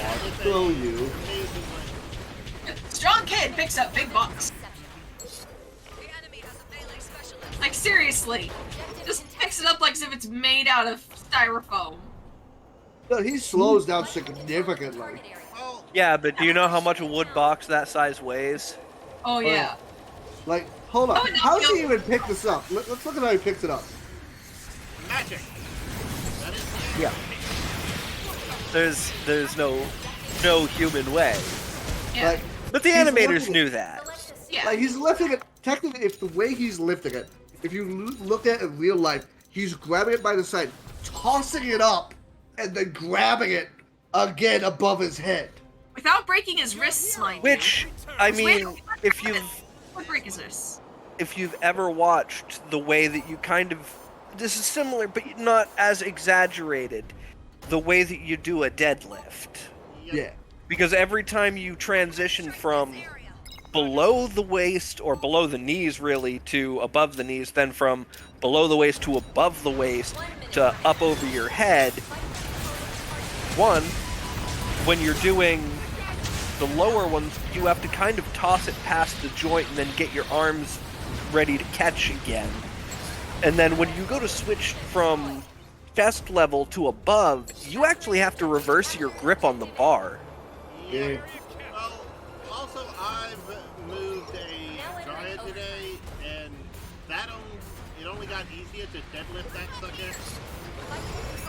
I'll show you. Amazing way. Strong kid picks up big box. Like seriously, just picks it up like as if it's made out of styrofoam. No, he slows down significantly. Well, Yeah, but do you know how much a wood box that size weighs? Oh yeah. Like, hold on. Oh, no, How does no. he even pick this up? Let's look at how he picks it up. magic. That is Yeah. There's no human way. Yeah. Like, But the He's animators looking- knew that. Yeah. like he's lifting it. Technically, if the way he's lifting it, if you look at it in real life, he's grabbing it by the side, tossing it up, and then grabbing it again above his head. Without breaking his wrists, mind you. Which, I mean, if Would break his wrists. you've ever watched the way that you kind of, this is similar but not as exaggerated, the way that you do a deadlift. Yeah. Because every time you transition from below the waist, or below the knees really, to above the knees, then from below the waist to above the waist, to up over your head, one, when you're doing the lower ones, you have to kind of toss it past the joint and then get your arms ready to catch again. And then when you go to switch from chest level to above, you actually have to reverse your grip on the bar. Yeah. Well, also I've moved a giant today, and it only got easier to deadlift that sucker.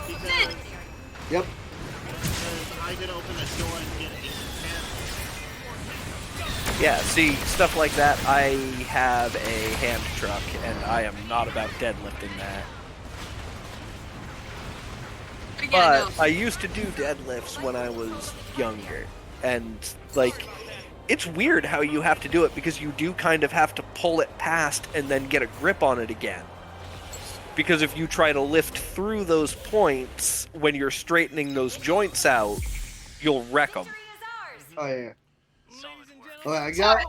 Because Yep. I could open a door and get 8 to Yeah, see, stuff like that, I have a hand truck, and I am not about deadlifting that. Yeah, But no. I used to do deadlifts when I was younger, and, like, it's weird how you have to do it, because you do kind of have to pull it past and then get a grip on it again. Because if you try to lift through those points when you're straightening those joints out, you'll wreck them. Oh yeah. Ladies and Alright, I gentlemen,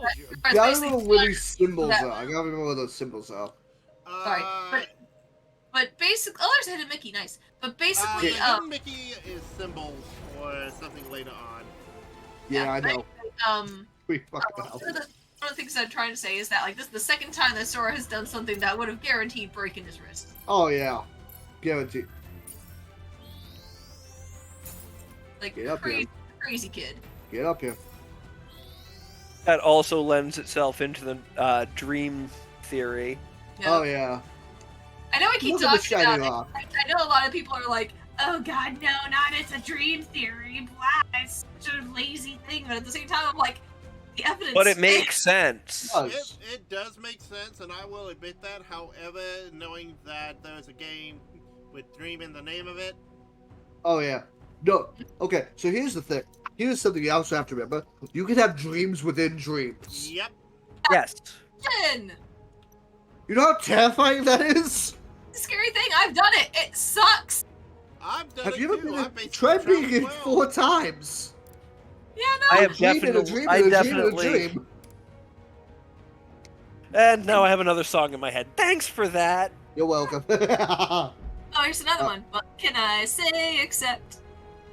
gotta remember where these symbols that- are. I gotta remember where those symbols are. Sorry, but basically, oh, there's a hidden Mickey, nice. But basically, the hidden Mickey is symbols for something later on. Yeah, I know. We fucked up. one of the things I'm trying to say is that like this is the second time that Sora has done something that would have guaranteed breaking his wrist. Oh yeah. Guaranteed. Like Get up here. crazy kid. Get up here. That also lends itself into the dream theory. Yeah. Oh yeah. I know we keep Look at the talking about shiny it. rock. I know a lot of people are like, oh god, no, not it's a dream theory. Blah, it's such a lazy thing. But at the same time, I'm like, the evidence. But it makes sense. It does make sense, and I will admit that. However, knowing that there's a game with Dream in the name of it, Oh yeah. No. Okay. So here's the thing. here's something you also have to remember. You can have dreams within dreams. Yep. Yes. Jen! You know how terrifying that is? Scary thing, I've done it. It sucks. I've done Have it you ever too. been I in, basically tried being in traveled 4 times? Yeah, no. I have Dream in a definitely. dream I in a dream in a definitely. dream. And now I have another song in my head. Thanks for that. You're welcome. Oh, here's another Uh, one. What can I say except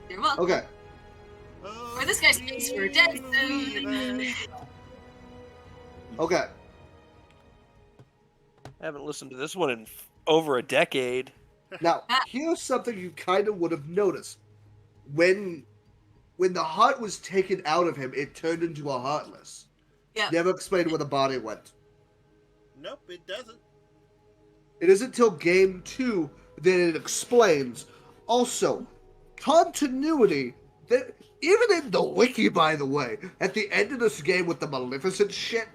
you're welcome? Okay. Or this guy's face for dead soon. Okay. I haven't listened to this one in over a decade. Now, here's something you kind of would have noticed. When the heart was taken out of him, it turned into a heartless. Yeah. Never explained where the body went. Nope, it doesn't. It isn't until game 2 that it explains. Also, continuity. That even in the wiki, by the way, at the end of this game with the Maleficent shit,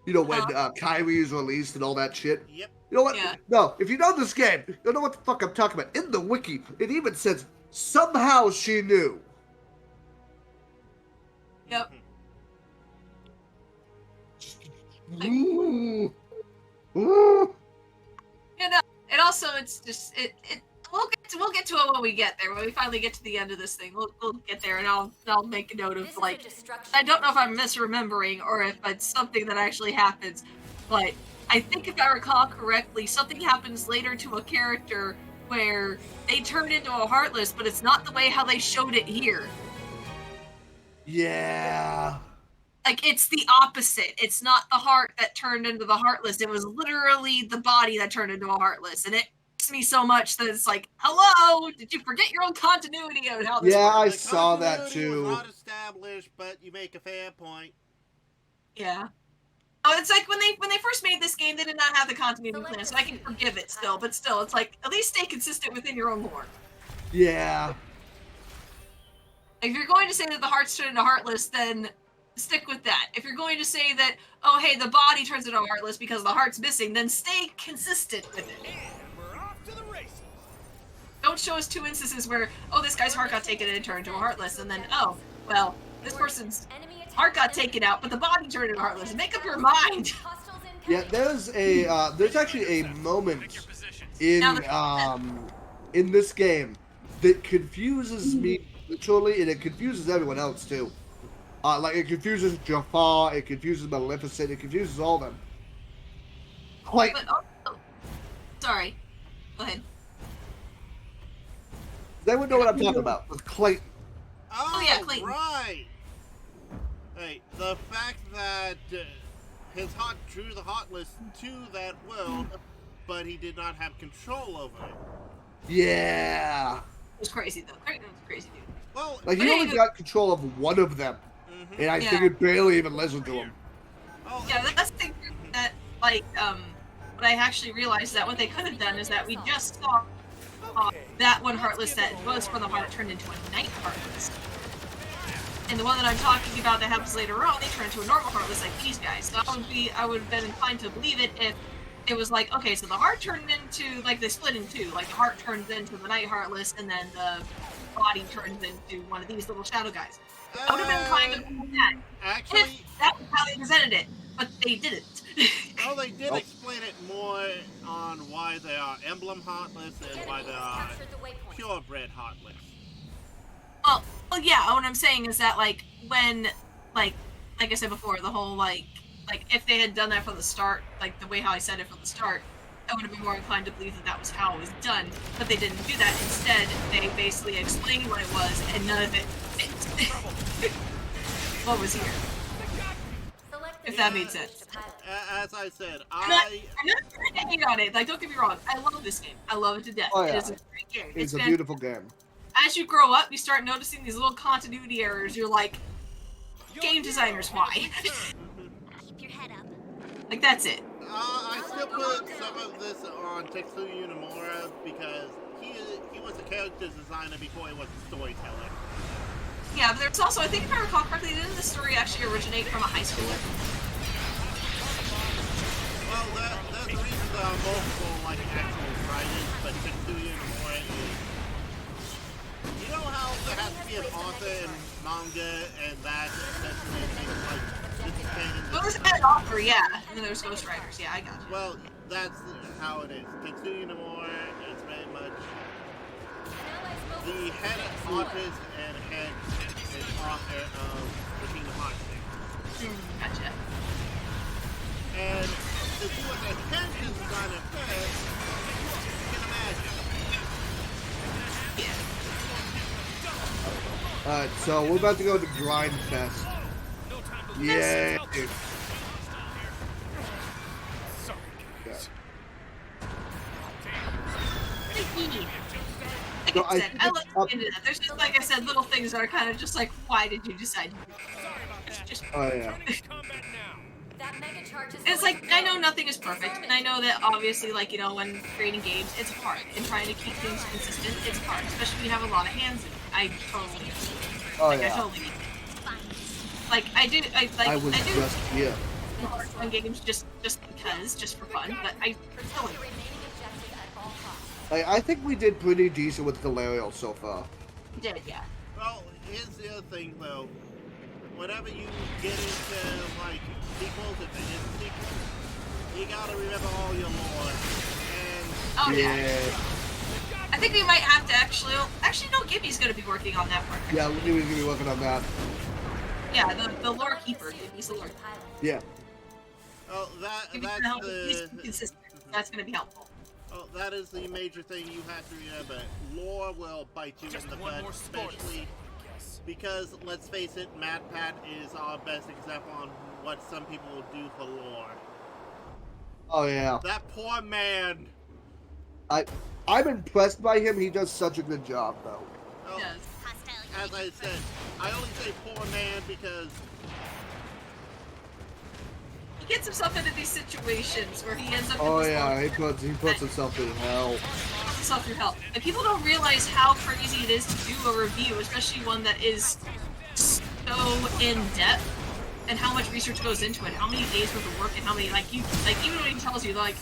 you know, when Kyrie is released and all that shit. Yep. You know what? Yeah. No, if you know this game, you'll know what the fuck I'm talking about. In the wiki, it even says, somehow she knew. Yep. Ooh. Ooh. You know, and also it's just we'll get to it when we get there. When we finally get to the end of this thing, we'll get there, and I'll make a note This of is a like destruction I don't know if I'm mission. misremembering or if it's something that actually happens, but I think if I recall correctly, something happens later to a character where they turn into a heartless, but it's not the way how they showed it here. Yeah. Like, it's the opposite. It's not the heart that turned into the heartless. It was literally the body that turned into a heartless. And it hurts me so much that it's like, hello, did you forget your own continuity of how this Yeah, works? I saw that continuity too. was not established, but you make a fair point. Yeah. Oh, it's like when they first made this game, they did not have the continuity plan, so I can forgive it still. But still, it's like, at least stay consistent within your own lore. Yeah. If you're going to say that the heart's turned into heartless, then stick with that. If you're going to say that, oh, hey, the body turns into heartless because the heart's missing, then stay consistent with it. And we're off to the races. Don't show us 2 instances where, oh, this guy's heart got taken and it turned into a heartless, and then, oh, well, this person's heart got taken out, but the body turned into heartless. Make up your mind. Yeah, there's actually a moment in this game that confuses me literally, and it confuses everyone else too. Like, it confuses Jafar, it confuses Maleficent, it confuses all of them. Like, But also, sorry. Go ahead. they would know what I'm talking about with Clayton. Oh, yeah, Clayton. right. Hey, the fact that his heart drew the heartless to that world, but he did not have control over it. Yeah. It was crazy, though. Clayton was crazy, dude. Well, Like, he only got control of one of them, and I Yeah. figured barely even listened to him. oh, Yeah, that's the thing that, like, what I actually realized that what they could have done is that we just saw that one heartless that was from the heart turned into a night heartless. And the one that I'm talking about that happens later on, they turn into a normal heartless like these guys. So I would have been inclined to believe it if it was like, okay, so the heart turned into, like, they split in 2. Like, the heart turns into the night heartless, and then the body turns into one of these little shadow guys. I would have been inclined to believe that. actually, If that was how they presented it, but they didn't. oh, they did explain it more on why they are emblem heartless and why they are purebred heartless. Well, yeah, what I'm saying is that, like, when, like I said before, the whole, like, if they had done that from the start, like, the way how I said it from the start, I would have been more inclined to believe that that was how it was done, but they didn't do that. Instead, they basically explained what it was, and none of it fit what was here. If that made sense. As I said, I'm not hating on it, like, don't get me wrong, I love this game. I love it to death. Oh, yeah. It is a great game. It's a fantastic. beautiful game. As you grow up, you start noticing these little continuity errors. You're like, game designers, why? Keep your head up. Like, that's it. I still put some of this on Tetsuya Nomura because he was a character designer before he was a storyteller. Yeah, but there's also, I think if I recall correctly, didn't the story actually originate from a high schooler? Well, there's the reason there are multiple, like, actual writers, but Tetsuya Nomura is... You know how there has to be an author and manga and that essentially makes like this is canon. Well, there's an author, yeah. And then there's Ghost Riders, yeah, I got you. Well, that's how it is. Tetsuya Nomura is very much the head artist and head author of the Kingdom Hearts thing. Gotcha. And to see what the character design of first, you can imagine. Yeah. Alright, so we're about to go to Grind Fest. Yay! Yeah. Like So I said, I think look into that. There's just, like I said, little things that are kind of just like, why did you decide to do that? It's just, Oh yeah. Combat now. That mega charge is it's like, I know nothing is perfect, and I know that obviously, like, you know, when creating games, it's hard, and trying to keep things consistent, it's hard, especially when you have a lot of hands in it. I totally get it. Oh I yeah. totally get it. Like, I do just here. on games just because, just for fun, but I totally remaining objective at all costs. I think we did pretty decent with Galarial so far. did, yeah. Well, here's the other thing though. Whenever you get into like sequels, if it is sequels, you gotta remember all your lore. And Oh yeah. I think we might have to actually no, Gibby's gonna be working on that part. Yeah, we're gonna be working on that. Yeah, the lore keeper, Gibby's the lore. Yeah. oh, Gibby's that's gonna help at least the be consistent. That's gonna be helpful. oh, that is the major thing you have to remember. Lore will bite you Just in the one butt, more sport. especially because let's face it, MatPat is our best example on what some people will do for lore. Oh yeah. That poor man. I'm impressed by him. He does such a good job though. Oh, Yes. as I said, I only say poor man because He gets himself into these situations where he ends up Oh in this yeah, long- he puts himself in hell. puts himself through hell. And people don't realize how crazy it is to do a review, especially one that is so in depth, and how much research goes into it, how many days worth of work, and how many even when he tells you like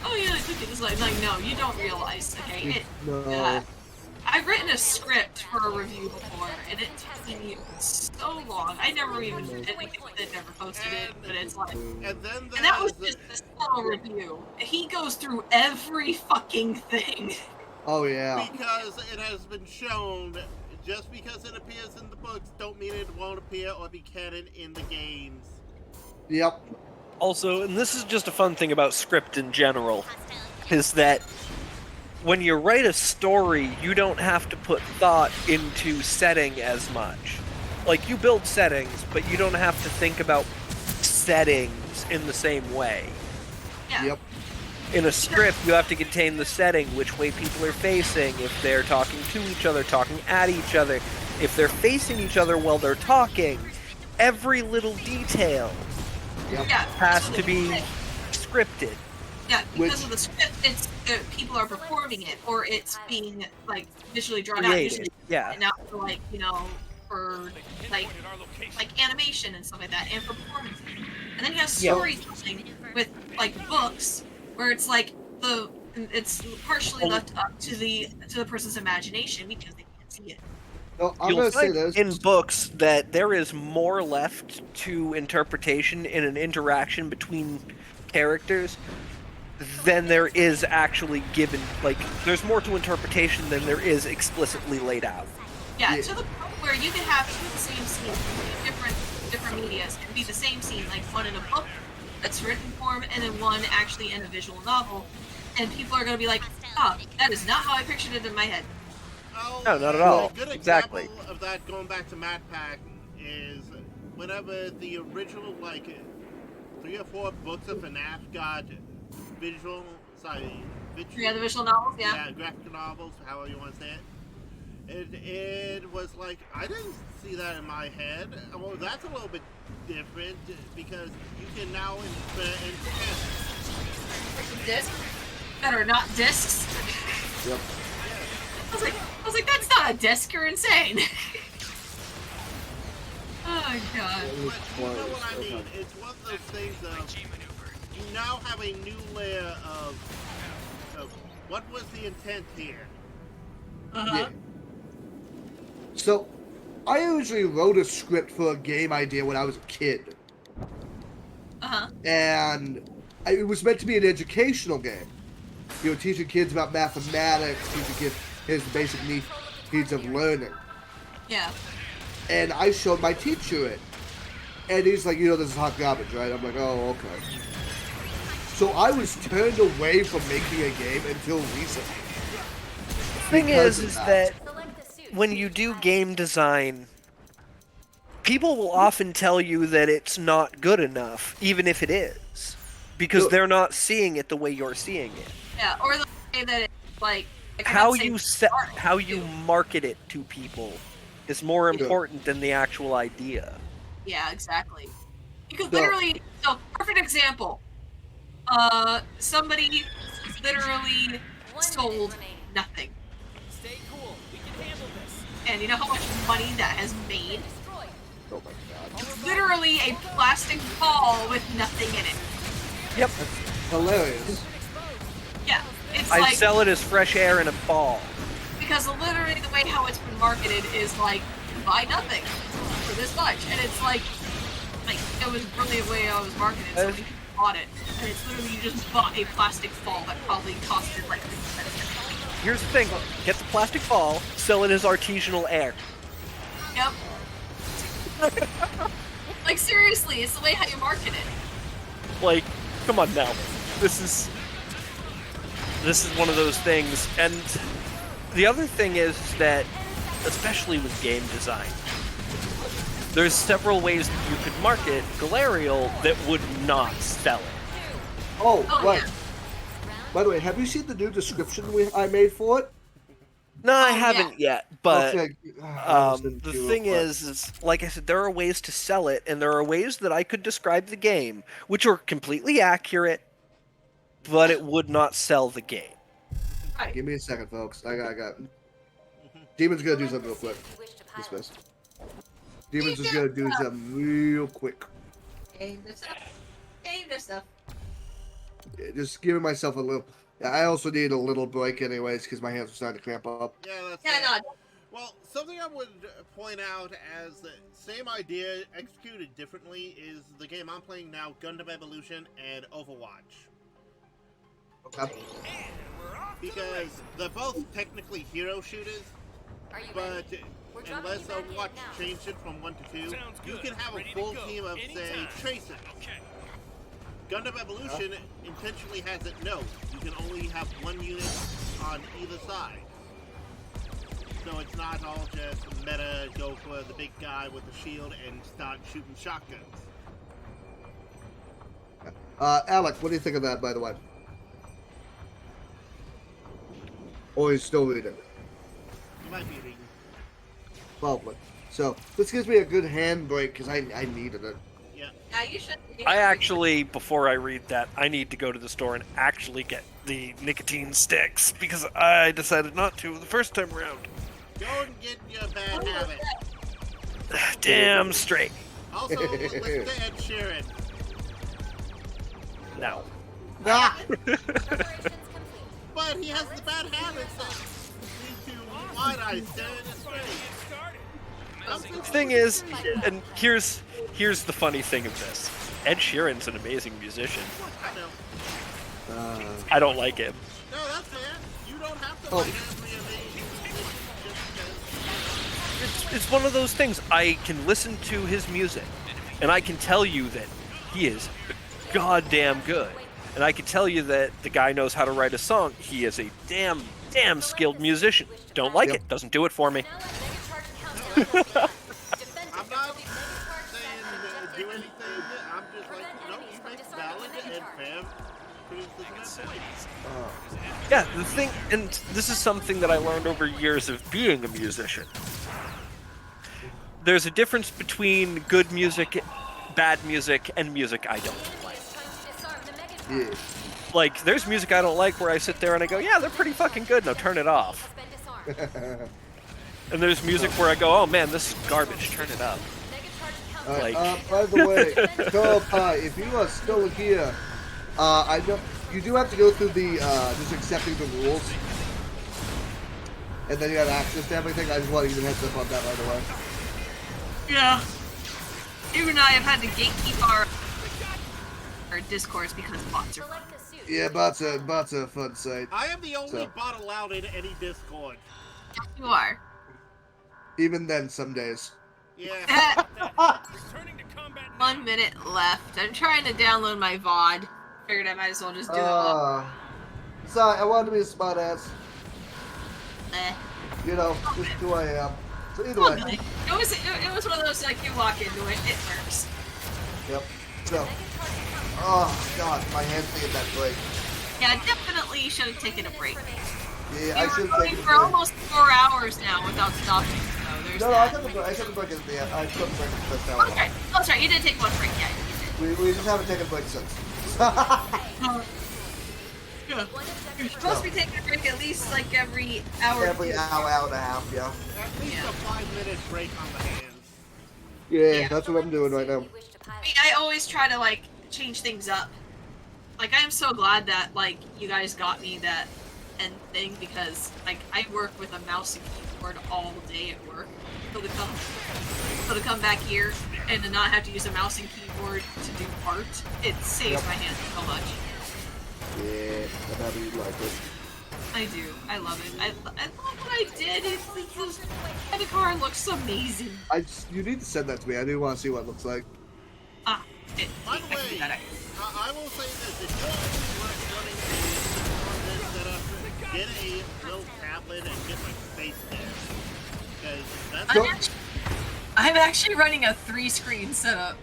oh yeah, I took it this like no, you don't realize. Okay, No. I've written a script for a review before, and it took me so long. I never even never posted it, but it's like. and then And that was there's just a small review. He goes through every fucking thing. Oh yeah. because it has been shown just because it appears in the books don't mean it won't appear or be canon in the games. Yep. Also, and this is just a fun thing about script in general, is that when you write a story, you don't have to put thought into setting as much. Like, you build settings, but you don't have to think about settings in the same way. Yeah. Yep. In a script, you have to contain the setting, which way people are facing, if they're talking to each other, talking at each other, if they're facing each other while they're talking. Every little detail Yep. Yeah. has to be scripted. Yeah, because Which- of the script, it's people are performing it, or it's being like visually drawn out. Created, Usually, yeah. and not for like for like animation and stuff like that, and for performance. And then you have Yeah. storytelling with like books, where it's like it's partially left up to the person's imagination because they can't see it. No, I'm You'll gonna say find this. in books that there is more left to interpretation in an interaction between characters than there is actually given. Like, there's more to interpretation than there is explicitly laid out. Yeah, Yeah. to the point where you can have two of the same scenes in different medias and be the same scene, like one in a book that's written form and then one actually in a visual novel, and people are gonna be like, "Oh, that is not how I pictured it in my head." Oh, No, not at all. A good Exactly. example of that, going back to MatPat, is whenever the original, like, 3 or 4 books of FNAF got visual, Yeah, the visual novels, yeah. yeah, graphic novels, however you want to say it. It was like, I didn't see that in my head. Well, that's a little bit different, because you can now insert Discs that are not discs. Yep. I was like, that's not a disc. You're insane. Oh god. But you know what I mean? It's one of those things of, you now have a new layer of what was the intent here? Uh-huh. Yeah. So, I usually wrote a script for a game idea when I was a kid. And it was meant to be an educational game. You know, teaching kids about mathematics, teaching kids his basic needs of learning. Yeah. And I showed my teacher it. And he's like, you know, this is hot garbage, right? I'm like, oh, okay. So I was turned away from making a game until recently. The thing is that when you do game design, people will often tell you that it's not good enough, even if it is, because they're not seeing it the way you're seeing it. Yeah, or the way that it's like How you market it to people is more important than the actual idea. Yeah, exactly. You could literally, so perfect example. Somebody literally sold nothing. Stay cool. We can handle this. And you know how much money that has made? Oh my god. It's literally a plastic ball with nothing in it. Yep. That's hilarious. Yeah, it's I like, sell it as fresh air in a ball. because literally the way how it's been marketed is like, buy nothing for this much. And it's like it was really the way I was marketed, so we bought it. And it's literally, you just bought a plastic ball that probably costed like 50 cents. Here's the thing, get the plastic ball, sell it as artisanal air. Yep. Like, seriously, it's the way how you market it. Like, come on now. This is one of those things. And the other thing is that, especially with game design, there's several ways that you could market Galarial that would not sell it. Oh, right. Yeah. By the way, have you seen the new description I made for it? No, I haven't yet, but Okay. the thing is, like I said, there are ways to sell it, and there are ways that I could describe the game, which are completely accurate, but it would not sell the game. Right. Give me a second, folks. I got. Demon's gonna do something real quick. Dismiss. Demon's just gonna do something real quick. Game this stuff. Game this stuff. Yeah, just giving myself a little. I also need a little break, anyways, because my hands are starting to cramp up. Yeah, that's Yeah, it. no. Well, something I would point out as the same idea executed differently is the game I'm playing now, Gundam Evolution and Overwatch. Okay. Because they're both technically hero shooters, Are you but ready? We're dropping unless you back in Overwatch now. changed it from 1 to 2, Sounds you good. can have a Ready to full go. team of, say, Anytime. tracers. Okay. Gundam Evolution intentionally has it no. You can only have one unit on either side. So it's not all just meta, go for the big guy with the shield and start shooting shotguns. Alec, what do you think of that, by the way? Or he's still reading? You might be reading. Probably. So, this gives me a good hand break, because I needed it. Yeah. Yeah, you should. I actually, before I read that, I need to go to the store and actually get the nicotine sticks, because I decided not to the first time around. Go and get your bad habit. Damn straight. Also, let's get Ed Sheeran. No. Ah! Preparations complete. But he has the bad habits that lead to wide-eyed staring at his face. The thing is, and here's the funny thing of this. Ed Sheeran's an amazing musician. I know. I don't like him. No, that's fair. You don't have to Oh. like every amazing just because. It's one of those things. I can listen to his music, and I can tell you that he is goddamn good. And I can tell you that the guy knows how to write a song. He is a damn skilled musician. Don't like it. Doesn't do it for me. Now let Mega Charge count. I'm not saying to do anything. I'm just like, no, you make valid and fair criticism. Yeah, the thing, and this is something that I learned over years of being a musician. There's a difference between good music, bad music, and music I don't like. Yeah. Like, there's music I don't like where I sit there and I go, yeah, they're pretty fucking good, now turn it off. And there's music where I go, oh man, this is garbage, turn it up. Alright, Like- by the way, Pie, if you are still here, I know you do have to go through the just accepting the rules. and then you have access to everything. I just want to give a heads up on that right away. Yeah. Even I have had to gatekeep our discourse because bots are fun. Select a suit. Yeah, bots are a fun site. I am the only So. bot allowed in any Discord. You are. Even then, some days. Yeah. Returning to combat now. 1 minute left. I'm trying to download my VOD. Figured I might as well just do it all. Sorry, I wanted to be a smart ass. Eh. You know, just who I am. So either Oh, way. good. It was one of those, like, you walk into it, it works. Yep. So. Oh, God, my hand's thinking that break. Yeah, definitely you should have taken a break. Yeah, I We should were have going taken for almost 4 hours now without stopping, so there's No, I that. took a break at the end. I took a break at the first hour. Oh, that's right. Oh, that's right. You did take one break, yeah. You did. We just haven't taken a break since. Yeah. You're supposed to be taking a break at least, like, every hour. Every hour and a half, yeah. At least a 5-minute break on the hands. Yeah, that's what I'm doing right now. You wish to pilot. I mean, I always try to, like, change things up. Like, I'm so glad that, like, you guys got me that end thing because, like, I work with a mouse and keyboard all day at work. So to come back here and to not have to use a mouse and keyboard to do art, it saves my hands so much. Yeah, I'm happy you like it. I do. I love it. I love what I did. The car looks amazing. You need to send that to me. I do want to see what it looks like. Ah, By the I can do way, that. I will say this: if you're running on this setup, get a little tablet and get my face there, because that's. I'm actually running a 3-screen setup.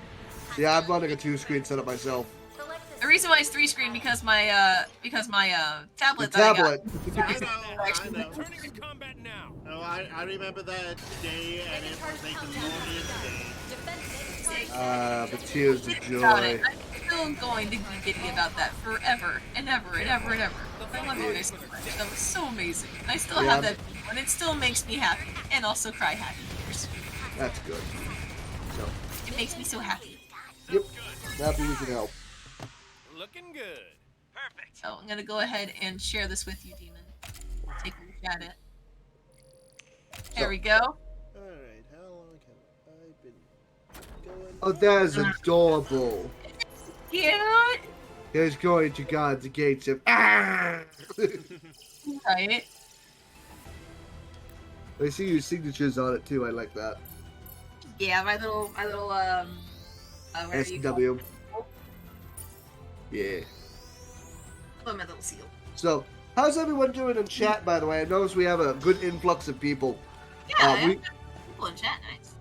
Yeah, I'm running a 2-screen setup myself. Select a The reason why it's 3-screen because my tablet The that tablet. I know. Returning to combat now. Oh, I remember that day, and it was a glorious day. But tears of I got joy. it. I'm still going to be giddy about that forever and ever and ever and ever. I love you guys so much. That was so amazing. I still Yeah. have that video, and it still makes me happy and also cry happy tears. That's good. So, It makes me so happy. yep. Happy we can help. Looking good. Perfect. So I'm gonna go ahead and share this with you, Demon. Take a look at it. There we go. Alright, how long have I been going? Oh, that is adorable. Cute! There's going to God the gates of. Ah! Right? I see your signatures on it too. I like that. Yeah, my little whatever you call SW. it. Yeah. Oh, my little seal. So, how's everyone doing in chat, by the way? I notice we have a good influx of people. Yeah, I we- have people in chat, nice.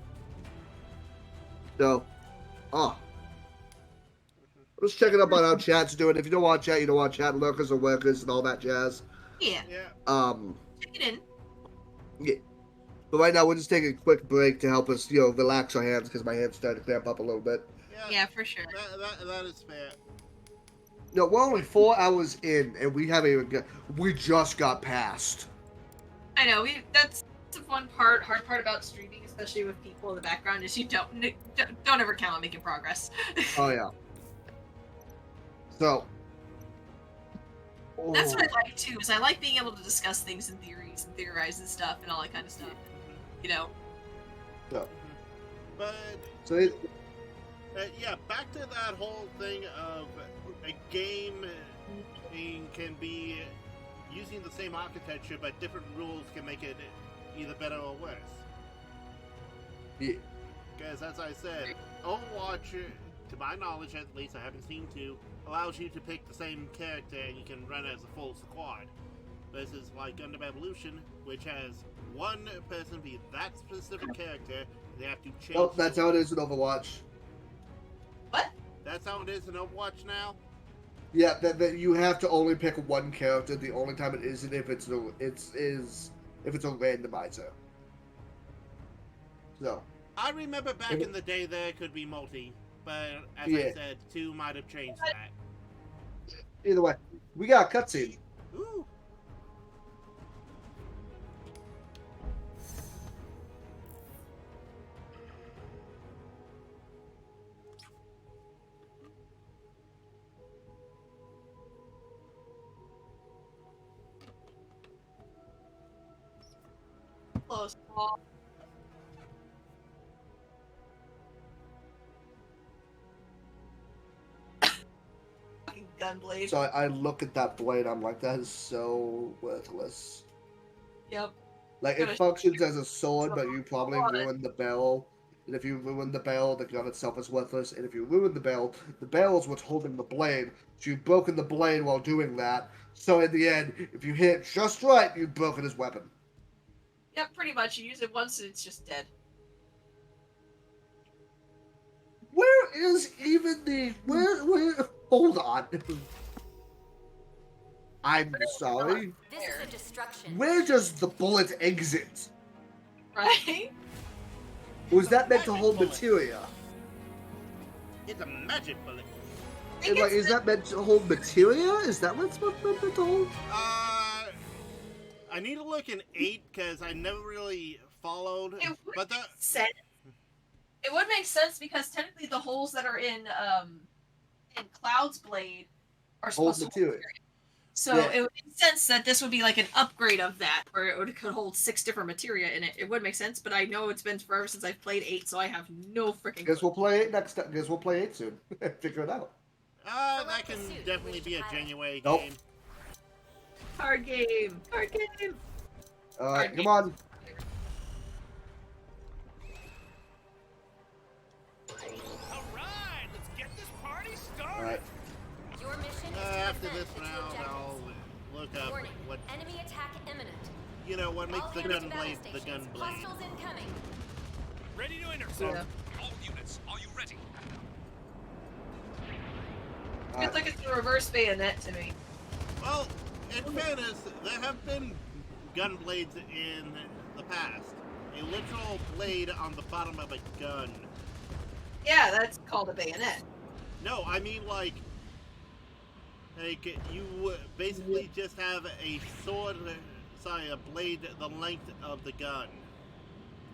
So, let's check it up on how chat's doing. If you don't want chat, you don't want chat. Lurkers are workers and all that jazz. Yeah, Yeah. check it in. Yeah. But right now, we're just taking a quick break to help us, relax our hands because my hands started to cramp up a little bit. Yeah, for sure. That is fair. No, we're only 4 hours in, and we haven't even we just got past. I know, that's the hard part about streaming, especially with people in the background, is you don't ever count on making progress. Oh, yeah. So. That's what I like too, is I like being able to discuss things in theories and theorize and stuff and all that kind of stuff. You know. So, But yeah, back to that whole thing of a game can be using the same architecture, but different rules can make it either better or worse. yeah. Because as I said, Overwatch, to my knowledge at least, I haven't seen two, allows you to pick the same character and you can run as a full squad. Versus like Gundam Evolution, which has one person be that specific character, they have to change. Oh, that's how it is in Overwatch. What? That's how it is in Overwatch now? Yeah, that you have to only pick one character. The only time it isn't if it's if it's a randomizer. So. I remember back in the day there could be multi, but as Yeah. I said, two might have changed that. Either way, we got a cutscene. Ooh. close call. Fucking gunblade. So I look at that blade, I'm like, that is so worthless. Yep. Like, it functions as a sword, but you probably ruin the barrel. And if you ruin the barrel, the gun itself is worthless. And if you ruin the barrel is what's holding the blade. So you've broken the blade while doing that. So in the end, if you hit it just right, you've broken his weapon. Yep, pretty much. You use it once and it's just dead. Where is even the... Where... Hold on. I'm sorry. This is a destruction. Where does the bullet exit? Right? Was that meant to hold materia? It's a magic bullet. And, like, is that meant to hold materia? Is that what's meant to hold? I need to look in 8 because I never really followed. It would But make sense. It would make sense because technically the holes that are in Cloud's blade are Hold supposed to materia. hold materia. So Yeah. it would make sense that this would be like an upgrade of that, where it could hold 6 different materia in it. It would make sense, but I know it's been forever since I've played 8, so I have no freaking Guess clue. we'll play it next time. Guess we'll play it soon. Figure it out. that can definitely be a genuine Nope. game. Card game! Card game! Alright, come on. Alright, let's get this party started. Alright. Your mission is to After defend this the round, objectives. I'll look up Warning. what Enemy attack imminent. what makes All the hands gun to blade battle the gun stations. blade. Hostiles incoming. Ready to intercept. Yeah. All units, are you ready? It's like it's a reverse bayonet to me. Well, in fairness, there have been gun blades in the past. A literal blade on the bottom of a gun. Yeah, that's called a bayonet. No, I mean like you basically just have a sword, sorry, a blade the length of the gun.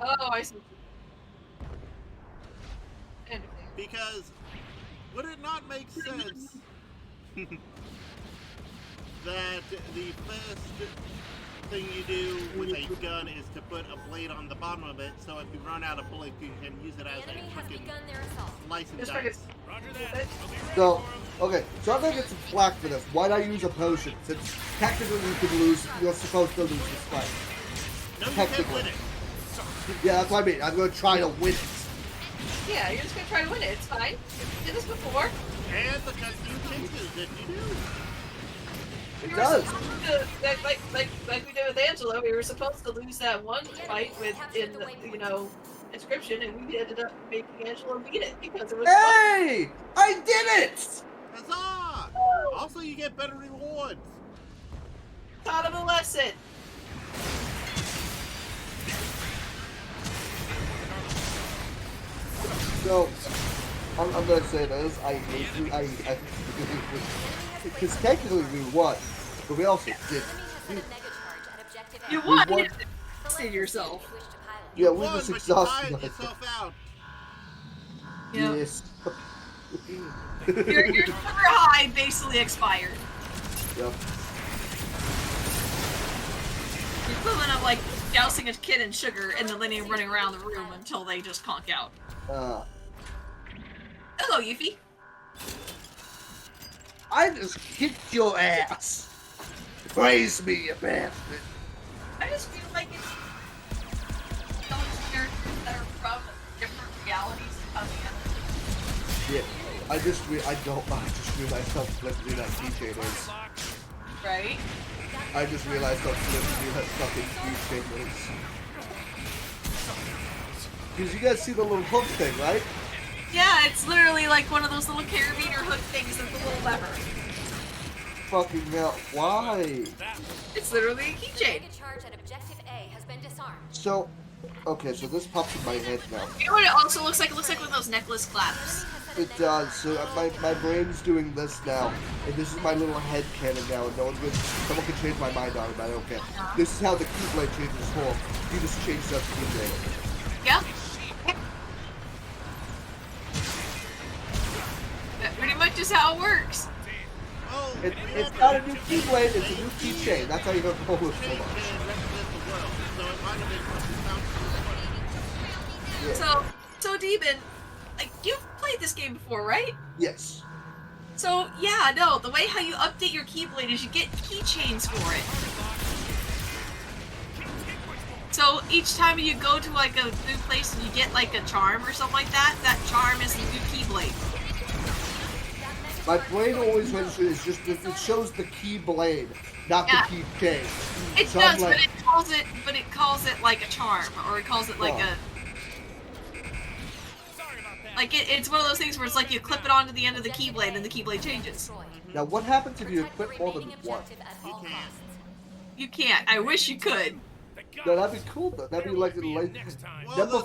Oh, I see. I understand. Because would it not make sense that the first thing you do with a gun is to put a blade on the bottom of it, so if you run out of bullets, you can use it The as enemy a has fucking begun their assault. slice and Just dice. Roger that. I'll be ready So, for 'em. okay, so I'm gonna get some flack for this. Why'd I use a potion? Since technically you could lose, you're supposed to lose this fight. No, you can't Technically. win it. Yeah, that's what I mean. I'm gonna try to win it. Yeah, you're just gonna try to win it. It's fine. You did this before. And the cutscene changes that you do. It We were does. supposed to, like we did with Angelo, we were supposed to lose that one fight with in the, inscription, and we ended up making Angelo beat it because it was fun. Hey! I did it! Huzzah! Also, you get better rewards. Taught him a lesson. So, I'm gonna say this. I hate you. Because technically we won, but we also did. Enemy has set a mega charge at objective A. You won. won. You did yourself. If you wish to pilot. Yeah, we Won, just but you exhausted tired myself. yourself out. Yeah. Yes. Your sugar high basically expired. Yep. The equivalent of like dousing a kid in sugar and then letting him running around the room until they just conk out. Hello, Yuffie. I just kicked your ass. Praise me, you bastard. I just feel like it's those characters that are from different realities coming out. Yeah. I just realized how flippy that keychain is. Right? I just realized how flippy that fucking keychain is. Because you guys see the little hook thing, right? Yeah, it's literally like one of those little carabiner hook things with the little lever. Fucking hell. Why? It's literally a The keychain. mega charge at objective A has been disarmed. So, okay, so this pops in my head now. You know what it also looks like? It looks like one of those necklace clasps. It does. So my brain's doing this now, and this is my little head cannon now, and someone can change my mind on it. I don't care. This is how the Keyblade changes form. You just change that Keyblade. Yeah. That pretty much is how it works. Oh, It's not a new Keyblade. It's a new keychain. That's how you don't hold it so much. world, so it might have been something Yeah. So Demon, like, you've played this game before, right? Yes. So yeah, no, the way how you update your Keyblade is you get keychains for it. So each time you go to like a new place and you get like a charm or something like that, that charm is the new Keyblade. My brain always registers is just it shows the Keyblade, not Yeah. the keychain. It So does, I'm like, but it calls it like a charm, or it calls it like Oh. like it's one of those things where it's like you clip it onto the end of the Keyblade and the Keyblade changes. now what happens if you Protect the equip more than remaining one? objective at all can't. costs. You can't. I wish you could. No, that'd be cool though. That'd be like Well, number there's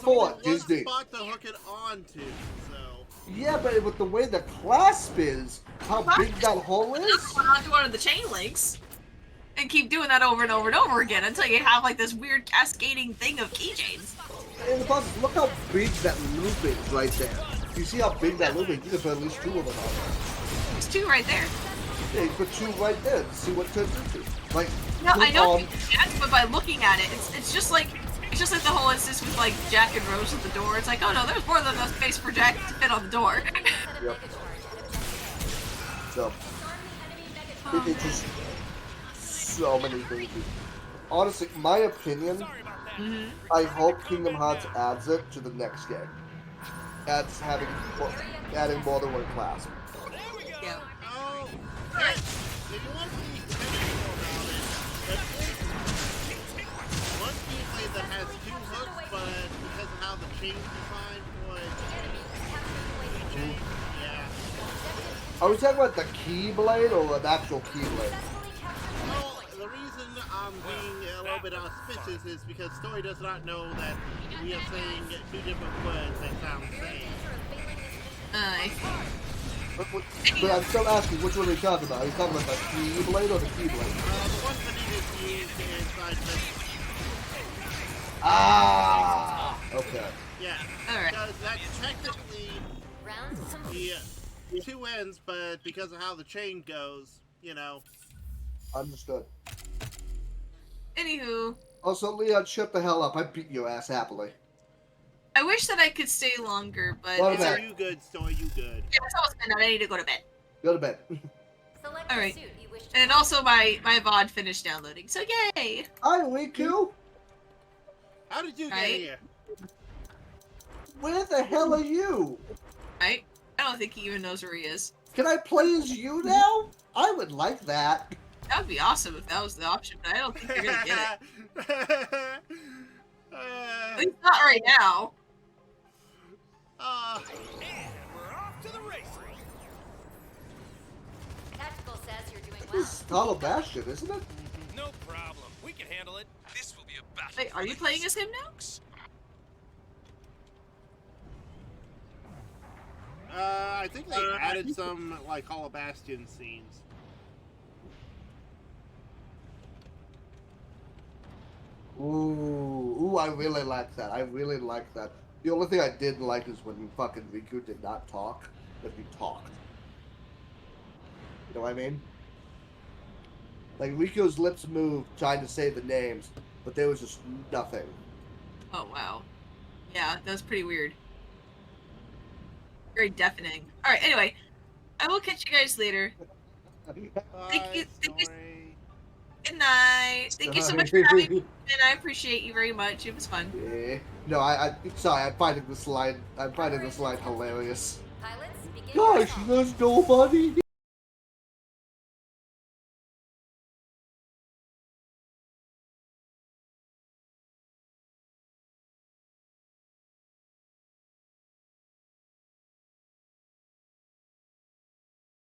4, only one Disney. spot to hook it onto, so. Yeah, but with the way the clasp is, how big that hole is. Put onto one of the chain links, and keep doing that over and over and over again until you have like this weird cascading thing of keychains. In the process, look how big that loop is right there. You see how big that loop is? You can put at least 2 of them on there. There's 2 right there. Yeah, you put 2 right there to see what it turns into. Like, No, I know um, you can, but by looking at it, it's just like the whole instance with like Jack and Rose at the door. It's like, oh no, there's more than enough space for Jack to fit on the door. Yep. So, it's just so many things. Honestly, my opinion, I hope Kingdom Hearts adds it to the next game. Adds adding more than one class. Yeah. Oh, if you want to be technical about it, there is one Keyblade that has 2 hooks, but because of how the chain design would change, yeah. Are we talking about the Keyblade or an actual Keyblade? Well, the reason I'm being a little bit auspicious is because Story does not know that we are saying 2 different words that sound the same. But I'm still asking, which one are you talking about? Are you talking about the Keyblade or the Keyblade? The one that is used inside the... Ah! Okay. Yeah. Alright. Because that's technically Round complete. the 2 ends, but because of how the chain goes, you know. Understood. Anywho, Also, Leon, shut the hell up. I beat your ass happily. I wish that I could stay longer, but Well, it's okay. already, You good, Story, you good. it's almost midnight. I need to go to bed. Go to bed. Select All the right. suit you wish to And also my VOD finished downloading, so yay! Hi, Riku. How did you get Right? here? Where the hell are you? Right? I don't think he even knows where he is. Can I play as you now? I would like that. That would be awesome if that was the option, but I don't think you're gonna get it. At least not right now. And we're off to the races. Tactical says you're doing well. This is Hollow Bastion, isn't it? No problem. We can handle it. This will be a battle. Wait, are you playing as him now? I think they added some, like, Hollow Bastion scenes. Ooh, I really like that. I really like that. The only thing I didn't like is when fucking Riku did not talk, but he talked. You know what I mean? Like, Riku's lips moved trying to say the names, but there was just nothing. Oh wow. Yeah, that was pretty weird. Very deafening. Alright, anyway. I will catch you guys later. Thank you. Story. Good night. Thank you so much for having me, and I appreciate you very much. It was fun. Yeah. No, sorry, I'm finding this line hilarious. Pilots, begin Gosh, there's nobody